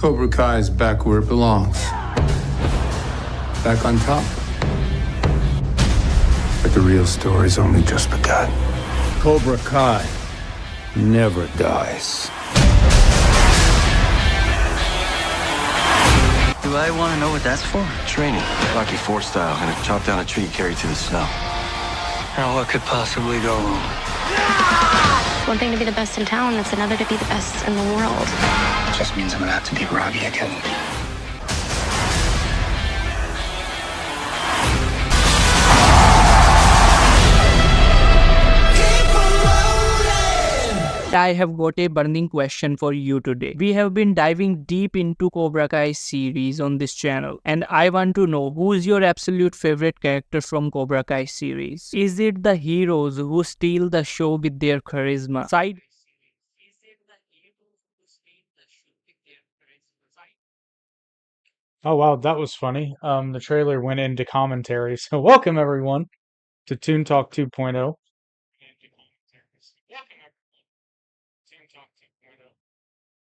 Cobra Kai is back where it belongs. Back on top. But the real story's only just begun. Cobra Kai never dies. Do I want to know what that's for? Training, Rocky IV style. Gonna chop down a tree, carry it to the snow. Now, what could possibly go wrong? One thing to be the best in town, it's another to be the best in the world. Just means I'm gonna have to beat Robbie again. I have got a burning question for you today. We have been diving deep into Cobra Kai series on this channel, and I want to know who is your absolute favorite character from Cobra Kai series. Is it the heroes who steal the show with their charisma? Oh wow, that was funny. The trailer went into commentary, so welcome everyone to Toon Talk 2.0.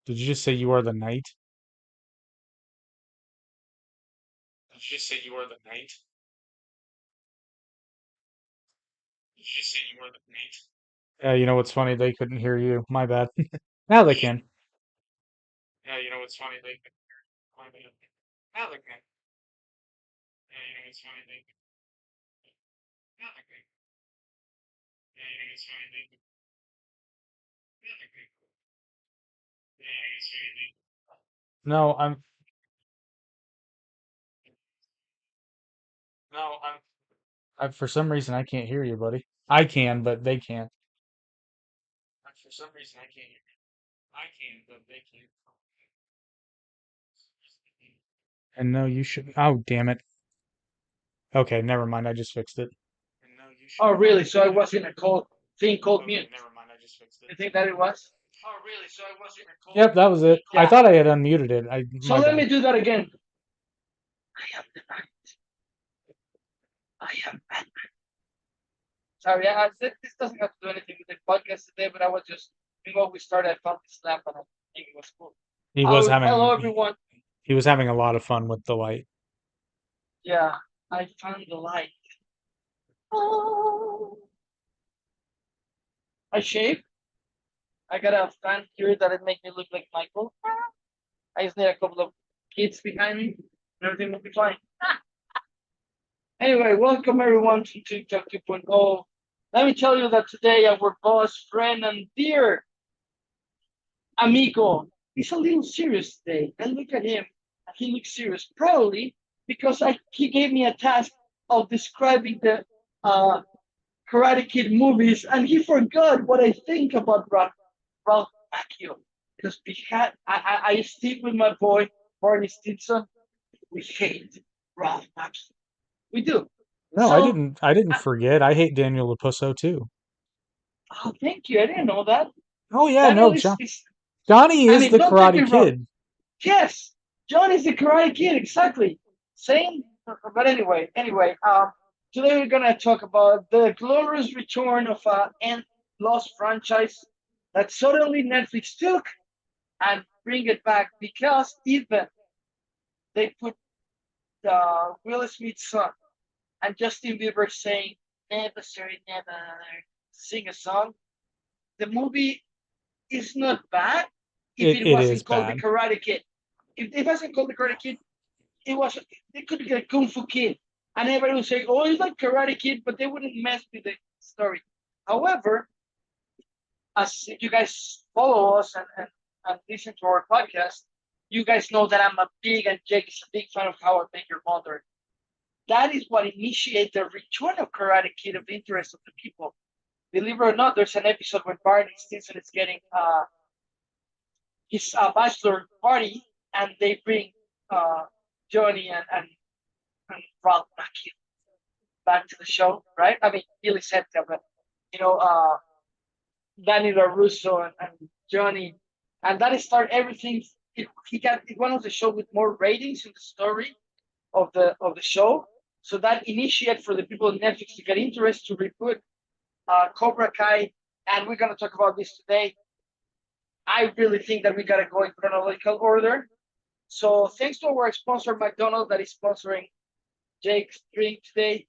Did you just say you are the knight? Did you just say you are the knight? Did you just say you are the knight? Yeah, you know what's funny? They couldn't hear you. My bad. Now they can. Yeah, you know what's funny? They couldn't hear you. My bad. Now they can. Yeah, you know what's funny? They could. Now they can. Yeah, you know what's funny? They could. Now they can. Yeah, you know what's funny? They could. No, no, for some reason I can't hear you, buddy. I can, but they can't. For some reason I can't hear you. I can, but they can't. And no, you should. Oh, damn it. Okay, never mind. I just fixed it. And no, you should. Oh, really? So I was in a cold thing called Okay, mute. never mind. I just fixed it. You think that it was? Oh, really? So I was in a cold. Yep, that was it. I Yeah. thought I had unmuted it. So My let bad. me do that again. I am the knight. I am Batman. Sorry, this doesn't have to do anything with the podcast today, but I was just, before we started, I found this lamp and I think it was cool. He was having. Hello, everyone. He was having a lot of fun with the light. Yeah, I found the light. Oh. I shaved. I got a fan here that it make me look like Michael. I just need a couple of kids behind me, and everything will be fine. Anyway, welcome everyone to TikTok 2.0. Let me tell you that today our boss, friend, and dear amigo is a little serious today. And look at him. He looks serious. Probably because he gave me a task of describing the Karate Kid movies, and he forgot what I think about Ralph Macchio. Because I stick with my boy, Barney Stinson. We hate Ralph Macchio. We do. No, So, I didn't forget. I hate Daniel LaPusso too. oh, thank you. I didn't know that. Oh yeah, Daniel no, is Johnny I is mean, the don't get me Karate wrong. Kid. Yes, John is the Karate Kid, exactly. Same, but anyway. Today we're gonna talk about the glorious return of a lost franchise that suddenly Netflix took and bring it back because even they put Will Smith's son and Justin Bieber saying never say never, sing a song. The movie is not bad if it It wasn't is called bad. The Karate Kid. If it wasn't called The Karate Kid, it could be a Kung Fu Kid. And everybody would say, oh, it's like Karate Kid, but they wouldn't mess with the story. However, as you guys follow us and listen to our podcast, you guys know that I'm a big, and Jake is a big fan of How I Met Your Mother. That is what initiated the return of Karate Kid of interest of the people. Believe it or not, there's an episode where Barney Stinson is getting his bachelor party, and they bring Johnny and Ralph Macchio back to the show, right? I mean, Billy Septa, but Danny LaRusso and Johnny, and that started everything. He got one of the show with more ratings in the story of the show, so that initiated for the people on Netflix to get interest to reboot Cobra Kai, and we're gonna talk about this today. I really think that we gotta go in chronological order. So thanks to our sponsor McDonald's that is sponsoring Jake's drink today.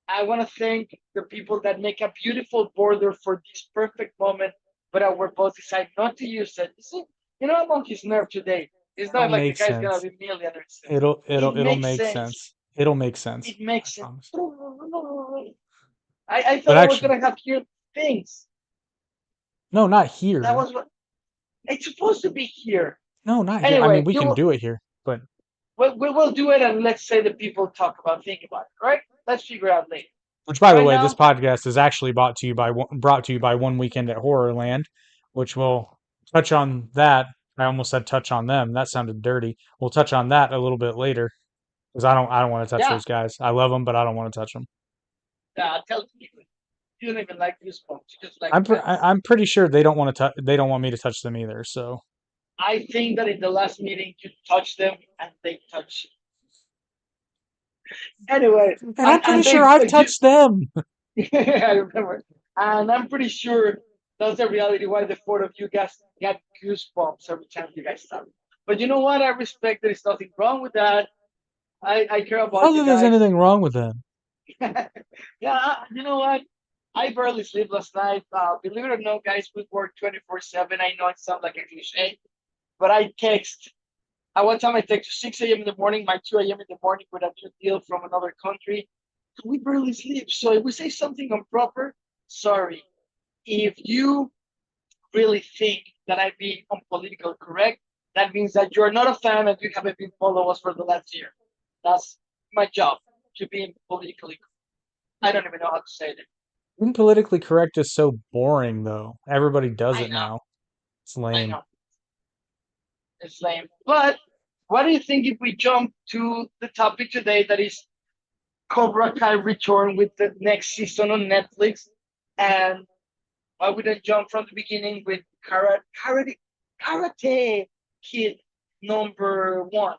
I want to thank the people that make a beautiful border for this perfect moment, but our boss decided not to use it. You see, I'm on his nerve today. It's It'll not like the make guy's gonna sense. be millionaires. It'll It it'll makes make sense. sense. It'll make sense. It makes I sense. promise. I But thought I was actually, gonna have here things. no, not That here. was what it's supposed to be here. No, not here. I mean, Anyway, we can do it here, but we will do it, and let's say the people talk about, think about it, right? Let's figure out later. which, by the Right way, this now, podcast is actually brought to you by One Weekend at HorrorLand, which will touch on that. I almost said touch on them. That sounded dirty. We'll touch on that a little bit later because I don't want to touch yeah, those guys. I love them, but I don't want to touch them. tell people you don't even like this one. You just like pets. I'm pretty sure they don't want to they don't want me to touch them either. So, I think that in the last meeting you touched them and they touched you. Anyway, and I'm pretty and sure they I've touched them. I remember. And I'm pretty sure that's the reality why the four of you guys get goosebumps every time you guys talk. But you know what? I respect there is nothing wrong with that. I care How about you that there's guys. anything wrong with them? Yeah, you know what? I barely slept last night. Believe it or not, guys, we work 24/7. I know it sounds like a cliche, but I text. At one time, I text 6 a.m. in the morning, my 2 a.m. in the morning with a new deal from another country. We barely sleep. So if we say something improper, sorry. If you really think that I'm being unpolitical correct, that means that you're not a fan and you haven't been following us for the last year. That's my job, to be politically correct. I don't even know how to say it. Being politically correct is so boring, though. Everybody does I it know, now. It's I lame. know. It's lame. But what do you think if we jump to the topic today that is Cobra Kai return with the next season on Netflix? And why we don't jump from the beginning with Karate Kid number 1,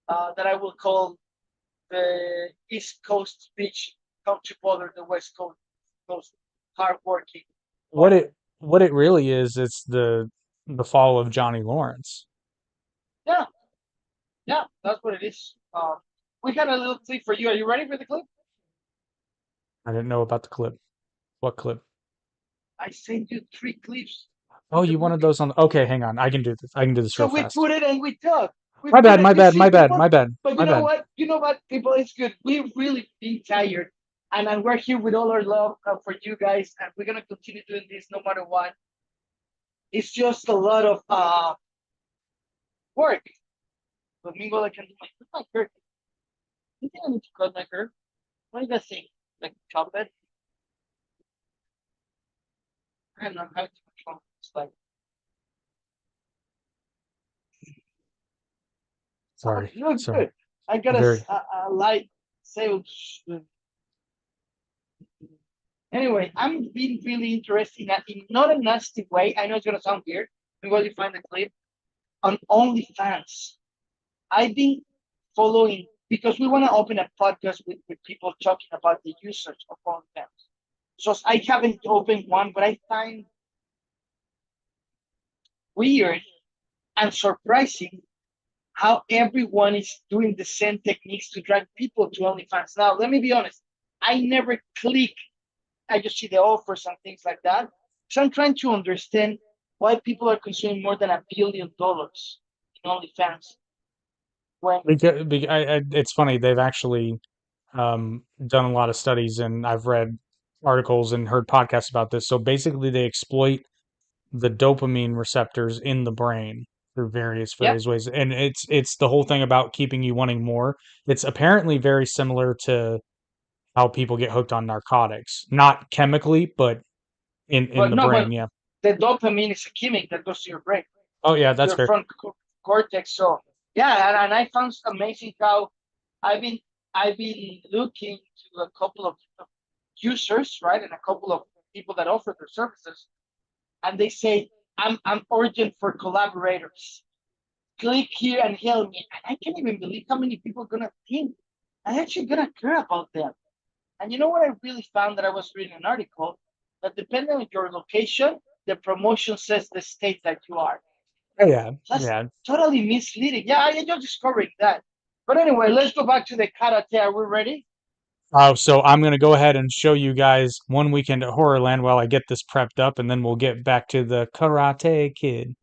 that I will call the East Coast Beach come to bother the West Coast hardworking What part. it really is, it's the fall of Johnny Lawrence. Yeah, yeah, that's what it is. We got a little clip for you. Are you ready for the clip? I didn't know about the clip. What clip? I sent you 3 clips Oh, from the you wanted movie. those on. Okay, hang on. I can do this. I can do this So real we fast. put it and we talk. We My put bad. it. My You bad. see, My bad. people. My bad. But you My know bad. what? You know what, people? It's good. We've really been tired, and we're here with all our love for you guys, and we're gonna continue doing this no matter what. It's just a lot of work. But meanwhile, I can do my hair. You think I need to cut my hair? What do you guys think? Like chop it? I don't know how to control. It's like, oh, Sorry. you look Sorry. good. I got Very. a light sales. Anyway, I'm being really interested in not a nasty way. I know it's gonna sound weird. When you find the clip on OnlyFans. I've been following because we want to open a podcast with people talking about the usage of OnlyFans. So I haven't opened one, but I find weird and surprising how everyone is doing the same techniques to drag people to OnlyFans. Now, let me be honest. I never click. I just see the offers and things like that. So I'm trying to understand why people are consuming more than $1 billion in OnlyFans when It's funny. They've actually done a lot of studies, and I've read articles and heard podcasts about this. So basically, they exploit the dopamine receptors in the brain through yep, various ways, and it's the whole thing about keeping you wanting more. It's apparently very similar to how people get hooked on narcotics, not chemically, but in but the no, brain. but Yeah. the dopamine is a chemical that goes to your brain, Oh yeah, that's your fair. front cortex. So yeah, and I found amazing how I've been I've been looking to a couple of users, right, and a couple of people that offer their services, and they say I'm urgent for collaborators. Click here and help me. And I can't even believe how many people are gonna think I'm actually gonna care about them. And you know what I really found that I was reading an article that depending on your location, the promotion says the state that you are. Oh, yeah, That's yeah. totally misleading. Yeah, I just discovered that. But anyway, let's go back to the karate. Are we ready? So I'm gonna go ahead and show you guys One Weekend at Horrorland while I get this prepped up, and then we'll get back to the Karate Kid.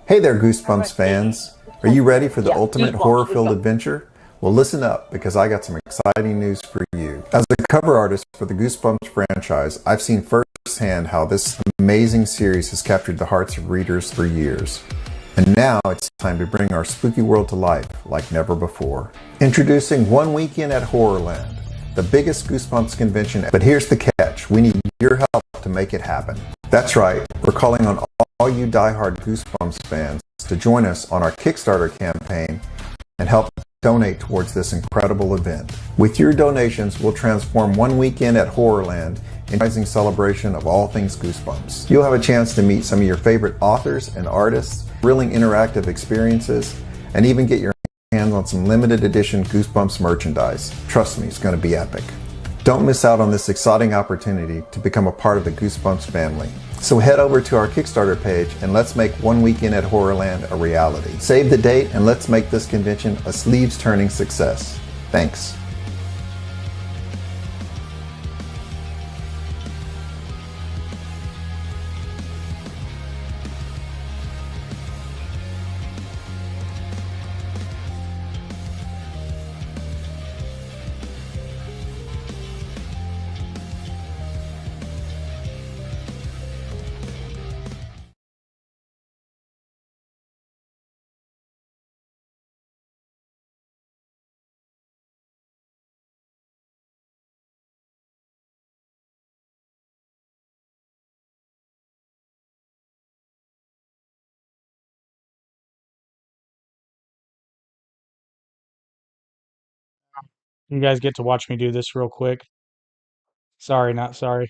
Hey there, All right, Goosebumps baby. fans. Are you ready for the Yeah, ultimate goosebumps. Let's horror-filled go. adventure? Well, listen up, because I got some exciting news for you. As a cover artist for the Goosebumps franchise, I've seen firsthand how this amazing series has captured the hearts of readers for years. And now it's time to bring our spooky world to life like never before. Introducing One Weekend at Horrorland, the biggest Goosebumps convention. But here's the catch. We need your help to make it happen. That's right. We're calling on all you diehard Goosebumps fans to join us on our Kickstarter campaign and help donate towards this incredible event. With your donations, we'll transform One Weekend at Horrorland into a rising celebration of all things Goosebumps. You'll have a chance to meet some of your favorite authors and artists, thrilling interactive experiences, and even get your hands on some limited edition Goosebumps merchandise. Trust me, it's going to be epic. Don't miss out on this exciting opportunity to become a part of the Goosebumps family. So head over to our Kickstarter page and let's make One Weekend at Horrorland a reality. Save the date and let's make this convention a sleeves-turning success. Thanks. You guys get to watch me do this real quick. Sorry, not sorry.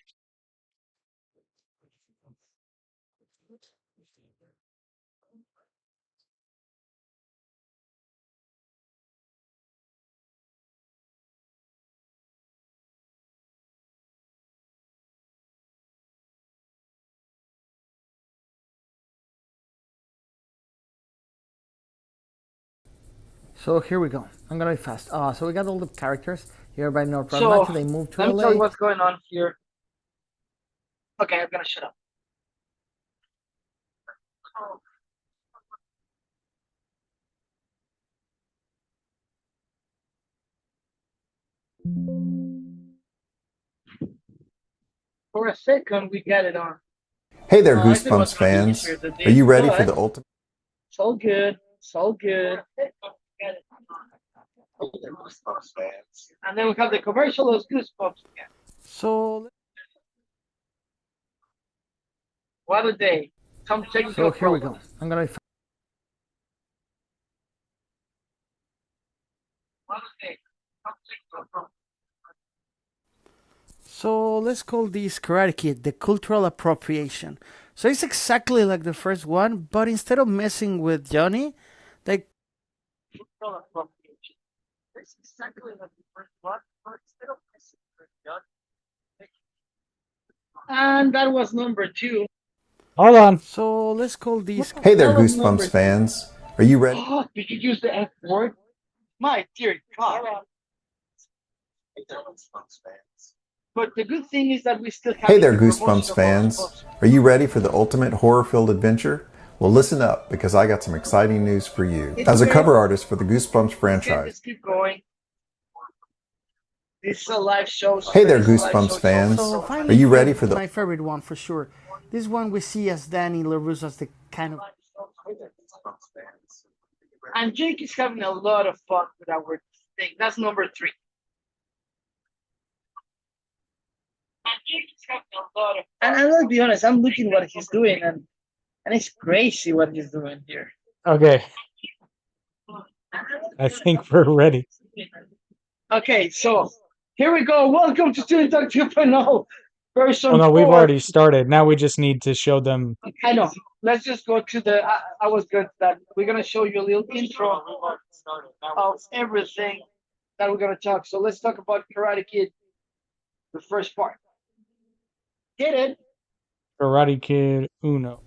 So here we go. I'm gonna be fast. So we got all the characters here by North So Pragmatic. They moved to let me tell you LA. what's going on here. Okay, I'm gonna shut up. For a second, we got it on. Hey there, I think what's Goosebumps gonna be fans. easier than Are you this, ready for but the ultimate? it's all good. It's all good. And then we have the commercial of Goosebumps again. So What a day. Some technical here we go. problems. I'm gonna be What a day. Some technical problems. So let's call this Karate Kid the cultural appropriation. So it's exactly like the first one, but instead of messing with Johnny, they Cultural appropriation. It's exactly like the first one, but instead of messing with John. And that was number 2. Hold on. so let's call these. Hey there, That was number Goosebumps fans. Are you ready? Oh, did you use the F word? My dear God. But the good thing is that we still have. Hey there, Goosebumps fans. Are you ready for the ultimate horror-filled adventure? Well, listen up, because I got some exciting news for you. As a cover artist for the Goosebumps franchise. Let's keep going. This is a live show. Hey there, Goosebumps fans. So Are finally, you ready for the... my favorite one for sure? This one we see as Danny LaRusso as the kind of. And Jake is having a lot of fun with our thing. That's number 3. And Jake is having a lot of fun. And I'll be honest, I'm looking what he's doing, and it's crazy what he's doing here. Okay. I think we're ready. Okay, so here we go. Welcome to Student Talk 2.0 version Oh no, we've 4. already started. Now we just need to show them. I know. Let's just go to the. I was good at that. We're gonna show you a little intro of everything that we're gonna talk. So let's talk about Karate Kid, the first part. Hit it. Karate Kid Uno.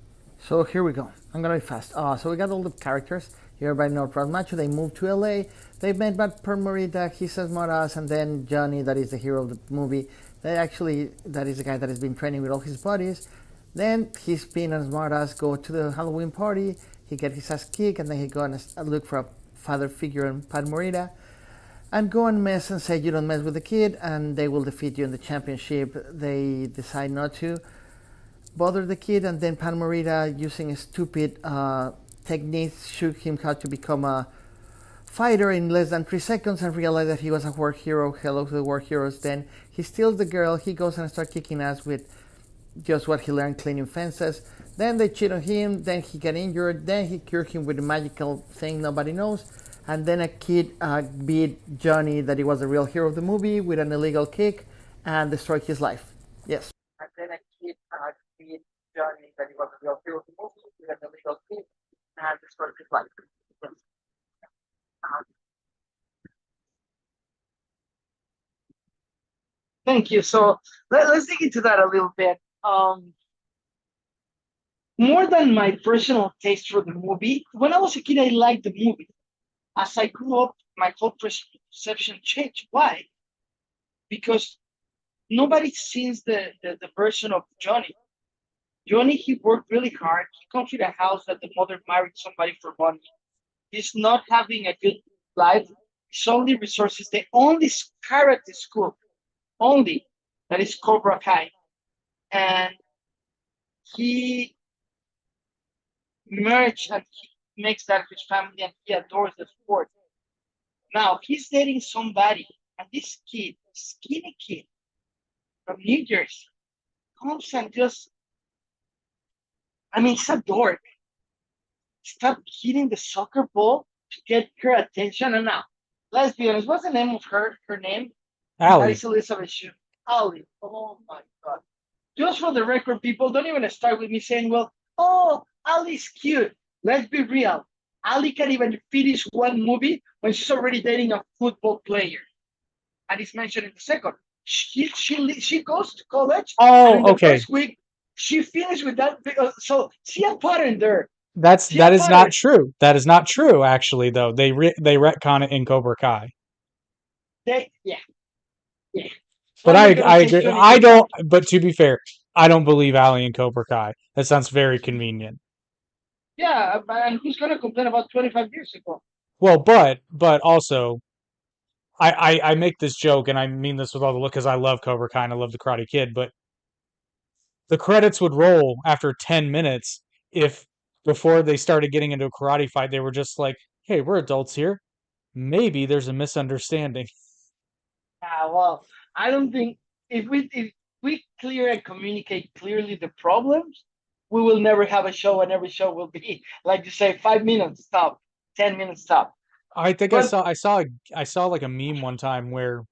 So here we go. I'm gonna be fast. So we got all the characters here by North Macho. They moved to LA. They met Matt Morita, he says Moras, and then Johnny, that is the hero of the movie. That is the guy that has been training with all his buddies. Then he's been and Moras go to the Halloween party. He get his ass kicked, and then he go and look for a father figure in Pat Morita, and go and mess and say you don't mess with the kid, and they will defeat you in the championship. They decide not to bother the kid, and then Pan Morita, using a stupid techniques, showed him how to become a fighter in less than 3 seconds, and realized that he was a war hero. Hello to the war heroes. Then he steals the girl. He goes and starts kicking ass with just what he learned, cleaning fences. Then they cheat on him. Then he got injured. Then he cured him with a magical thing nobody knows. And then a kid beat Johnny, that he was the real hero of the movie, with an illegal kick and destroyed his life. Yes. And then a kid beat Johnny, that he was the real hero of the movie, with an illegal kick and destroyed his life. Yes. Thank you. So let's dig into that a little bit. More than my personal taste for the movie, when I was a kid, I liked the movie. As I grew up, my whole perception changed. Why? Because nobody sees the version of Johnny. Johnny, he worked really hard. He comes to a house that the mother married somebody for money. He's not having a good life. His only resources, the only karate school, only, that is Cobra Kai. And he merged and he makes that his family, and he adores the sport. Now he's dating somebody, and this kid, skinny kid from New Jersey, comes and just, I mean, it's a dork. Stop hitting the soccer ball to get her attention. And now, let's be honest, what's the name of her name? Allie. Alice Elizabeth Shue. Ali. Oh my God. Just for the record, people, don't even start with me saying, well, oh, Ali's cute. Let's be real. Ali can't even finish one movie when she's already dating a football player. And it's mentioned in the second. She goes to college. Oh, and in the okay. first week, she finished with that. So see a pattern there. That is not true. That is not true, actually, though. They retcon it in Cobra Kai. Yeah. But I agree. I don't. But to be fair, I don't believe Ali in Cobra Kai. That sounds very convenient. Yeah, and who's gonna complain about 25 years ago? Well, but also, I make this joke, and I mean this with all the look, because I love Cobra Kai and I love the Karate Kid, but the credits would roll after 10 minutes if before they started getting into a karate fight, they were just like, hey, we're adults here. Maybe there's a misunderstanding. Well, I don't think if we clear and communicate clearly the problems, we will never have a show, and every show will be, like you say, 5 minutes stop, 10 minutes stop. I think I saw like a meme one time where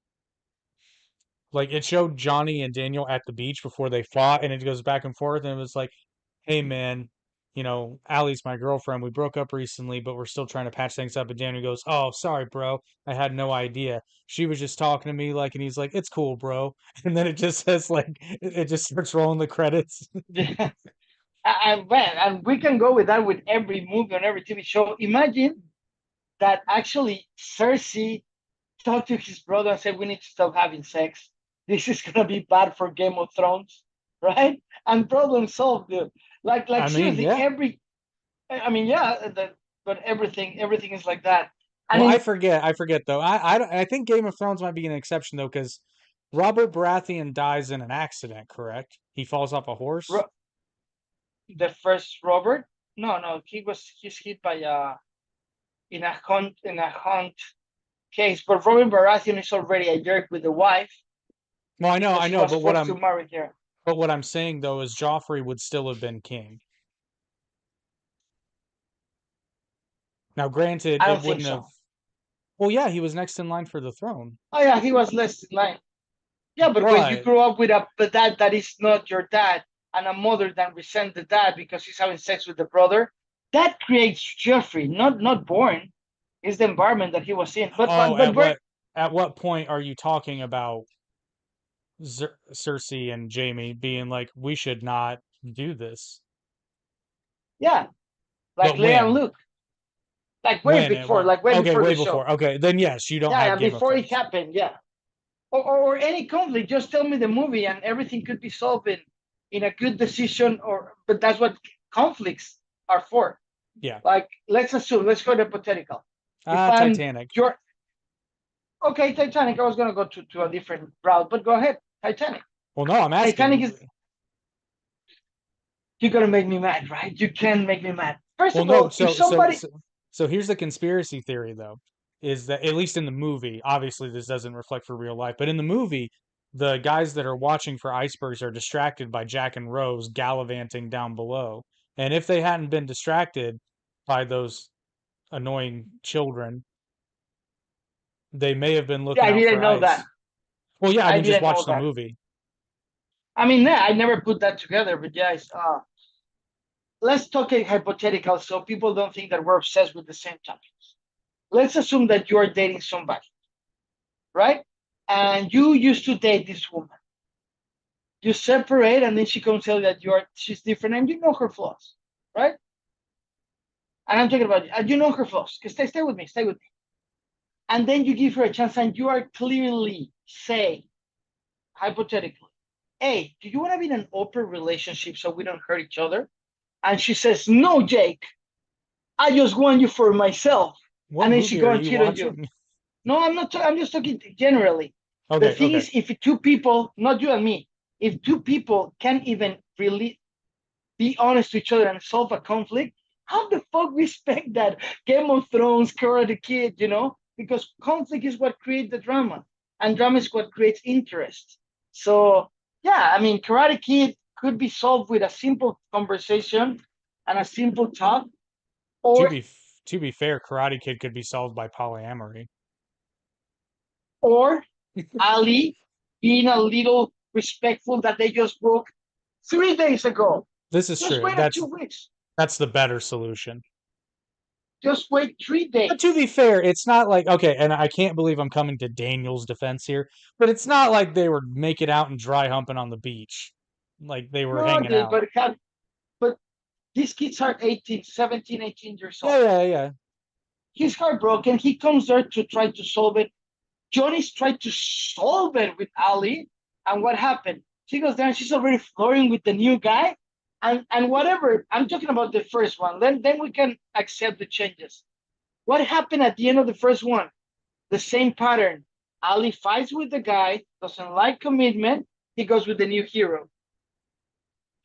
like it showed Johnny and Daniel at the beach before they fought, and it goes back and forth, and it was like, hey man, Allie's my girlfriend. We broke up recently, but we're still trying to patch things up. And Daniel goes, oh, sorry, bro. I had no idea. She was just talking to me, like, and he's like, it's cool, bro. And then it just says, like, it just starts rolling the credits. Yeah. And we can go with that with every movie on every TV show. Imagine that actually Cersei talked to his brother and said, we need to stop having sex. This is going to be bad for Game of Thrones, right? And problem solved, dude. Like seriously, yeah. But everything is like that. Well, I forget though. I think Game of Thrones might be an exception though, because Robert Baratheon dies in an accident, correct? He falls off a horse. The first Robert? No, he's hit by in a hunt case. But Robert Baratheon is already a jerk with the wife. Well, I know, but what I'm saying though is Joffrey would still have been king. Now, granted, it wouldn't have. Well, yeah, he was next in line for the throne. Oh yeah, he was next in line. Yeah, but when you grow up with a dad that is not your dad, and a mother that resents the dad because he's having sex with the brother, that creates Joffrey, not born. It's the environment that he was in. At what point are you talking about Cersei and Jaime being like, we should not do this? Yeah, like But Leia and when? Luke. Like way before, like way Okay, before way the show. before. Okay, then yes, you don't Yeah, have yeah, Game of before it Thrones. happened, yeah. Or any conflict, just tell me the movie and everything could be solved in a good decision. But that's what conflicts are for. Yeah. Like, let's go hypothetical. If I'm Titanic. your okay, Titanic. I was gonna go to a different route, but go ahead, Titanic. Well, no, I'm asking. Titanic is. You're gonna make me mad, right? You can't make me mad. First Well, of no. all, if somebody, So here's the conspiracy theory, though, is that at least in the movie, obviously this doesn't reflect for real life, but in the movie, the guys that are watching for icebergs are distracted by Jack and Rose gallivanting down below. And if they hadn't been distracted by those annoying children, they may have been yeah, looking I out didn't for know that. ice. Well, yeah, I I mean, just didn't know watch the that. movie. I mean, yeah, I never put that together, but yes, let's talk a hypothetical so people don't think that we're obsessed with the same topics. Let's assume that you are dating somebody, right? And you used to date this woman. You separate, and then she comes tell you that she's different, and you know her flaws, right? And I'm talking about you, and you know her flaws. Because stay with me, stay with me. And then you give her a chance, and you are clearly say, hypothetically, hey, do you want to be in an open relationship so we don't hurt each other? And she says, no, Jake, I just want you for myself. What And then she movie go are and you cheat on you. watching? No, I'm not. I'm just talking generally. The Okay, thing okay. is, if two people, not you and me, if two people can't even really be honest to each other and solve a conflict, how the fuck respect that Game of Thrones, Karate Kid, Because conflict is what creates the drama, and drama is what creates interest. So, yeah, I mean, Karate Kid could be solved with a simple conversation and a simple talk, To or be to be fair, Karate Kid could be solved by polyamory. or Ali being a little respectful that they just broke 3 days ago. This is Just true. wait a 2 weeks. That's the better solution. Just wait 3 days. But to be fair, it's not like okay, and I can't believe I'm coming to Daniel's defense here, but it's not like they were making out and dry humping on the beach. Like they were No, hanging dude, out. but these kids are 18, 17, 18 years old. Yeah. He's heartbroken. He comes there to try to solve it. Johnny's tried to solve it with Ali. And what happened? She goes there and she's already flirting with the new guy. And whatever. I'm talking about the first one. Then we can accept the changes. What happened at the end of the first one? The same pattern. Ali fights with the guy, doesn't like commitment. He goes with the new hero.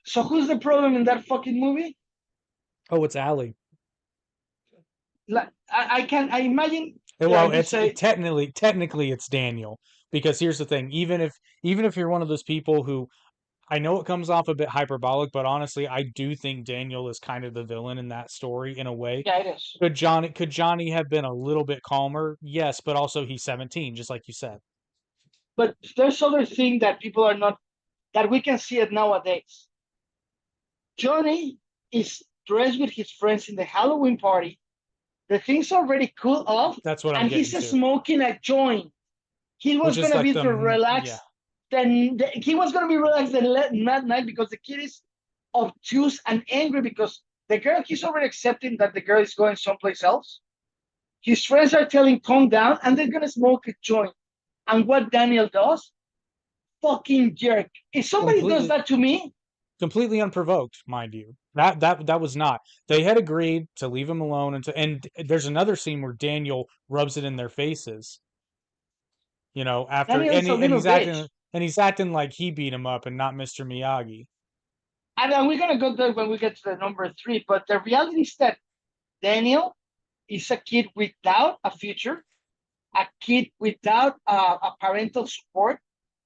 So who's the problem in that fucking movie? Oh, it's Allie. Like, I imagine. Well, You say technically it's Daniel because here's the thing. Even if you're one of those people who I know it comes off a bit hyperbolic, but honestly, I do think Daniel is kind of the villain in that story in a way. yeah, it is. Could Johnny have been a little bit calmer? Yes, but also he's 17, just like you said. But there's other thing that people are not that we can see it nowadays. Johnny is dressed with his friends in the Halloween party. The thing's already cool off. That's what I'm and getting he's to. smoking a joint. He was Which is gonna like be to relax. yeah. Then he was gonna be relaxed that night because the kid is obtuse and angry because the girl he's already accepting that the girl is going someplace else. His friends are telling calm down and they're gonna smoke a joint. And what Daniel does, fucking jerk. If somebody does that to me, Completely unprovoked, mind you. That was not. They had agreed to leave him alone and there's another scene where Daniel rubs it in their faces. After Daniel is a little bitch. He's acting like he beat him up and not Mr. Miyagi. And we're gonna go there when we get to the number 3. But the reality is that Daniel is a kid without a future, a kid without a parental support.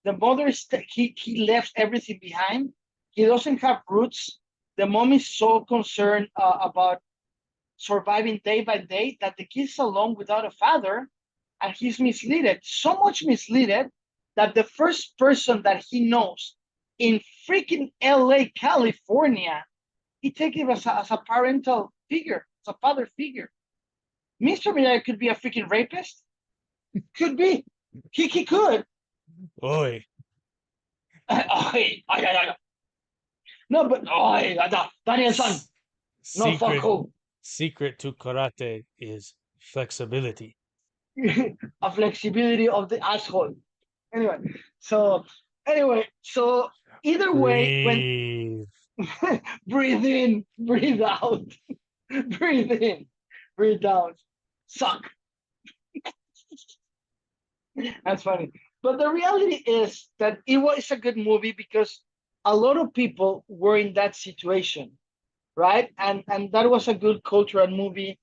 The mother he left everything behind. He doesn't have roots. The mom is so concerned about surviving day by day that the kid's alone without a father, and he's misled. So much misled that the first person that he knows in freaking LA, California, he takes him as a parental figure, as a father figure. Mr. Miyagi could be a freaking rapist. Could be. He could. Oi. No, but Daniel-san, No, fuck Secret who. secret to karate is flexibility. A flexibility of the asshole. Anyway, so so either way, when Breathe. breathe in, breathe out, breathe in, breathe out, suck. That's funny. But the reality is that it was a good movie because a lot of people were in that situation, right? And that was a good cultural movie.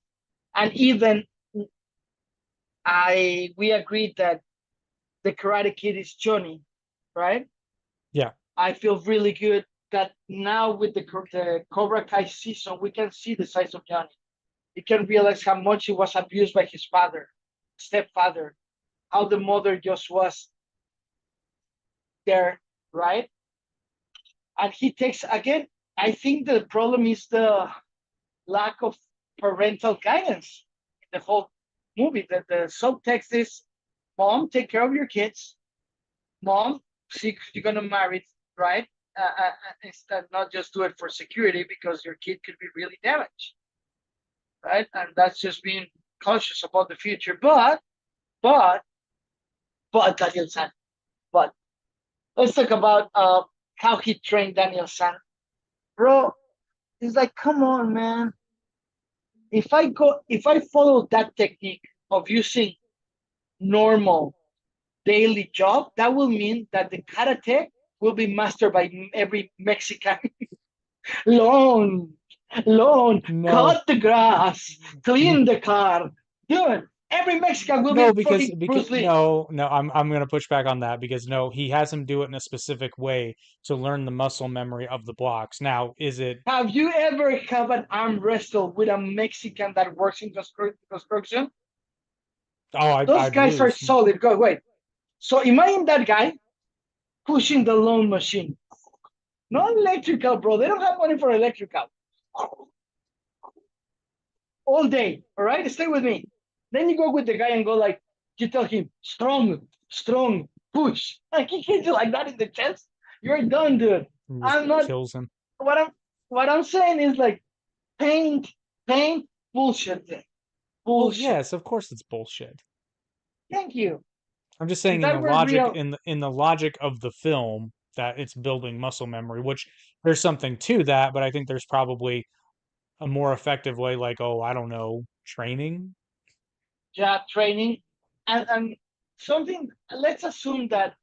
And even we agreed that the Karate Kid is Johnny, right? Yeah. I feel really good that now with the Cobra Kai season, we can see the size of Johnny. You can realize how much he was abused by his father, stepfather, how the mother just was there, right? And he takes again. I think the problem is the lack of parental guidance in the whole movie. The subtext is, "Mom, take care of your kids. Mom, see, you're gonna marry, right? Instead, not just do it for security because your kid could be really damaged, right? And that's just being cautious about the future. But, Daniel San. But let's talk about how he trained Daniel San, bro. He's like, come on, man. If I follow that technique of using normal daily job, that will mean that the karate will be mastered by every Mexican. Lawn, No. cut the grass, clean the car. Dude, every Mexican will No, be because fucking because Bruce Lee. no, I'm gonna push back on that because no, he has him do it in a specific way to learn the muscle memory of the blocks. Now, is it Have you ever have an arm wrestle with a Mexican that works in construction? Those I'd guys are lose. solid. Go wait. So imagine that guy pushing the lawn machine. Not electrical, bro. They don't have money for electrical. All day. All right, stay with me. Then you go with the guy and go like, you tell him, strong, strong, push. Like he hits you like that in the chest. You're done, dude. He just I'm not. kills him. What I'm saying is like paint, bullshit. Well, Bullshit. yes, of course it's bullshit. Thank you. I'm just If saying in the that were logic real, in the logic of the film that it's building muscle memory, which there's something to that, but I think there's probably a more effective way, like, oh, I don't know, training. job training, and something. Let's assume that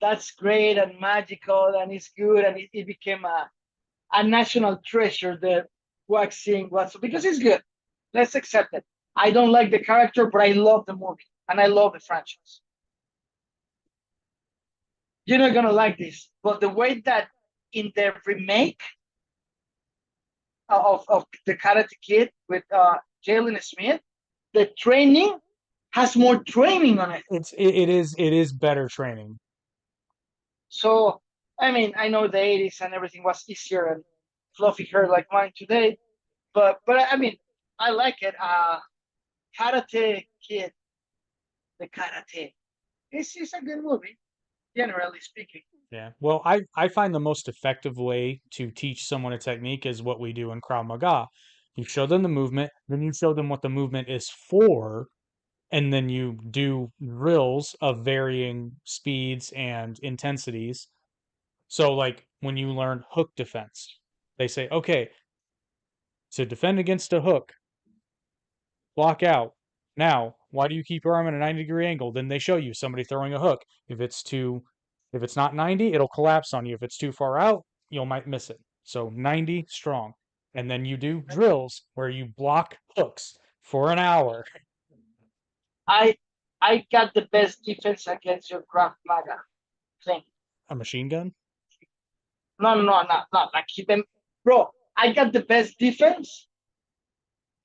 that's great and magical and it's good and it became a national treasure. The waxing was because it's good. Let's accept it. I don't like the character, but I love the movie and I love the franchise. You're not gonna like this, but the way that in the remake of the Karate Kid with Jalen Smith, the training has more training on it. It is better training. So I mean, I know the '80s and everything was easier and fluffy hair like mine today, but I mean, I like it. Karate Kid, the Karate. It's a good movie, generally speaking. Yeah. Well, I find the most effective way to teach someone a technique is what we do in Krav Maga. You show them the movement, then you show them what the movement is for, and then you do drills of varying speeds and intensities. So, like when you learn hook defense, they say, okay, to defend against a hook, block out. Now, why do you keep your arm at a 90-degree angle? Then they show you somebody throwing a hook. If it's not 90, it'll collapse on you. If it's too far out, you might miss it. So 90 strong. And then you do drills where you block hooks for an hour. I I got the best defense against your Krav Maga thing. A machine gun? No. Like keep them, bro. I got the best defense.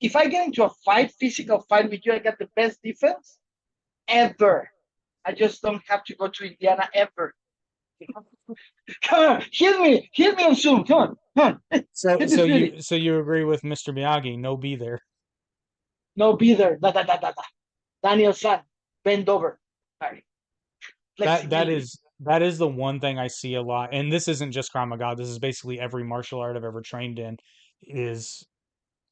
If I get into a fight, physical fight with you, I got the best defense ever. I just don't have to go to Indiana ever. Come on, hit me on Zoom. Come on. So Hit this beauty. so you agree with Mr. Miyagi, no be there. No, be there. Da. Daniel San, bend over. All right. Flexibility. That is the one thing I see a lot, and this isn't just Krav Maga. This is basically every martial art I've ever trained in. Is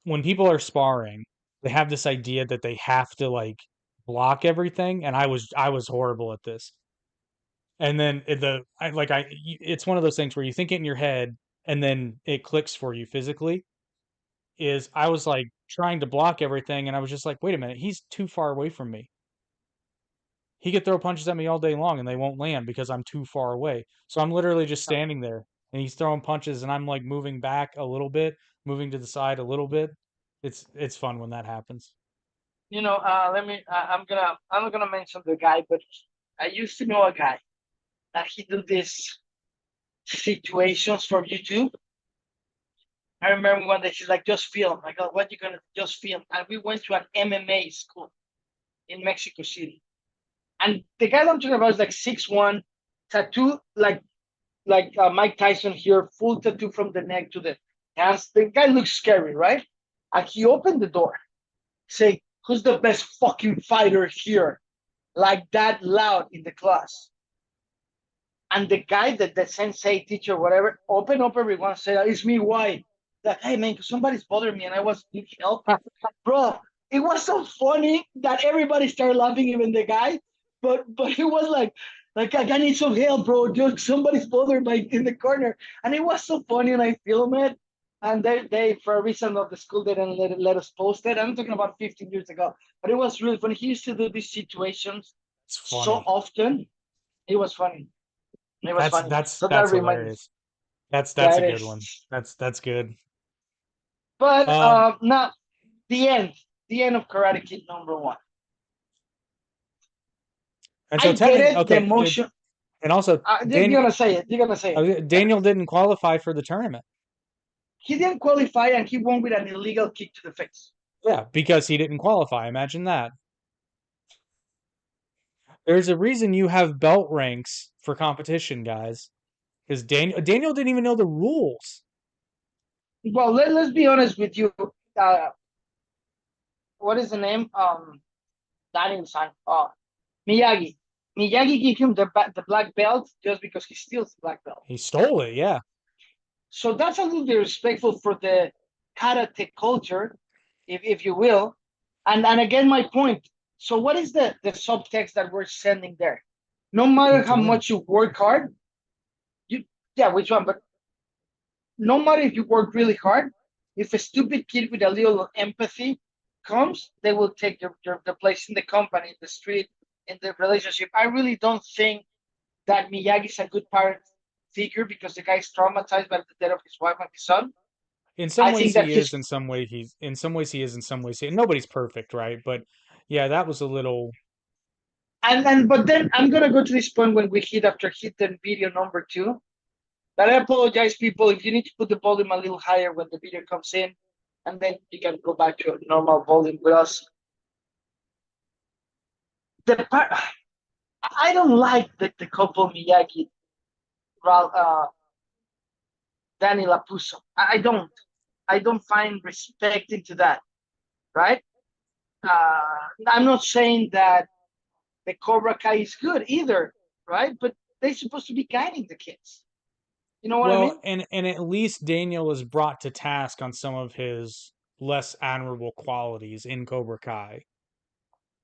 when people are sparring, they have this idea that they have to like block everything, and I was horrible at this. And then it's one of those things where you think it in your head, and then it clicks for you physically. Is I was like trying to block everything, and I was just like, wait a minute, he's too far away from me. He could throw punches at me all day long, and they won't land because I'm too far away. So I'm literally just standing there, and he's throwing punches, and I'm like moving back a little bit, moving to the side a little bit. It's fun when that happens. You know, I'm not gonna mention the guy, but I used to know a guy that he do these situations for YouTube. I remember one day she's like, just film. I go, what you gonna just film? And we went to an MMA school in Mexico City. And the guy I'm talking about is like 6'1", tattoo like Mike Tyson here, full tattoo from the neck to the hands. The guy looks scary, right? And he opened the door, say, who's the best fucking fighter here? Like that loud in the class. And the guy, the sensei, teacher, whatever, open up everyone, say, it's me, why? Like, hey man, somebody's bothering me and I was need help. Bro, it was so funny that everybody started laughing, even the guy. But it was like I need some help, bro. Just somebody's bothered by in the corner. And it was so funny, and I filmed it. And they for a reason of the school, they didn't let us post it. I'm talking about 15 years ago. But it was really funny. He used to do these situations so often. It was funny. It was funny. That's So that hilarious. That's a good one. That's good. But now the end of Karate Kid #1. And so I get it, okay, the emotion. and also You're gonna say it. Daniel didn't qualify for the tournament. He didn't qualify, and he won with an illegal kick to the face. Yeah, because he didn't qualify. Imagine that. There's a reason you have belt ranks for competition, guys. Because Daniel didn't even know the rules. Well, let's be honest with you. What is the name? Daniel-san. Miyagi. Miyagi gave him the black belt just because he steals the black belt. He stole it, yeah. So that's a little disrespectful for the karate culture, if you will. And again, my point. So what is the subtext that we're sending there? No matter how much you work hard, which one? But no matter if you work really hard, if a stupid kid with a little empathy comes, they will take the place in the company, in the street, in the relationship. I really don't think that Miyagi's a good parent figure because the guy's traumatized by the death of his wife and his son. In some ways he is, in some ways he is, in some ways he, nobody's perfect, right? But yeah, that was a little. But then I'm gonna go to this point when we hit the video #2. But I apologize, people, if you need to put the volume a little higher when the video comes in, and then you can go back to a normal volume with us. I don't like the couple Miyagi, Danny Lapuso. I don't find respect into that, right? I'm not saying that the Cobra Kai is good either, right? But they're supposed to be guiding the kids. You know what I mean? And at least Daniel is brought to task on some of his less admirable qualities in Cobra Kai.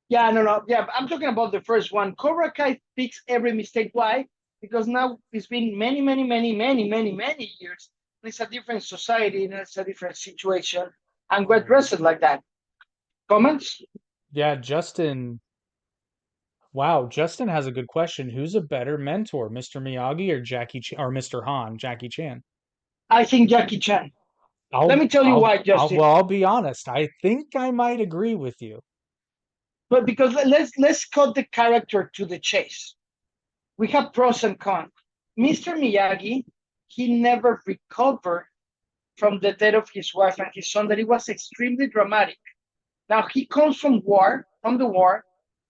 Yeah, no. Yeah, I'm talking about the first one. Cobra Kai fixed every mistake. Why? Because now it's been many years. It's a different society and it's a different situation. And we're dressed like that. Comments? Yeah, Justin. Wow, Justin has a good question. Who's a better mentor, Mr. Miyagi or Mr. Han, Jackie Chan? I think Jackie Chan. Let me tell you why, Justin. I'll be honest. I think I might agree with you. But because let's cut the character to the chase. We have pros and cons. Mr. Miyagi, he never recovered from the death of his wife and his son. That it was extremely dramatic. Now he comes from the war,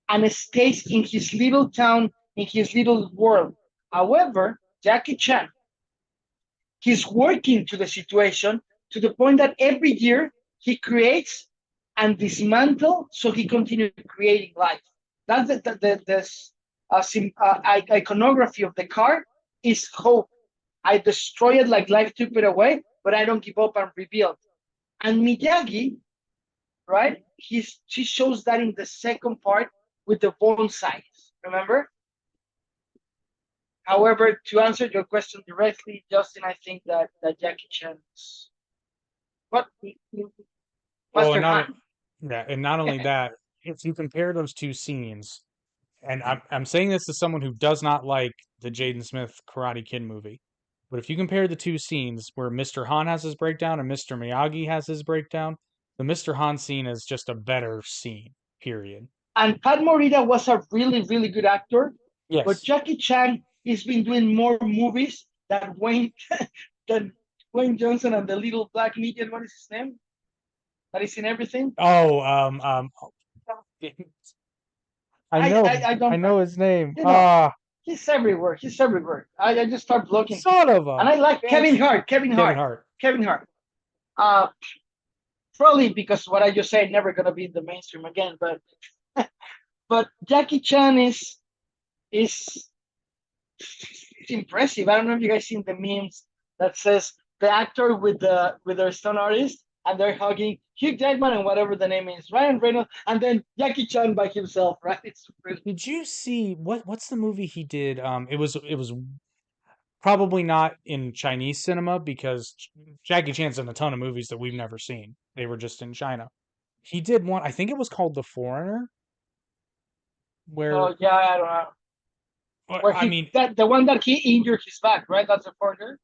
and stays in his little town, in his little world. However, Jackie Chan, he's working to the situation to the point that every year he creates and dismantle, so he continues creating life. That's the iconography of the card is hope. I destroy it like life took it away, but I don't give up and rebuild. And Miyagi, right? She shows that in the second part with the bone size. Remember? However, to answer your question directly, Justin, I think that Jackie Chan is what Well, Master Han. and not only that, if you compare those two scenes, and I'm saying this as someone who does not like the Jaden Smith Karate Kid movie, but if you compare the two scenes where Mr. Han has his breakdown and Mr. Miyagi has his breakdown, the Mr. Han scene is just a better scene, period. And Pat Morita was a really, really good actor, but Yes. Jackie Chan has been doing more movies than Wayne Johnson and the little black median. What is his name? That is in everything. Oh, I know, I don't. I know his name. You know, he's everywhere. He's everywhere. I just start looking. Son of a. And I like Kevin Hart. Kevin Hart. Probably because what I just said, never gonna be in the mainstream again. But Jackie Chan is impressive. I don't know if you guys seen the memes that says the actor with their stunt artist, and they're hugging Hugh Jackman and whatever the name is, Ryan Reynolds, and then Jackie Chan by himself, right? It's really... Did you see what's the movie he did? It was probably not in Chinese cinema because Jackie Chan's in a ton of movies that we've never seen. They were just in China. He did one, I think it was called The Foreigner, where Oh yeah, I don't know. Where I mean, the one that he injured his back, right? That's a foreigner.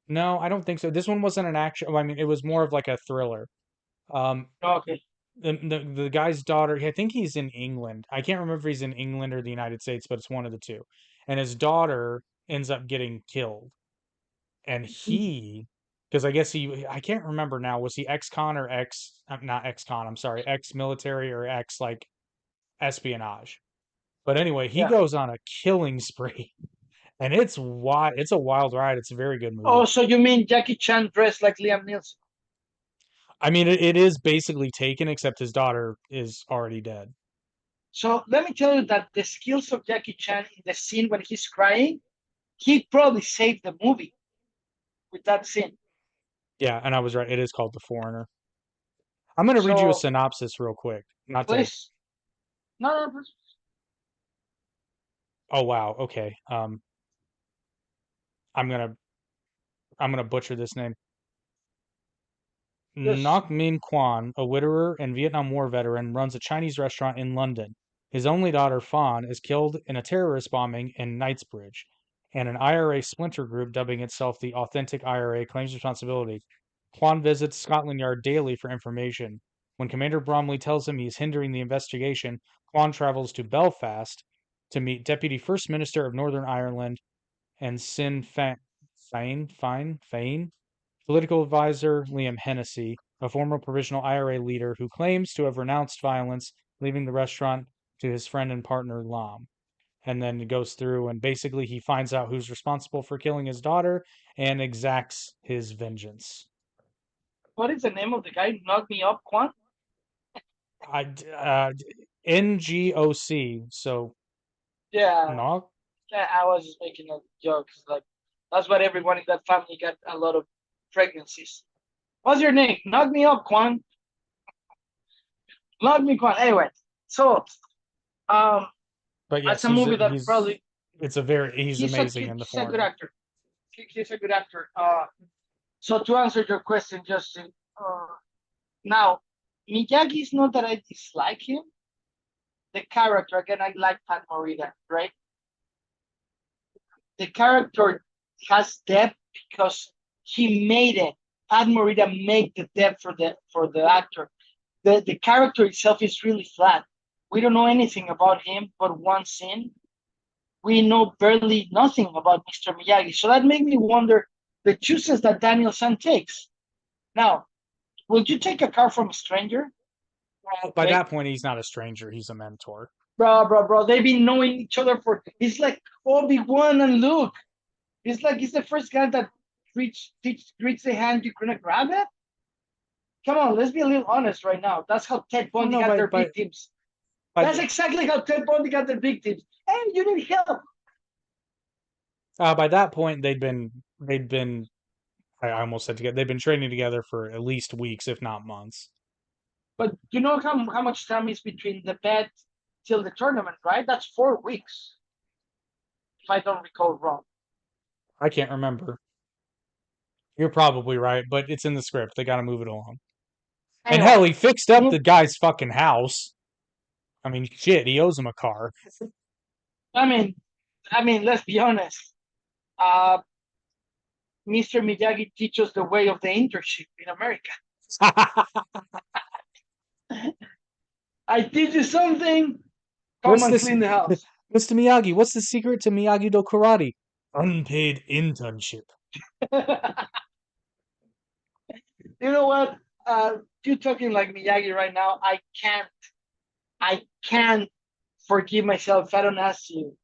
no, I don't think so. This one wasn't an action. I mean, it was more of like a thriller. Oh, okay. The guy's daughter, I think he's in England. I can't remember if he's in England or the United States, but it's one of the two. And his daughter ends up getting killed. And because I can't remember now, was he ex-con or not ex-con, I'm sorry, ex-military or ex like espionage. But anyway, he goes on a killing spree. And it's a wild ride. It's a very good movie. Oh, so you mean Jackie Chan dressed like Liam Neeson? I mean, it is basically Taken, except his daughter is already dead. So let me tell you that the skills of Jackie Chan in the scene when he's crying, he probably saved the movie with that scene. Yeah, and I was right. It is called The Foreigner. I'm going to read you a synopsis real quick. Please. No, please. Oh wow. Okay. I'm gonna butcher this name. Yes. Ngoc Min Quan, a widower and Vietnam War veteran, runs a Chinese restaurant in London. His only daughter, Fawn, is killed in a terrorist bombing in Knightsbridge, and an IRA splinter group dubbing itself the Authentic IRA claims responsibility. Quan visits Scotland Yard daily for information. When Commander Bromley tells him he is hindering the investigation, Quan travels to Belfast to meet Deputy First Minister of Northern Ireland and Sinn Féin political advisor Liam Hennessy, a former provisional IRA leader who claims to have renounced violence, leaving the restaurant to his friend and partner Lam. And then it goes through and basically he finds out who's responsible for killing his daughter and exacts his vengeance. What is the name of the guy? Knock Me Up, Quan? NGOC. So yeah, knock. Yeah, I was just making a joke. Like that's what everyone in that family got a lot of pregnancies. What's your name? Knock Me Up, Quan. Knock Me, Quan. Anyway, so but yes, that's a movie that probably he's amazing in The Foreigner. He's a good actor. He's a good actor. So to answer your question, Justin, now Miyagi is not that I dislike him. The character, again, I like Pat Morita, right? The character has depth because he made it. Pat Morita made the depth for the actor. The character itself is really flat. We don't know anything about him but one scene. We know barely nothing about Mr. Miyagi. So that made me wonder the choices that Daniel San takes. Now, would you take a car from a stranger? Well, by that point, he's not a stranger. He's a mentor. Bro. They've been knowing each other it's like Obi-Wan and Luke. It's like he's the first guy that greets the hand, you're gonna grab it? Come on, let's be a little honest right now. That's how Ted Bundy got their victims. That's exactly how Ted Bundy got their victims. Hey, you need help. By that point, they'd been I almost said together. They've been training together for at least weeks, if not months. But you know how much time is between the bet till the tournament, right? That's 4 weeks, if I don't recall wrong. I can't remember. You're probably right, but it's in the script. They got to move it along. And Anyway, hell, he fixed up the guy's fucking house. I mean, shit, he owes him a car. I mean, let's be honest. Mr. Miyagi teaches the way of the internship in America. I teach you something. Come and clean the house. Mr. Miyagi, what's the secret to Miyagi-Do karate? Unpaid internship. You know what? You talking like Miyagi right now. I can't forgive myself if I don't ask you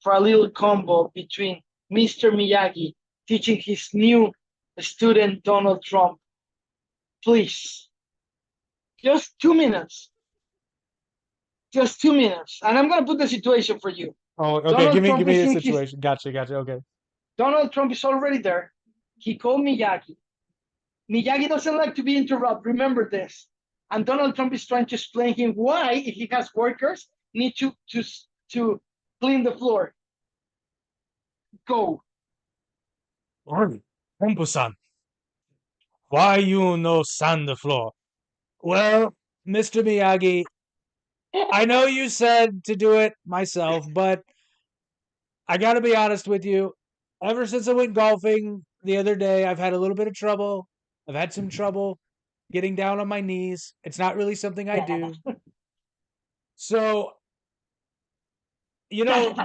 for a little combo between Mr. Miyagi teaching his new student Donald Trump. Please. Just 2 minutes. Just 2 minutes. And I'm gonna put the situation for you. Oh, okay. Donald Give me Trump is the in situation. Gotcha. Okay. Donald Trump is already there. He called Miyagi. Miyagi doesn't like to be interrupted. Remember this. And Donald Trump is trying to explain him why, if he has workers, need to clean the floor. Go. Trump-san, why you no sand the floor? Well, Mr. Miyagi, I know you said to do it myself, but I gotta be honest with you. Ever since I went golfing the other day, I've had a little bit of trouble. I've had some trouble getting down on my knees. It's not really something I do. So, you know,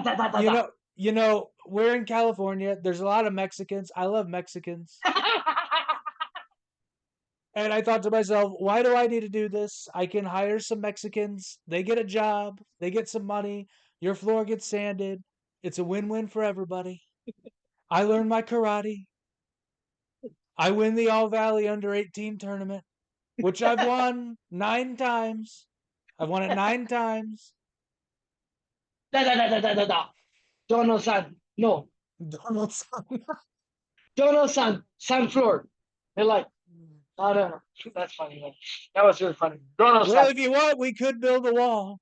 we're in California. There's a lot of Mexicans. I love Mexicans. And I thought to myself, why do I need to do this? I can hire some Mexicans. They get a job. They get some money. Your floor gets sanded. It's a win-win for everybody. I learn my karate. I win the All Valley Under 18 tournament, which I've won 9 times. I've won it 9 times. Donald-san, no. Donald-san, sand floor. They're like, I don't know. That's funny, man. That was really funny. Donald-san. Well, if you want, we could build a wall.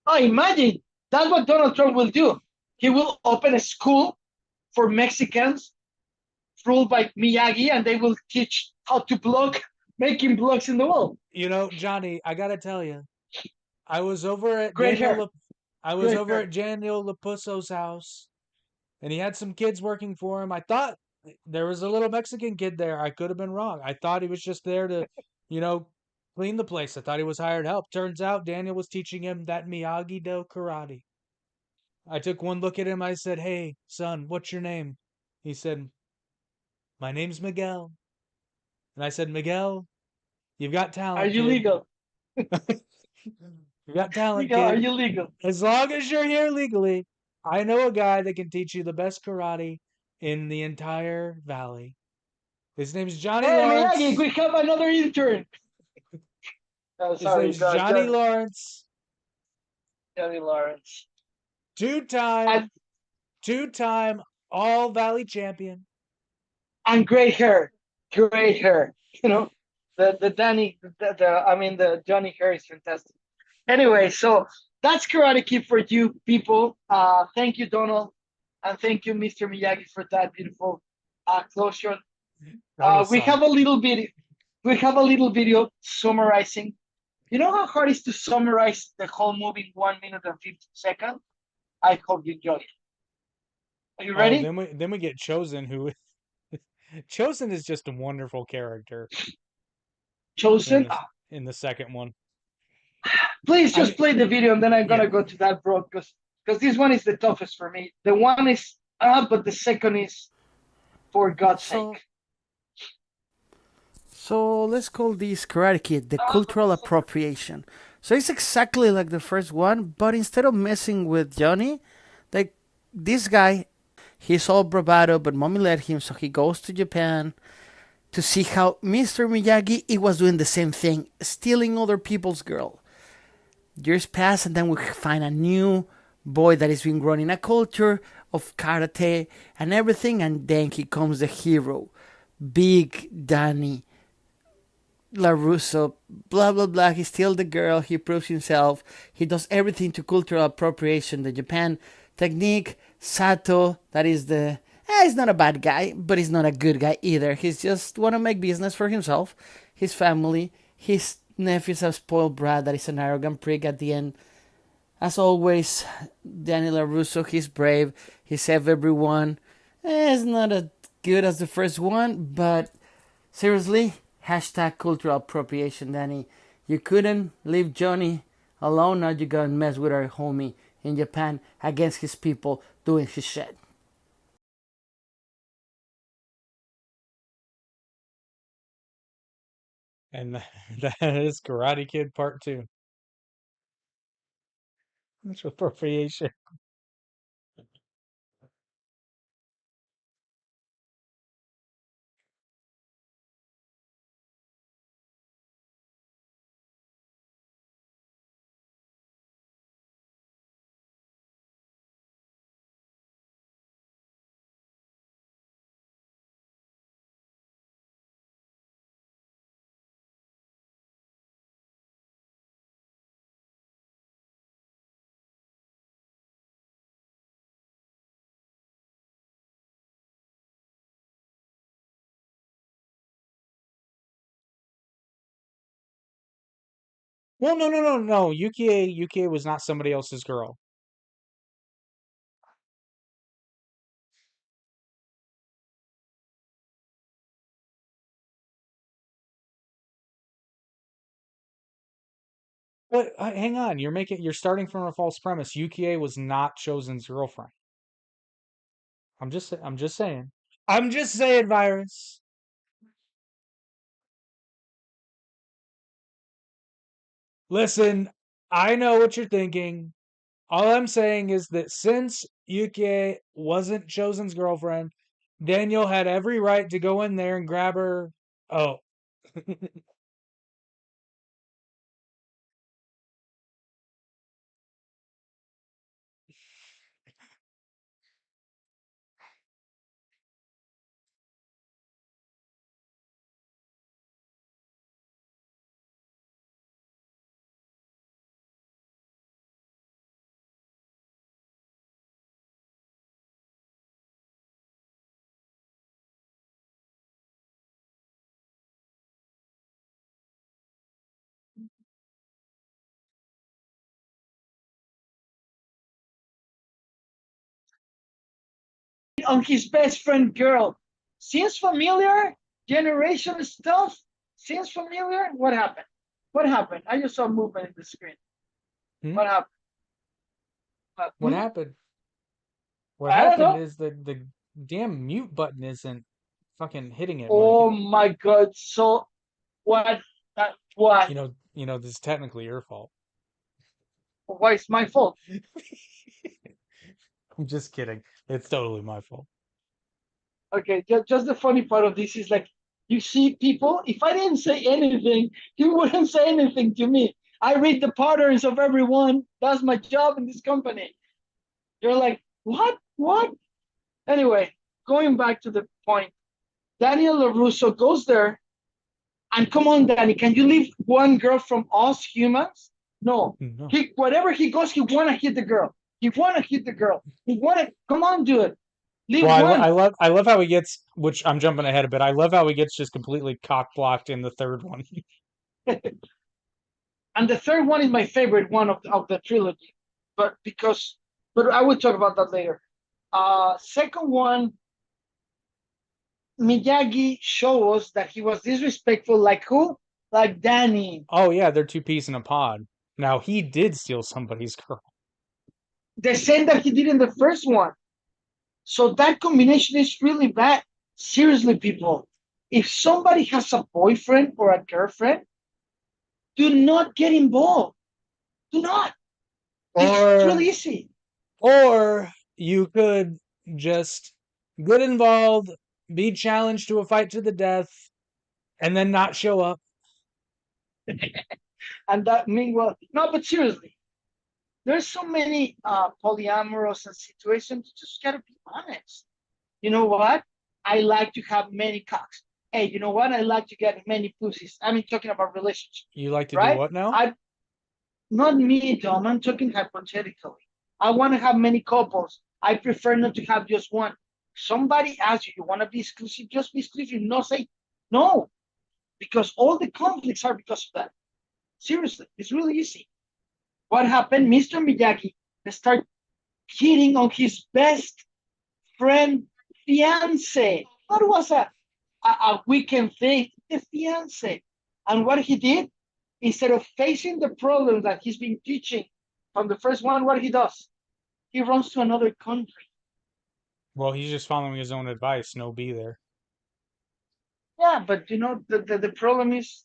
Oh, imagine. That's what Donald Trump will do. He will open a school for Mexicans ruled by Miyagi, and they will teach how to block, making blocks in the wall. You know, Johnny, I gotta tell you, I was over at Daniel Lapusso's house, and he had some kids working for him. I thought there was a little Mexican kid there. I could have been wrong. I thought he was just there to, clean the place. I thought he was hired help. Turns out Daniel was teaching him that Miyagi-Do karate. I took one look at him. I said, "Hey, son, what's your name?" He said, "My name's Miguel." And I said, "Miguel, you've got talent. Are you kid. legal? You got talent, Miguel, kid. are you legal? As long as you're here legally, I know a guy that can teach you the best karate in the entire valley. His name's Johnny Lawrence." Miyagi, we have another intern. His name's Johnny Lawrence. Johnny Lawrence. Two-time All Valley champion. And great hair. The Johnny hair is fantastic. Anyway, so that's Karate Kid for you people. Thank you, Donald, and thank you, Mr. Miyagi, for that beautiful closure. We have a little video summarizing. You know how hard it is to summarize the whole movie in 1 minute and 50 seconds? I hope you enjoy it. Are you ready? Then we get Chosen, who Chosen is just a wonderful character. Chosen in the second one. Please just play the video, and then I'm gonna go to that, bro, because this one is the toughest for me. The one is but the second is, for God's sake. So let's call this Karate Kid the cultural appropriation. So it's exactly like the first one, but instead of messing with Johnny, like this guy, he's all bravado, but mommy let him, so he goes to Japan to see how Mr. Miyagi, he was doing the same thing, stealing other people's girl. Years pass, and then we find a new boy that is being grown in a culture of karate and everything, and then he comes the hero, big Danny LaRusso, blah blah blah. He's still the girl. He proves himself. He does everything to cultural appropriation, the Japan technique. Sato, that is the he's not a bad guy, but he's not a good guy either. He's just want to make business for himself, his family. His nephew's a spoiled brat that is an arrogant prick at the end. As always, Danny LaRusso, he's brave. He saved everyone. It's not as good as the first one, but seriously, hashtag cultural appropriation, Danny. You couldn't leave Johnny alone. Now you gotta mess with our homie in Japan against his people doing his shit. And that is Karate Kid Part 2. That's appropriation. Well, no. Yukie was not somebody else's girl. But hang on, you're starting from a false premise. Yukie was not Chosen's girlfriend. I'm just saying. I'm just saying, Virus. Listen, I know what you're thinking. All I'm saying is that since Yukie wasn't Chosen's girlfriend, Daniel had every right to go in there and grab her. Oh. On his best friend girl. Seems familiar? Generation stuff? Seems familiar? What happened? What happened? I just saw movement in the screen. What happened? What happened? What I don't happened know. is that the damn mute button isn't fucking hitting it. Oh my god! So what? What? You know, this is technically your fault. Why it's my fault? I'm just kidding. It's totally my fault. Okay, just the funny part of this is like you see people. If I didn't say anything, you wouldn't say anything to me. I read the patterns of everyone. That's my job in this company. You're like, what? What? Anyway, going back to the point, Daniel LaRusso goes there, and come on, Danny, can you leave one girl from us humans? No. Whatever he goes, he wanna hit the girl. He wanna hit the girl. He wanna come on, dude. Leave one. I love how he gets, which I'm jumping ahead a bit. I love how he gets just completely cock blocked in the third one. And the third one is my favorite one of the trilogy, but I will talk about that later. Second one, Miyagi shows us that he was disrespectful, like who? Like Danny. Oh yeah, they're two peas in a pod. Now he did steal somebody's girl. The same that he did in the first one. So that combination is really bad. Seriously, people, if somebody has a boyfriend or a girlfriend, do not get involved. Do not. It's really easy. Or you could just get involved, be challenged to a fight to the death, and then not show up. And that meanwhile, no, but seriously, there's so many polyamorous situations. You just gotta be honest. You know what? I like to have many cocks. Hey, you know what? I like to get many pussies. I mean, talking about relationships, You like to do right? what now? Not me, Dom. I'm talking hypothetically. I want to have many couples. I prefer not to have just one. Somebody asks you, you want to be exclusive? Just be exclusive. No, say no, because all the conflicts are because of that. Seriously, it's really easy. What happened? Mr. Miyagi started hitting on his best friend fiance. What was a weekend thing? The fiance. And what he did, instead of facing the problem that he's been teaching from the first one, what he does? He runs to another country. Well, he's just following his own advice. No, be there. Yeah, but you know, the problem is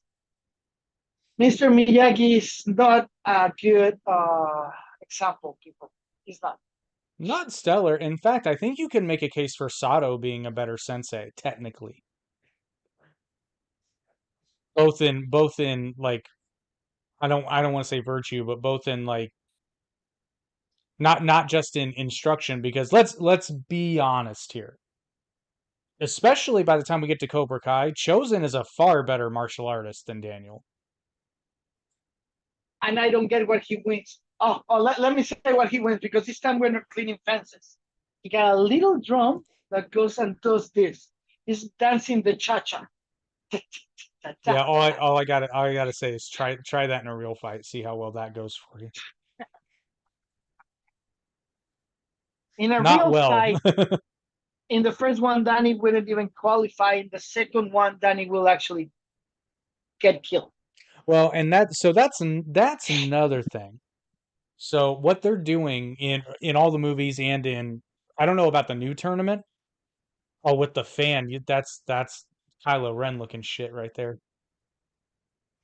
Mr. Miyagi is not a good example, people. He's not. Not stellar. In fact, I think you can make a case for Sato being a better sensei, technically. Both in like I don't want to say virtue, but both in like not just in instruction, because let's be honest here. Especially by the time we get to Cobra Kai, Chosen is a far better martial artist than Daniel. And I don't get what he wins. Let me say what he wins, because this time we're not cleaning fences. He got a little drum that goes and does this. He's dancing the cha-cha. Yeah, all I gotta say is try that in a real fight. See how well that goes for you. In a Not real well. fight, in the first one, Danny wouldn't even qualify. In the second one, Danny will actually get killed. Well, and that's another thing. So what they're doing in all the movies and in, I don't know about the new tournament. Oh, with the fan, that's Kylo Ren looking shit right there.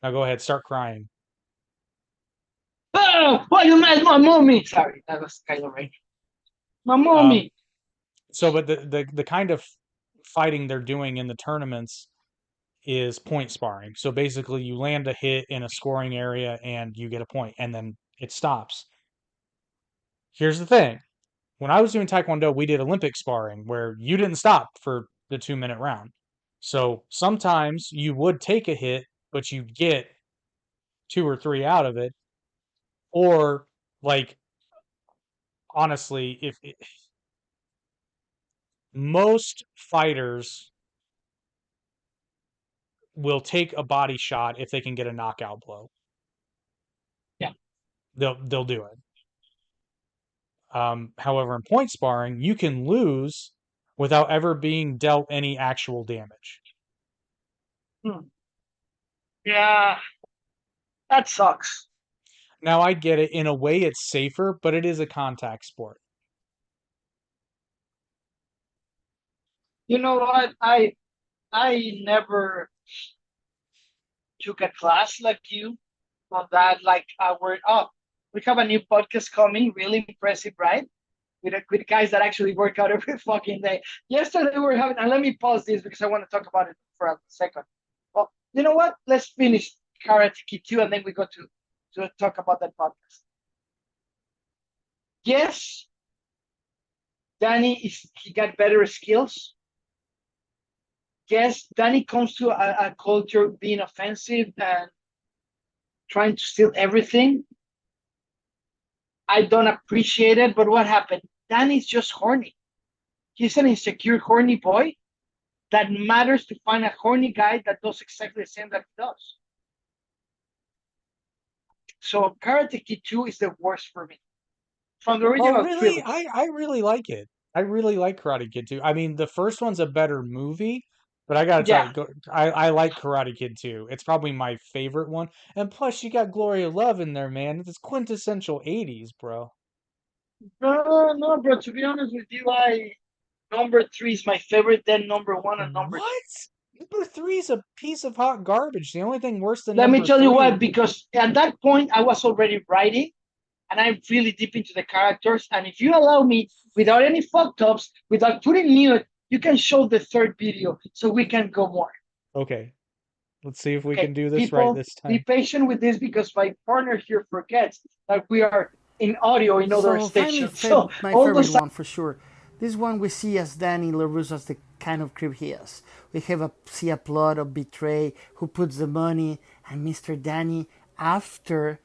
Now go ahead, start crying. Oh, why you mad my mommy? Sorry, that was Kylo Ren. My mommy. So, but the kind of fighting they're doing in the tournaments is point sparring. So basically, you land a hit in a scoring area and you get a point, and then it stops. Here's the thing. When I was doing Taekwondo, we did Olympic sparring where you didn't stop for the 2-minute round. So sometimes you would take a hit, but you'd get 2 or 3 out of it. Or, like, honestly, if most fighters will take a body shot if they can get a knockout blow. Yeah. They'll do it. However, in point sparring, you can lose without ever being dealt any actual damage. Yeah, that sucks. Now, I get it. In a way, it's safer, but it is a contact sport. You know what? I never took a class like you on that. Like we have a new podcast coming, really impressive, right? With guys that actually work out every fucking day. Yesterday we were having, and let me pause this because I want to talk about it for a second. Well, you know what? Let's finish Karate Kid 2 and then we go to talk about that podcast. Yes, he got better skills. Yes, Danny comes to a culture being offensive and trying to steal everything. I don't appreciate it, but what happened? Danny's just horny. He's an insecure, horny boy that matters to find a horny guy that does exactly the same that he does. So Karate Kid 2 is the worst for me. From the original really? trilogy. I really like it. I really like Karate Kid 2. I mean, the first one's a better movie, but I gotta tell you, I like Karate Kid 2. It's probably my favorite one. And plus, you got Gloria Love in there, man. It's quintessential 80s, bro. No, bro. To be honest with you, number 3 is my favorite. Then number 1 and number 2. What? Number 3 is a piece of hot garbage. The only thing worse than Let number me tell 3... you why. Because at that point, I was already writing, and I'm really deep into the characters. And if you allow me, without any fucked ups, without putting mute, you can show the third video so we can go more. Okay. Let's see if we can do this people, right this time. Be patient with this because my partner here forgets that we are in audio in other So finally, stations. So my all favorite those one for sure. This one we see as Danny LaRusso as the kind of creep he is. We see a plot of betray, who puts the money, and Mr. Danny, after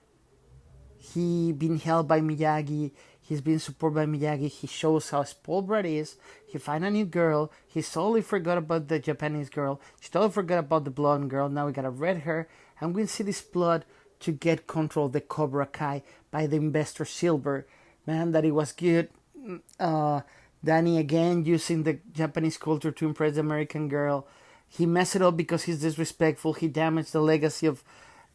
he been held by Miyagi, he's been supported by Miyagi, he shows how spoiled Brad is, he find a new girl, he totally forgot about the Japanese girl, he totally forgot about the blonde girl, now we got a red hair, and we see this plot to get control of the Cobra Kai by the investor Silver. Man, that it was good. Danny again using the Japanese culture to impress the American girl. He messed it up because he's disrespectful. He damaged the legacy of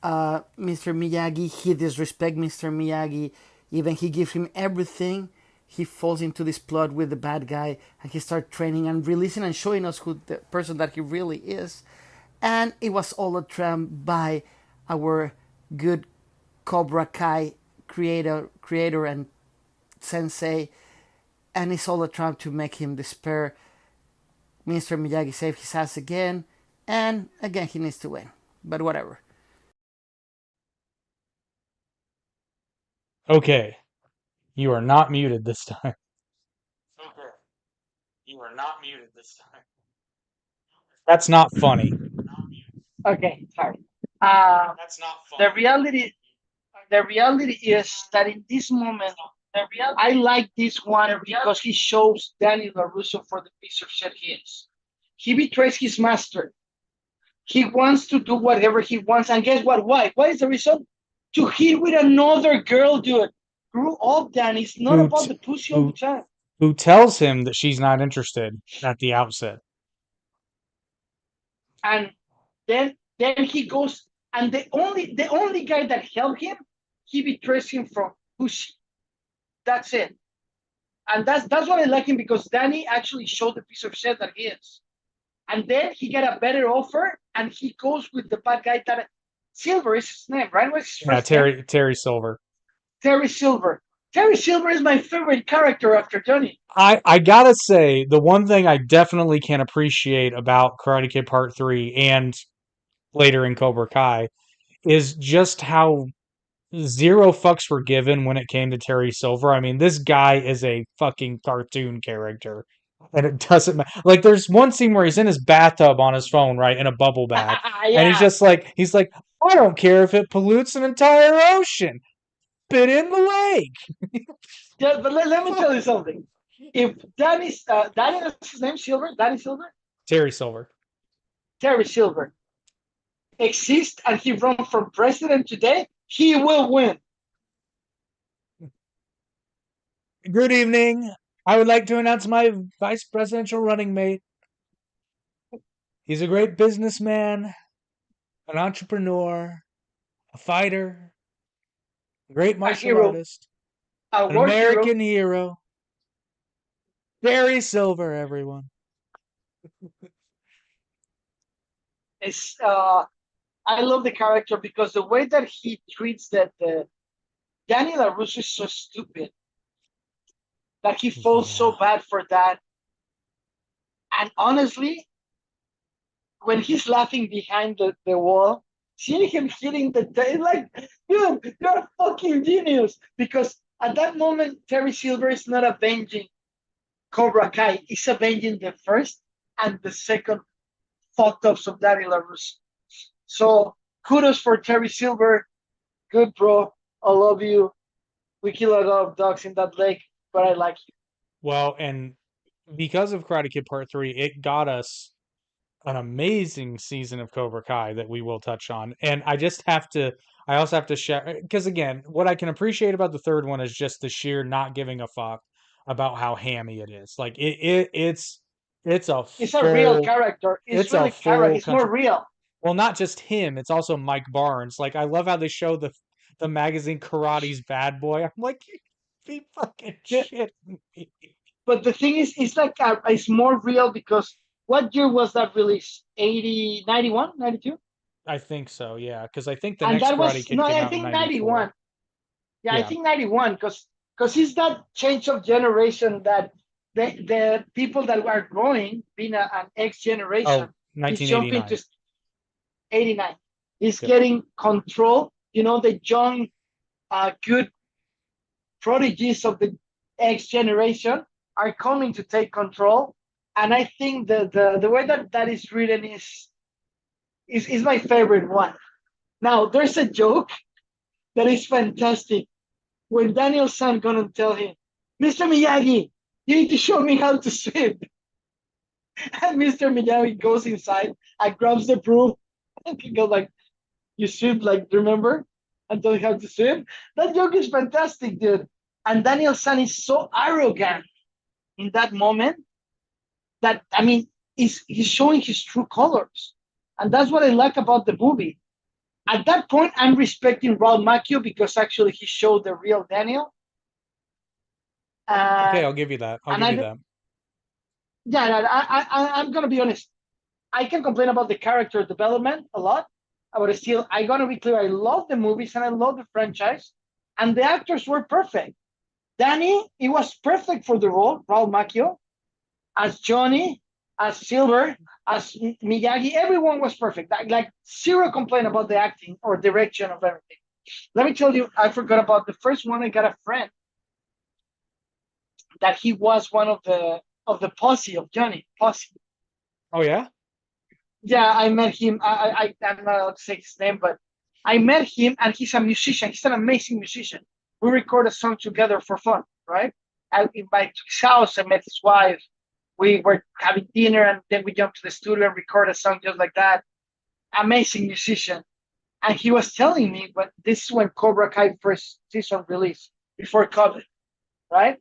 Mr. Miyagi. He disrespect Mr. Miyagi. Even he gives him everything. He falls into this plot with the bad guy, and he starts training and releasing and showing us who the person that he really is. And it was all a trap by our good Cobra Kai creator and sensei, and it's all a trap to make him despair. Mr. Miyagi saves his ass again, and again he needs to win. But whatever. Okay, you are not muted this time. Okay, you are not muted this time. That's not funny. okay, sorry. That's not The funny. reality is that in this moment, I like this one because he shows Danny LaRusso for the piece of shit he is. He betrays his master. He wants to do whatever he wants, and guess what? Why? What is the reason? To hit with another girl, dude. Grew up, Danny. It's not Who, about t- the pussy all the who, time. who tells him that she's not interested at the outset? And then he goes, and the only guy that helped him, he betrays him from pussy. That's it. And that's what I like him, because Danny actually showed the piece of shit that he is. And then he got a better offer, and he goes with the bad guy that Silver is his name, right? What's his Yeah, first name? Terry Silver. Terry Silver. Terry Silver is my favorite character after Johnny. I gotta say, the one thing I definitely can appreciate about Karate Kid Part 3 and later in Cobra Kai is just how zero fucks were given when it came to Terry Silver. I mean, this guy is a fucking cartoon character. And it doesn't matter. Like, there's one scene where he's in his bathtub on his phone, right, in a bubble bath. And Yeah. he's like, I don't care if it pollutes an entire ocean. Spit in the lake. Yeah, but let me tell you something. If Danny, what's his name? Silver? Danny Silver? Terry Silver. Terry Silver exists and he runs for president today, he will win. Good evening. I would like to announce my vice presidential running mate. He's a great businessman, an entrepreneur, a fighter, a great martial hero. artist, A an war hero. American hero. Terry Silver, everyone. It's I love the character because the way that he treats the Danny LaRusso is so stupid that he falls so bad for that. And honestly, when he's laughing behind the wall, seeing him hitting it's like, dude, you're a fucking genius. Because at that moment, Terry Silver is not avenging Cobra Kai, he's avenging the first and the second fucked ups of Danny LaRusso. So kudos for Terry Silver. Good, bro. I love you. We kill a lot of dogs in that lake, but I like you. Well, and because of Karate Kid Part 3, it got us an amazing season of Cobra Kai that we will touch on. And I also have to share, because again, what I can appreciate about the third one is just the sheer not giving a fuck about how hammy it is. Like it's a It's a real full, character. It's it's a really character. full It's more country. real. Well, not just him, it's also Mike Barnes. Like, I love how they show the magazine Karate's Bad Boy. I'm like, be fucking shitting me. But the thing is, it's like it's more real because what year was that released? 80, 91, 92? I think so, yeah. Because I think the And next that Karate was, Kid no, came I out in think 94. 91. Yeah, I Yeah. think 91 because it's that change of generation that the people that were growing, being an X generation, Oh, is jumping 1989. to 89. Is Yep. getting control. The young, good prodigies of the X generation are coming to take control. And I think the way that is written is my favorite one. Now, there's a joke that is fantastic. When Daniel's son gonna tell him, Mr. Miyagi, you need to show me how to swim. And Mr. Miyagi goes inside and grabs the broom and he goes like, you swim, like, remember? And tell you how to swim. That joke is fantastic, dude. And Daniel's son is so arrogant in that moment that, I mean, he's showing his true colors. And that's what I like about the movie. At that point, I'm respecting Ralph Macchio because actually he showed the real Daniel. Okay, I'll give you that. I'll give you that. Yeah, I'm gonna be honest. I can complain about the character development a lot, but still, I gotta be clear. I love the movies and I love the franchise, and the actors were perfect. Danny, he was perfect for the role. Ralph Macchio, as Johnny, as Silver, as Miyagi, everyone was perfect. Like zero complaint about the acting or direction of everything. Let me tell you, I forgot about the first one. I got a friend that he was one of the posse of Johnny posse. Oh yeah. Yeah, I met him. I'm not allowed to say his name, but I met him, and he's a musician. He's an amazing musician. We record a song together for fun, right? I invited to his house. I met his wife. We were having dinner, and then we jumped to the studio and record a song just like that. Amazing musician. And he was telling me, but this is when Cobra Kai first season released, before COVID, right?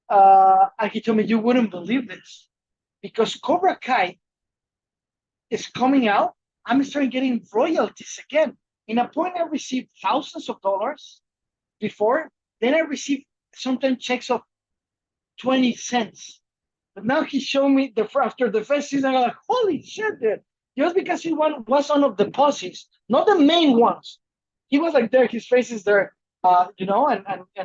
And he told me, you wouldn't believe this, because Cobra Kai is coming out. I'm starting getting royalties again. In a point, I received thousands of dollars before. Then I received sometimes checks of 20 cents. But now he showed me after the first season, I'm like, holy shit, dude. Just because he was one of the posses, not the main ones. He was like there, his face is there, and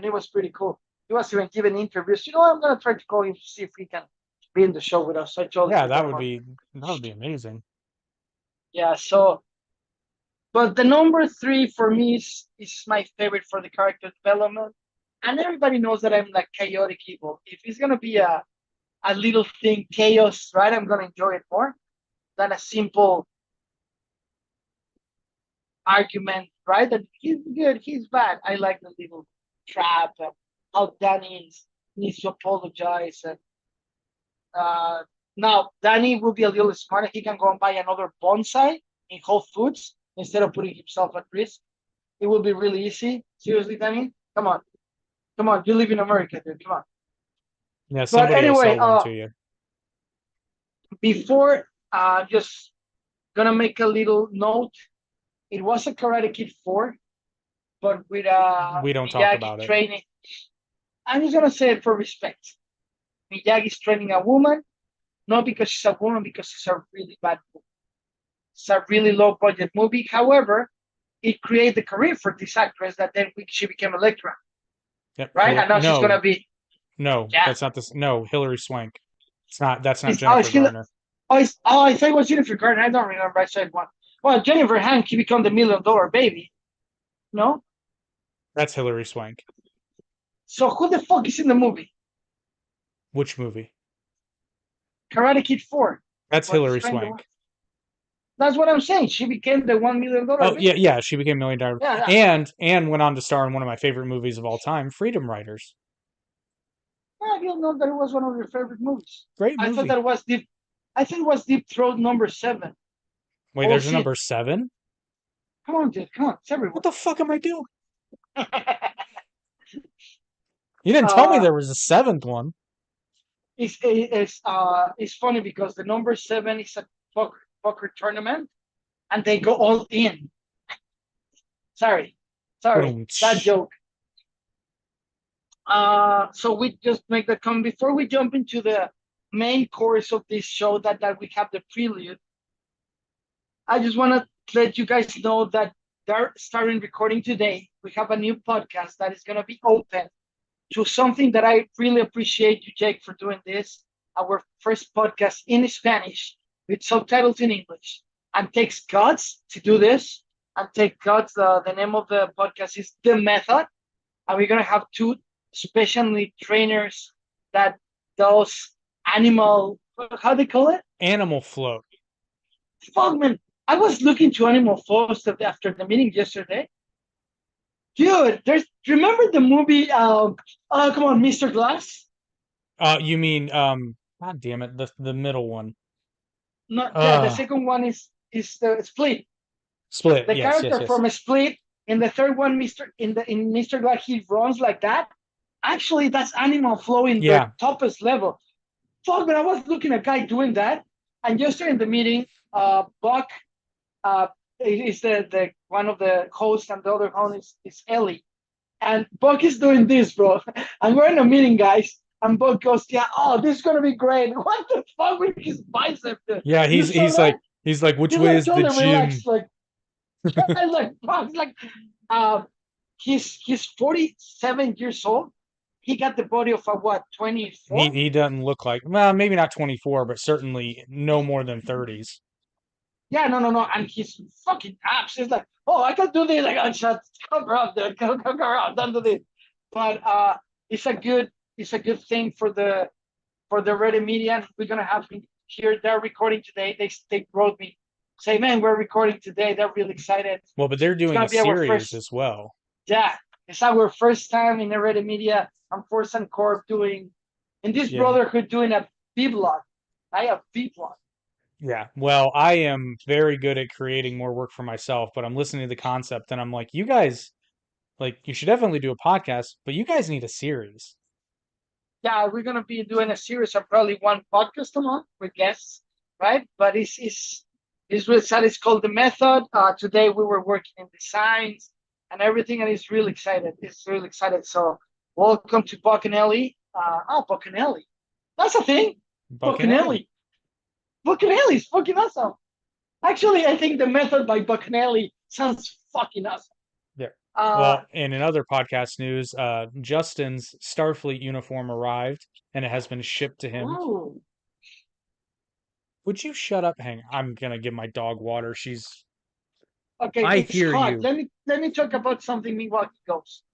it was pretty cool. He was even giving interviews. I'm gonna try to call him to see if he can be in the show with us. So I told him. Yeah, that would be amazing. Yeah, so but the number 3 for me is my favorite for the character development. And everybody knows that I'm like chaotic evil. If it's gonna be a little thing, chaos, right? I'm gonna enjoy it more than a simple argument, right? That he's good, he's bad. I like the little trap and how Danny needs to apologize. And now Danny will be a little smarter. He can go and buy another bonsai in Whole Foods instead of putting himself at risk. It will be really easy. Seriously, Danny, come on. You live in America, dude. Come on. Yeah, somebody will sell one to you. Before, just gonna make a little note. It was a Karate Kid 4, but with we don't Miyagi talk about training. I'm just gonna say it for respect. Miyagi's training a woman, not because she's a woman, because it's a really bad movie. It's a really low budget movie. However, it created the career for this actress that then she became Elektra. Yep. Right? And now she's gonna be. No, Yeah. that's not this. No, Hillary Swank. It's not. That's not Jennifer Garner. I thought it was Jennifer Garner. I don't remember. I said one. Well, Jennifer Hank, she became the $1 million baby. No? That's Hillary Swank. So who the fuck is in the movie? Which movie? Karate Kid 4. That's Hillary Swank. That's what I'm saying. She became the $1 million. Oh yeah, she became $1 million. Yeah. And went on to star in one of my favorite movies of all time, Freedom Writers. I didn't know that it was one of your favorite movies. Great movie. I thought that was Deep. I think it was Deep Throat number 7. Wait, there's a number 7? Come on, dude. Come on. It's everywhere. What the fuck am I doing? You didn't tell me there was a 7th one. It's funny because the number 7 is a poker tournament, and they go all in. Sorry, that joke. So we just make that comment before we jump into the main course of this show that we have the prelude. I just want to let you guys know that they're starting recording today. We have a new podcast that is going to be open to something that I really appreciate you, Jake, for doing this. Our first podcast in Spanish with subtitles in English. And takes guts to do this. And take guts, the name of the podcast is The Method. And we're going to have 2 especially trainers that does animal, how they call it? Animal float. Fuck, man. I was looking to animal flow stuff after the meeting yesterday. Dude, remember the movie, oh, come on, Mr. Glass? You mean God damn it, the middle one. No, yeah, the second one is the Split. Split. The Yes, character yes. from Split. In the third one, in Mr. Glass, he runs like that. Actually, that's animal flow in the toppest level. Fuck, man, I was looking at a guy doing that, and yesterday in the meeting, Buck is the one of the hosts, and the other host is Ellie. And Buck is doing this, bro. And we're in a meeting, guys. And Buck goes, "Yeah, oh, this is gonna be great." What the fuck with his bicep? Yeah, he's like, which way is the gym? Relaxed, like, like, Buck's like, he's 47 years old. He got the body of a what, 24? He doesn't look like, well, maybe not 24, but certainly no more than 30s. Yeah, no. And his fucking abs. He's like, oh, I can do this. I got shut. Come around, dude. Come around. Don't do this. But it's a good thing for the Reddit media. We're gonna have here. They're recording today. They wrote me, say, man, we're recording today. They're really excited. Well, but they're doing a series as well. Yeah, it's our first time in the Reddit media. I'm Force and Corp doing, in this brotherhood, doing a vlog. I have vlog. Yeah, well, I am very good at creating more work for myself, but I'm listening to the concept and I'm like, you guys, like, you should definitely do a podcast, but you guys need a series. Yeah, we're gonna be doing a series of probably one podcast a month with guests, right? But it's really sad. It's called The Method. Today we were working in designs and everything, and it's really excited. It's really excited. So welcome to Buck and Ellie. Buck and Ellie. That's a thing. Buck and Ellie. Buck and Ellie is fucking awesome. Actually, I think The Method by Buck and Ellie sounds fucking awesome. Yeah. Well, and in other podcast news, Justin's Starfleet uniform arrived and it has been shipped to him. Ooh. Would you shut up? Hang on. I'm gonna give my dog water. She's okay. I hear hot. you. Let me talk about something Milwaukee goes.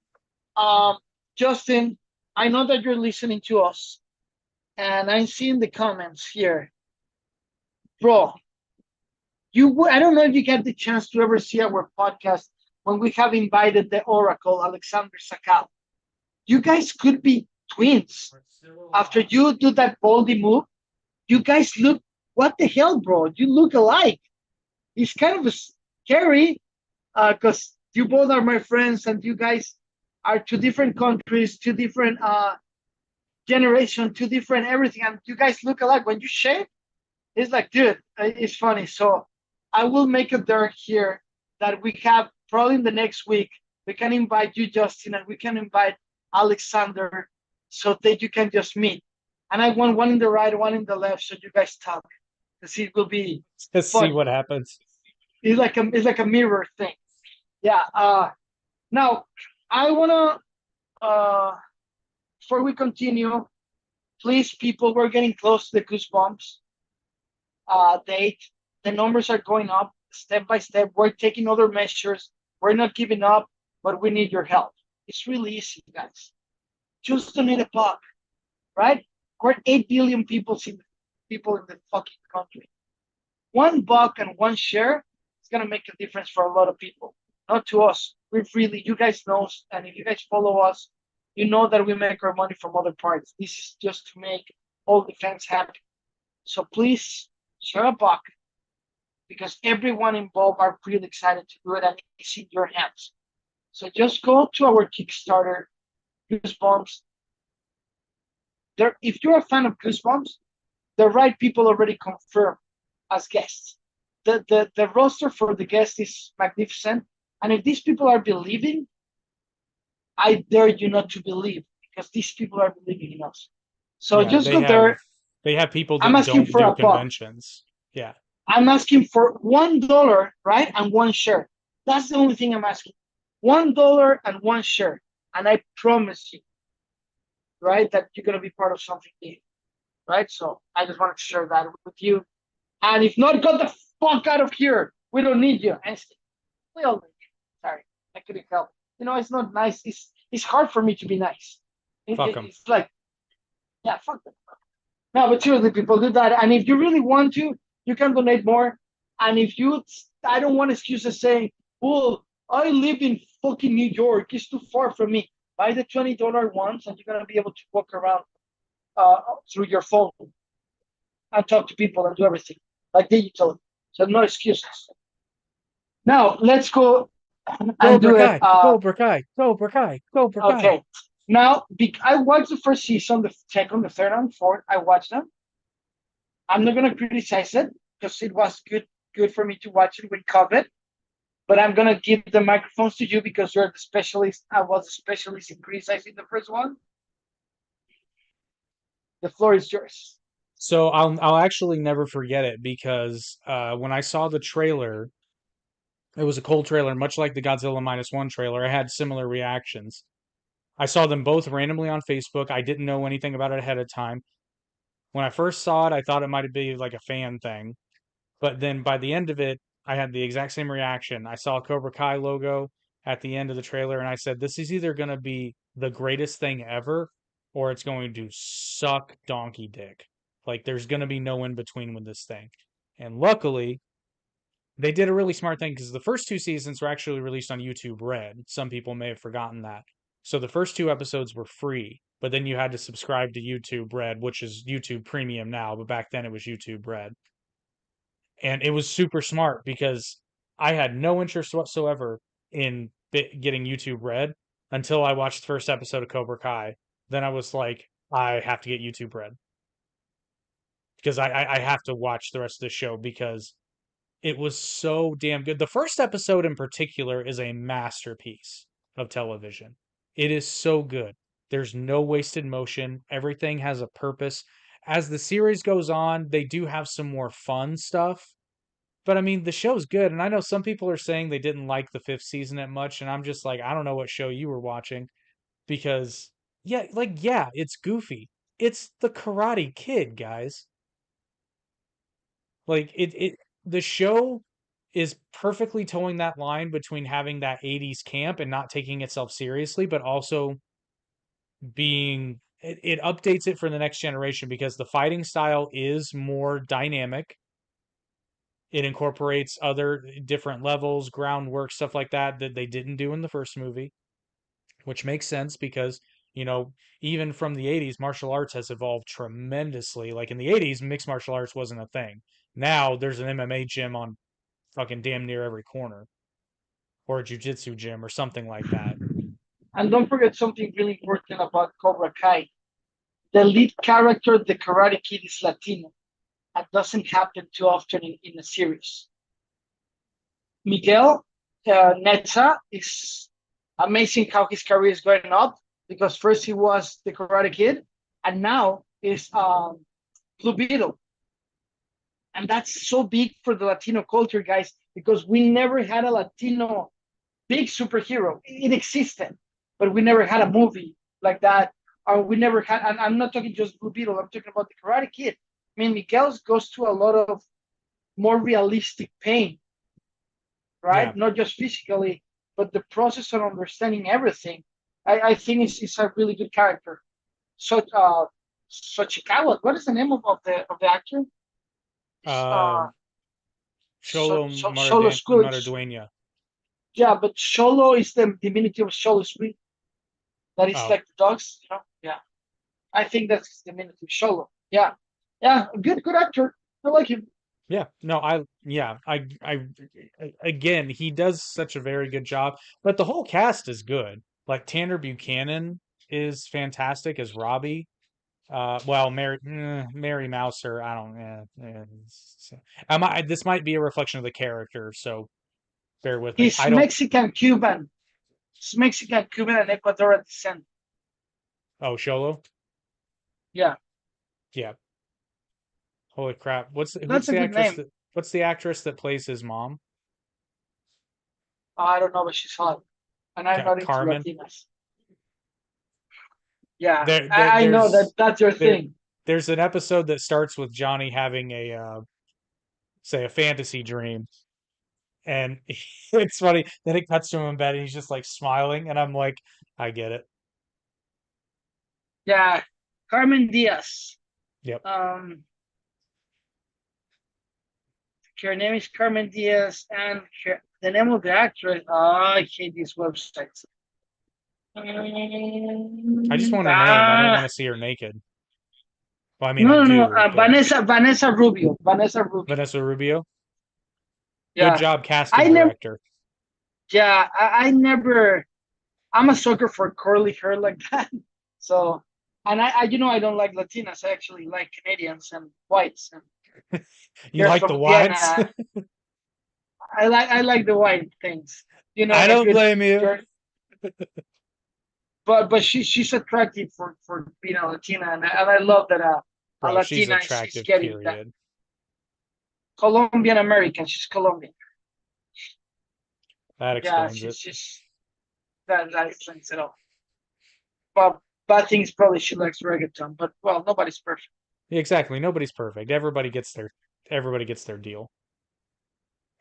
Justin, I know that you're listening to us, and I'm seeing the comments here. Bro, I don't know if you get the chance to ever see our podcast when we have invited the Oracle, Alexander Sakal. You guys could be twins. After you do that baldy move, you guys look, what the hell, bro? You look alike. It's kind of scary because you both are my friends and you guys are two different countries, two different generation, two different everything, and you guys look alike. When you shave, it's like, dude, it's funny. So I will make it there here that we have probably in the next week, we can invite you, Justin, and we can invite Alexander so that you can just meet. And I want one in the right, one in the left, so you guys talk. Because it will be Let's see what happens. It's like a mirror thing. Yeah. Now I wanna before we continue, please, people, we're getting close to the Goosebumps date. The numbers are going up step by step. We're taking other measures. We're not giving up, but we need your help. It's really easy, guys. Just donate a buck, right? We're 8 billion people in the fucking country. $1 and one share is gonna make a difference for a lot of people. Not to us. You guys know, and if you guys follow us, you know that we make our money from other parts. This is just to make all the fans happy. So please share a buck, because everyone involved are really excited to do it, and it's in your hands. So just go to our Kickstarter, Goosebumps. If you're a fan of Goosebumps, the right people already confirmed as guests. The roster for the guests is magnificent. And if these people are believing, I dare you not to believe, because these people are believing in us. So just go there. They have people that don't do conventions. Yeah. I'm asking for $1, right? And one share. That's the only thing I'm asking. $1 and one share. And I promise you, right, that you're going to be part of something new. Right? So I just wanted to share that with you. And if not, get the fuck out of here. We don't need you. We all need you. Sorry, I couldn't help. You know, it's not nice. It's hard for me to be nice. Fuck them. It's like, yeah, fuck them. No, but seriously, people do that. And if you really want to, you can donate more. And if you, I don't want excuses saying, "Oh, I live in fucking New York. It's too far from me." Buy the $20 ones, and you're gonna be able to walk around through your phone and talk to people and do everything like digital. So no excuses. Now let's go and Cobra do it. Kai, Cobra Kai, Cobra Kai, Cobra Kai. Okay. Now, I watched the first season, the second, the third, and fourth. I watched them. I'm not gonna criticize it because it was good for me to watch it with COVID. But I'm gonna give the microphones to you because you're the specialist. I was a specialist in criticizing the first one. The floor is yours. So I'll actually never forget it because when I saw the trailer, it was a cold trailer, much like the Godzilla -1 trailer. I had similar reactions. I saw them both randomly on Facebook. I didn't know anything about it ahead of time. When I first saw it, I thought it might be like a fan thing. But then by the end of it, I had the exact same reaction. I saw a Cobra Kai logo at the end of the trailer, and I said, this is either going to be the greatest thing ever, or it's going to suck donkey dick. Like, there's going to be no in between with this thing. And luckily, they did a really smart thing because the first two seasons were actually released on YouTube Red. Some people may have forgotten that. So the first two episodes were free, but then you had to subscribe to YouTube Red, which is YouTube Premium now, but back then it was YouTube Red. And it was super smart because I had no interest whatsoever in getting YouTube Red until I watched the first episode of Cobra Kai. Then I was like, I have to get YouTube Red because I have to watch the rest of the show because it was so damn good. The first episode in particular is a masterpiece of television. It is so good. There's no wasted motion. Everything has a purpose. As the series goes on, they do have some more fun stuff. But I mean, the show's good. And I know some people are saying they didn't like the fifth season that much. And I'm just like, I don't know what show you were watching because, yeah, it's goofy. It's the Karate Kid, guys. Like the show is perfectly towing that line between having that 80s camp and not taking itself seriously, but also being it updates it for the next generation because the fighting style is more dynamic. It incorporates other different levels, groundwork, stuff like that that they didn't do in the first movie, which makes sense because, you know, even from the 80s, martial arts has evolved tremendously. Like in the 80s, mixed martial arts wasn't a thing. Now there's an MMA gym on fucking damn near every corner, or a jujitsu gym or something like that. And don't forget something really important about Cobra Kai. The lead character, the Karate Kid, is Latino. That doesn't happen too often in a series. Miguel Netta is amazing how his career is going up because first he was the Karate Kid and now is Blue Beetle. And that's so big for the Latino culture, guys, because we never had a Latino big superhero. It existed, but we never had a movie like that. Or we never had, and I'm not talking just Blue Beetle, I'm talking about the Karate Kid. I mean, Miguel goes through a lot of more realistic pain, right? Yeah. Not just physically, but the process of understanding everything. I think it's a really good character. So, Chikawa, what is the name of the actor? Uh, Cholo Solo Squid. Maraduena. Yeah, but Cholo is the diminutive of Cholo Squid. That is Oh. like the dogs, you know? Yeah. I think that's the diminutive Cholo. Yeah. Yeah, good actor. I like him. Yeah, no, again, he does such a very good job, but the whole cast is good. Like Tanner Buchanan is fantastic as Robbie. Well, Mary Mouser, I don't. This might be a reflection of the character, so bear with me. He's I don't. Mexican Cuban. He's Mexican Cuban and Ecuadorian descent. Oh, Sholo. Yeah. Yeah. Holy crap! What's That's a the good actress name. that? What's the actress that plays his mom? I don't know, but she's hot. And I'm not into Carmen. Latinas. Yeah, There, I know there's that's your thing. there's an episode that starts with Johnny having say a fantasy dream, and it's funny. Then it cuts to him in bed, and he's just like smiling, and I'm like, I get it. Yeah, Carmen Diaz. Yep. Her name is Carmen Diaz, and the name of the actress. Oh, I hate these websites. I just want her name. I don't Ah, want to see her naked. Well, I mean, I no, no, no. do, but Vanessa Rubio. Vanessa Rubio. Vanessa Rubio. Good Yeah, job I casting never. director. Yeah, I never. I'm a sucker for curly hair like that. So, and I don't like Latinas. I actually like Canadians and whites. And You you're like the from whites? Indiana. I like the white things. I A don't good. blame you. But she's attractive for being a Latina, and I love that a Bro, she's Latina is attractive, getting that period. Colombian American. She's Colombian. That Yeah, explains it. she's that explains it all. But bad things probably she likes reggaeton, but well, nobody's perfect. Exactly. Nobody's perfect. Everybody gets their deal.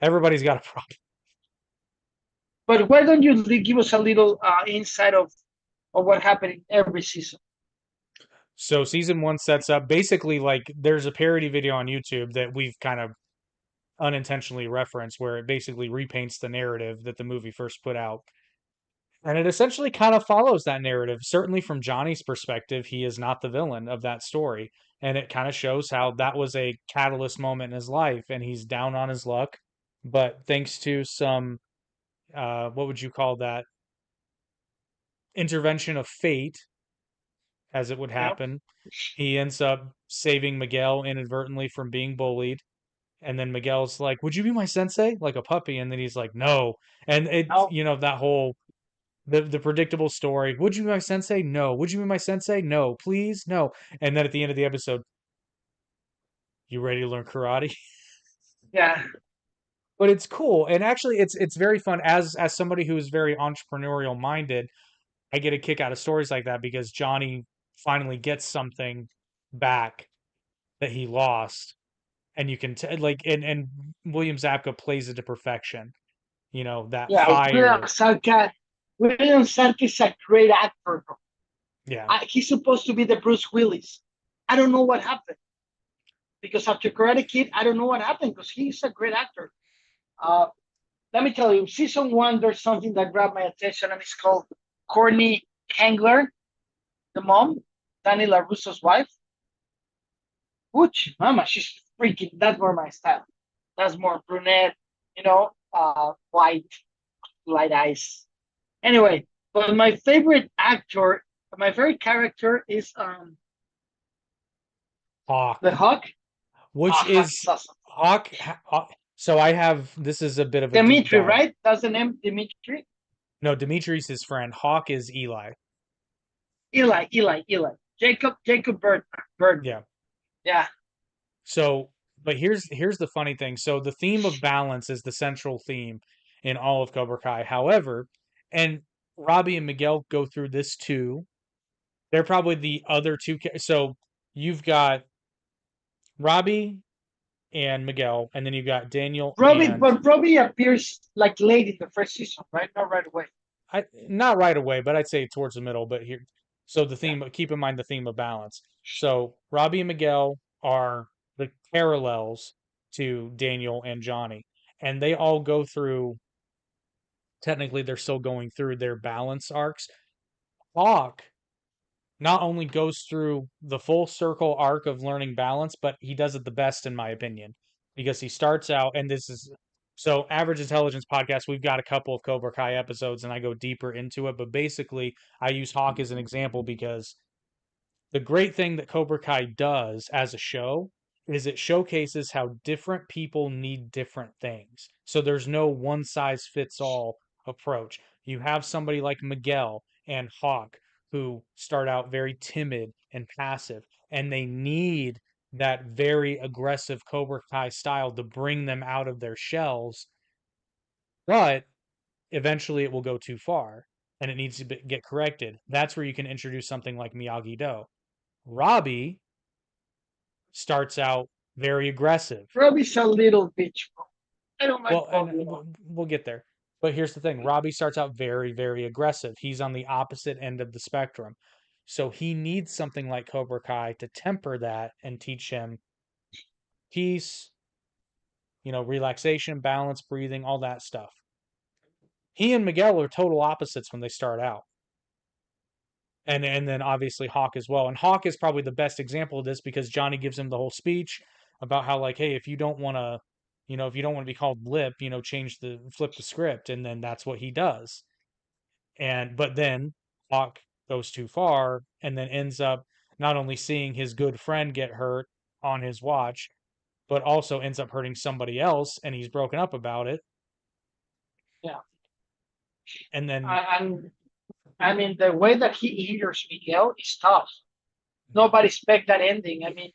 Everybody's got a problem. But why don't you give us a little insight of what happened in every season? So season one sets up basically like there's a parody video on YouTube that we've kind of unintentionally referenced where it basically repaints the narrative that the movie first put out. And it essentially kind of follows that narrative. Certainly from Johnny's perspective, he is not the villain of that story. And it kind of shows how that was a catalyst moment in his life and he's down on his luck. But thanks to some, what would you call that? Intervention of fate, as it would Yeah. happen, he ends up saving Miguel inadvertently from being bullied. And then Miguel's like, "Would you be my sensei?" Like a puppy. And then he's like, "No." And Oh, that whole the predictable story. Would you be my sensei? No. Would you be my sensei? No. Please, no. And then at the end of the episode, you ready to learn karate? yeah, But it's cool, and actually, it's very fun. As somebody who is very entrepreneurial minded, I get a kick out of stories like that because Johnny finally gets something back that he lost, and you can like and William Zabka plays it to perfection. That yeah. fire. William Sadka is a great actor. Yeah. He's supposed to be the Bruce Willis. I don't know what happened because after Karate Kid, I don't know what happened because he's a great actor. Uh, Let me tell you, season one, there's something that grabbed my attention, and it's called Courtney Hengler, the mom, Danny LaRusso's wife. Which, mama, she's freaking. That's more my style. That's more brunette, white, light eyes. Anyway, but my favorite actor, my favorite character is Hawk, the Hawk. which Hawk is is awesome. Hawk. So I have this is a bit of a deep Dimitri, dive. right? That's the name, Dimitri. No, Dimitri's his friend. Hawk is Eli. Eli. Jacob Bird. Yeah. Yeah. So, but here's the funny thing. So the theme of balance is the central theme in all of Cobra Kai. However, and Robbie and Miguel go through this too. They're probably the other two. So you've got Robbie and Miguel, and then you've got Daniel and Robbie appears like late in the first season, right? Not right away. not right away, but I'd say towards the middle. But here, so the Yeah. theme. Keep in mind the theme of balance. So Robbie and Miguel are the parallels to Daniel and Johnny, and they all go through. Technically, they're still going through their balance arcs. Hawk not only goes through the full circle arc of learning balance, but he does it the best, in my opinion, because he starts out, and this is so Average Intelligence podcast. We've got a couple of Cobra Kai episodes, and I go deeper into it. But basically, I use Hawk as an example because the great thing that Cobra Kai does as a show is it showcases how different people need different things. So there's no one size fits all approach. You have somebody like Miguel and Hawk who start out very timid and passive, and they need that very aggressive Cobra Kai style to bring them out of their shells. But eventually it will go too far and it needs to get corrected. That's where you can introduce something like Miyagi Do. Robbie starts out very aggressive. Robbie's a little bitch. I don't like Well, and Robbie. we'll get there. But here's the thing. Robbie starts out very, very aggressive. He's on the opposite end of the spectrum. So he needs something like Cobra Kai to temper that and teach him peace, relaxation, balance, breathing, all that stuff. He and Miguel are total opposites when they start out. And then obviously Hawk as well. And Hawk is probably the best example of this because Johnny gives him the whole speech about how, like, hey, if you don't want to, if you don't want to be called Lip, flip the script, and then that's what he does. But then Hawk goes too far and then ends up not only seeing his good friend get hurt on his watch, but also ends up hurting somebody else, and he's broken up about it. Yeah. And then I mean, the way that he injures Miguel is tough. Nobody expect that ending. I mean,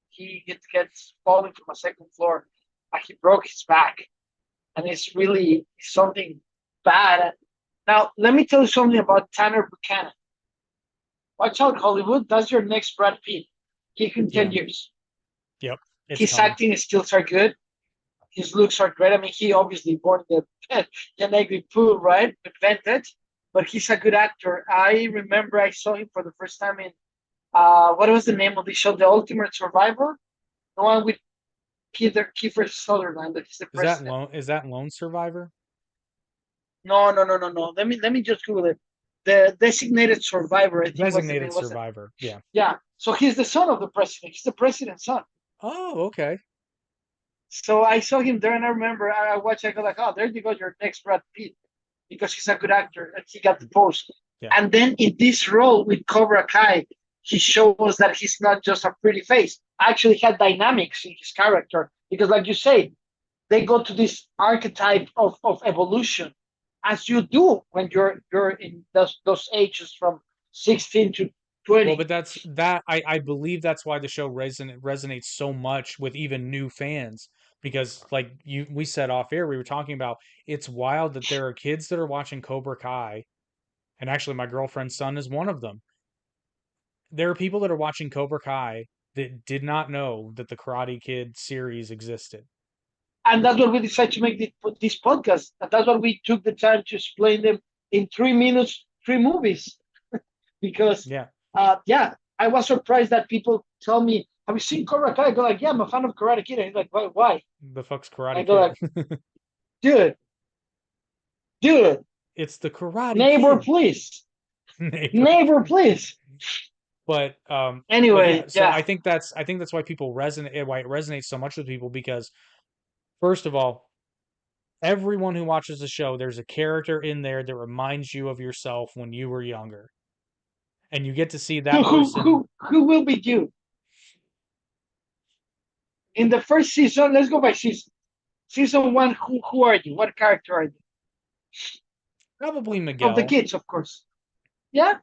he gets falling from a second floor. He broke his back, and it's really something bad. Now, let me tell you something about Tanner Buchanan. Watch out, Hollywood. That's your next Brad Pitt. Give him 10 years. Yep. His acting skills are good. His looks are great. I mean, he obviously born the angry pool, right? Invented, but he's a good actor. I remember I saw him for the first time in what was the name of the show? The Ultimate Survivor, the one with Kiefer Sutherland. That is the president. Is that Lone Survivor? No. Let me just Google it. The Designated Survivor. I think Designated Survivor. Yeah. Yeah. So he's the son of the president. He's the president's son. Oh, okay. So I saw him there, and I remember I watched. I go like, "Oh, there you go, your next Brad Pitt," because he's a good actor, and he got the post. Yeah. And then in this role with Cobra Kai, he shows that he's not just a pretty face. Actually, had dynamics in his character because, like you say, they go to this archetype of evolution, as you do when you're in those ages from 16 to 20. Well, but I believe that's why the show resonates so much with even new fans. Because like we said off air, we were talking about, it's wild that there are kids that are watching Cobra Kai, and actually my girlfriend's son is one of them. There are people that are watching Cobra Kai that did not know that the Karate Kid series existed. And that's what we decided to make this podcast. And that's what we took the time to explain them in 3 minutes, 3 movies. Because I was surprised that people tell me, "Have you seen Cobra Kai?" I go like, "Yeah, I'm a fan of Karate Kid." And he's like, "Why?" The fuck's Karate Kid? I go like, dude. It's the Karate Neighbor, Kid. Please. Neighbor, please. But anyway, so I think that's why why it resonates so much with people, because first of all, everyone who watches the show, there's a character in there that reminds you of yourself when you were younger. And you get to see that person. Who will be you? In the first season, let's go by season. Season 1, who are you? What character are you? Probably Miguel. Of the kids, of course. Yeah?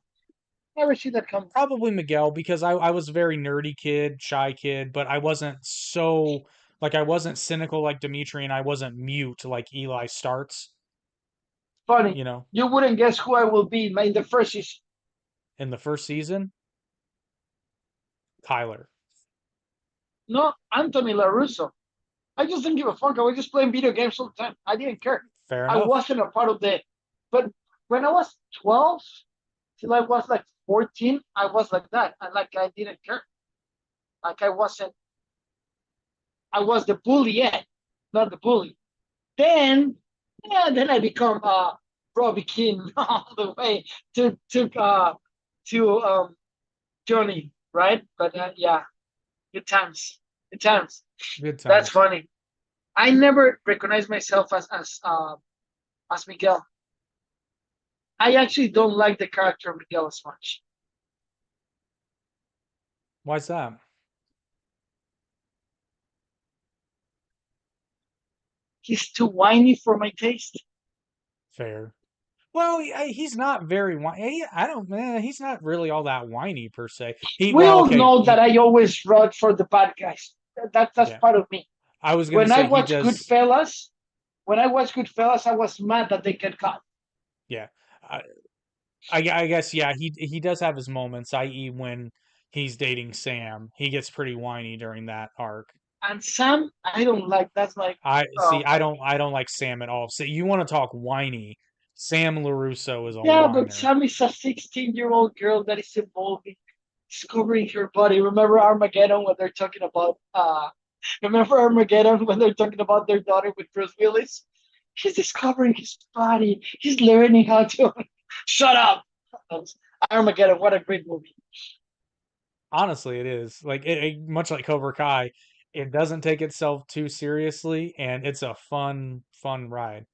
Never see that come. Probably Miguel, because I was a very nerdy kid, shy kid, but I wasn't so, like, I wasn't cynical like Dimitri, and I wasn't mute like Eli Starts. Funny. You wouldn't guess who I will be in the first season. In the first season? Tyler. No, Anthony LaRusso. I just didn't give a fuck. I was just playing video games all the time. I didn't care. Fair enough. I wasn't a part of but when I was 12 till I was like 14, I was like that. And like I didn't care. Like I was the bully yet, not the bully. Then I become Robbie King all the way to Johnny, right? But good times. Good times. That's funny. I never recognized myself as Miguel. I actually don't like the character of Miguel as much. Why's that? He's too whiny for my taste. Fair. Well, he's not very whiny. He's not really all that whiny per se. We all know that I always root for the bad guys. That's part of me. I was going to say, when I watch Goodfellas, I was mad that they get caught. Yeah, I guess he does have his moments. I.e., when he's dating Sam, he gets pretty whiny during that arc. And Sam, I don't like. That's like I don't like Sam at all. So you want to talk whiny? Sam LaRusso is a Yeah, but whiner. Sam is a 16-year-old girl that is evolving, discovering her body. Remember Armageddon when they're talking about remember Armageddon when they're talking about their daughter with Bruce Willis? He's discovering his body. He's learning how to shut up. Armageddon, what a great movie. Honestly, it is. Like much like Cobra Kai, it doesn't take itself too seriously and it's a fun ride.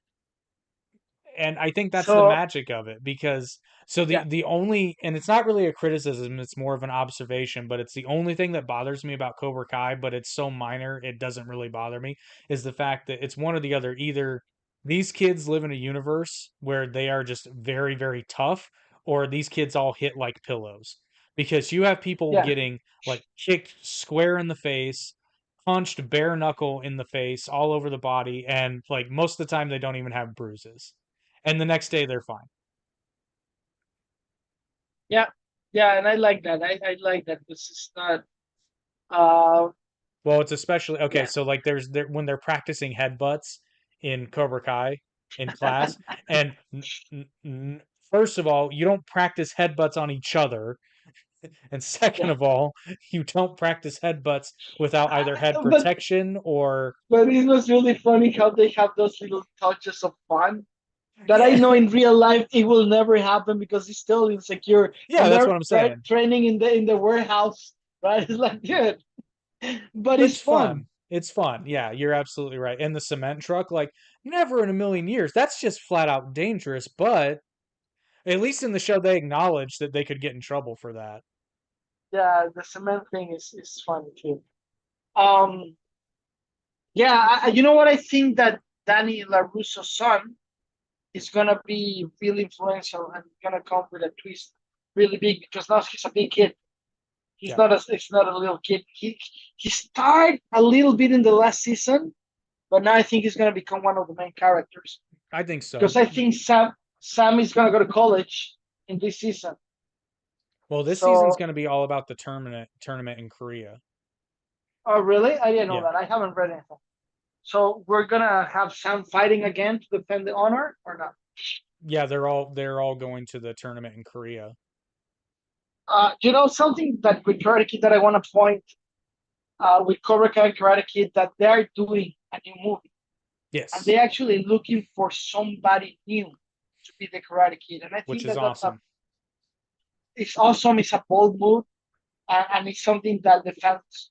And I think that's the So magic of it because so yeah, the only and it's not really a criticism, it's more of an observation, but it's the only thing that bothers me about Cobra Kai, but it's so minor it doesn't really bother me, is the fact that it's one or the other. Either these kids live in a universe where they are just very tough, or these kids all hit like pillows. Because you have people yeah. getting like kicked square in the face, punched bare knuckle in the face, all over the body, and like most of the time they don't even have bruises, and the next day they're fine. Yeah, yeah, and I like that. I like that. This is not. Uh, Well, it's especially okay. yeah, So like, when they're practicing headbutts in Cobra Kai in class, and first of all, you don't practice headbutts on each other, and second yeah. of all, you don't practice headbutts without either head But protection or it was really funny how they have those little touches of fun that I yeah, know in real life it will never happen because it's still insecure, yeah. and That's they're what I'm saying. training in the warehouse, right? It's like, dude, but it's It's fun. fun. It's fun. Yeah, you're absolutely right. And the cement truck, like, never in a million years. That's just flat out dangerous. But at least in the show, they acknowledge that they could get in trouble for that. Yeah, the cement thing is funny too. Um, yeah, you know what? I think that Danny LaRusso's son is gonna be really influential and gonna come with a twist really big because now he's a big kid. He's Yeah, not a He's not a little kid. He started a little bit in the last season, but now I think he's gonna become one of the main characters I think so. because I think Sam is gonna go to college in this season. Well, this season's So, going to be all about the tournament in Korea. oh really? I didn't know Yeah, that. I haven't read anything. So we're gonna have Sam fighting again to defend the honor or not? yeah. They're all going to the tournament in Korea. You know something that with Karate Kid that I want to point with Cobra Kai and Karate Kid that they're doing a new movie and Yes, they're actually looking for somebody new to be the Karate Kid, and I which think is that awesome. it's awesome. It's a bold move, and it's something that the fans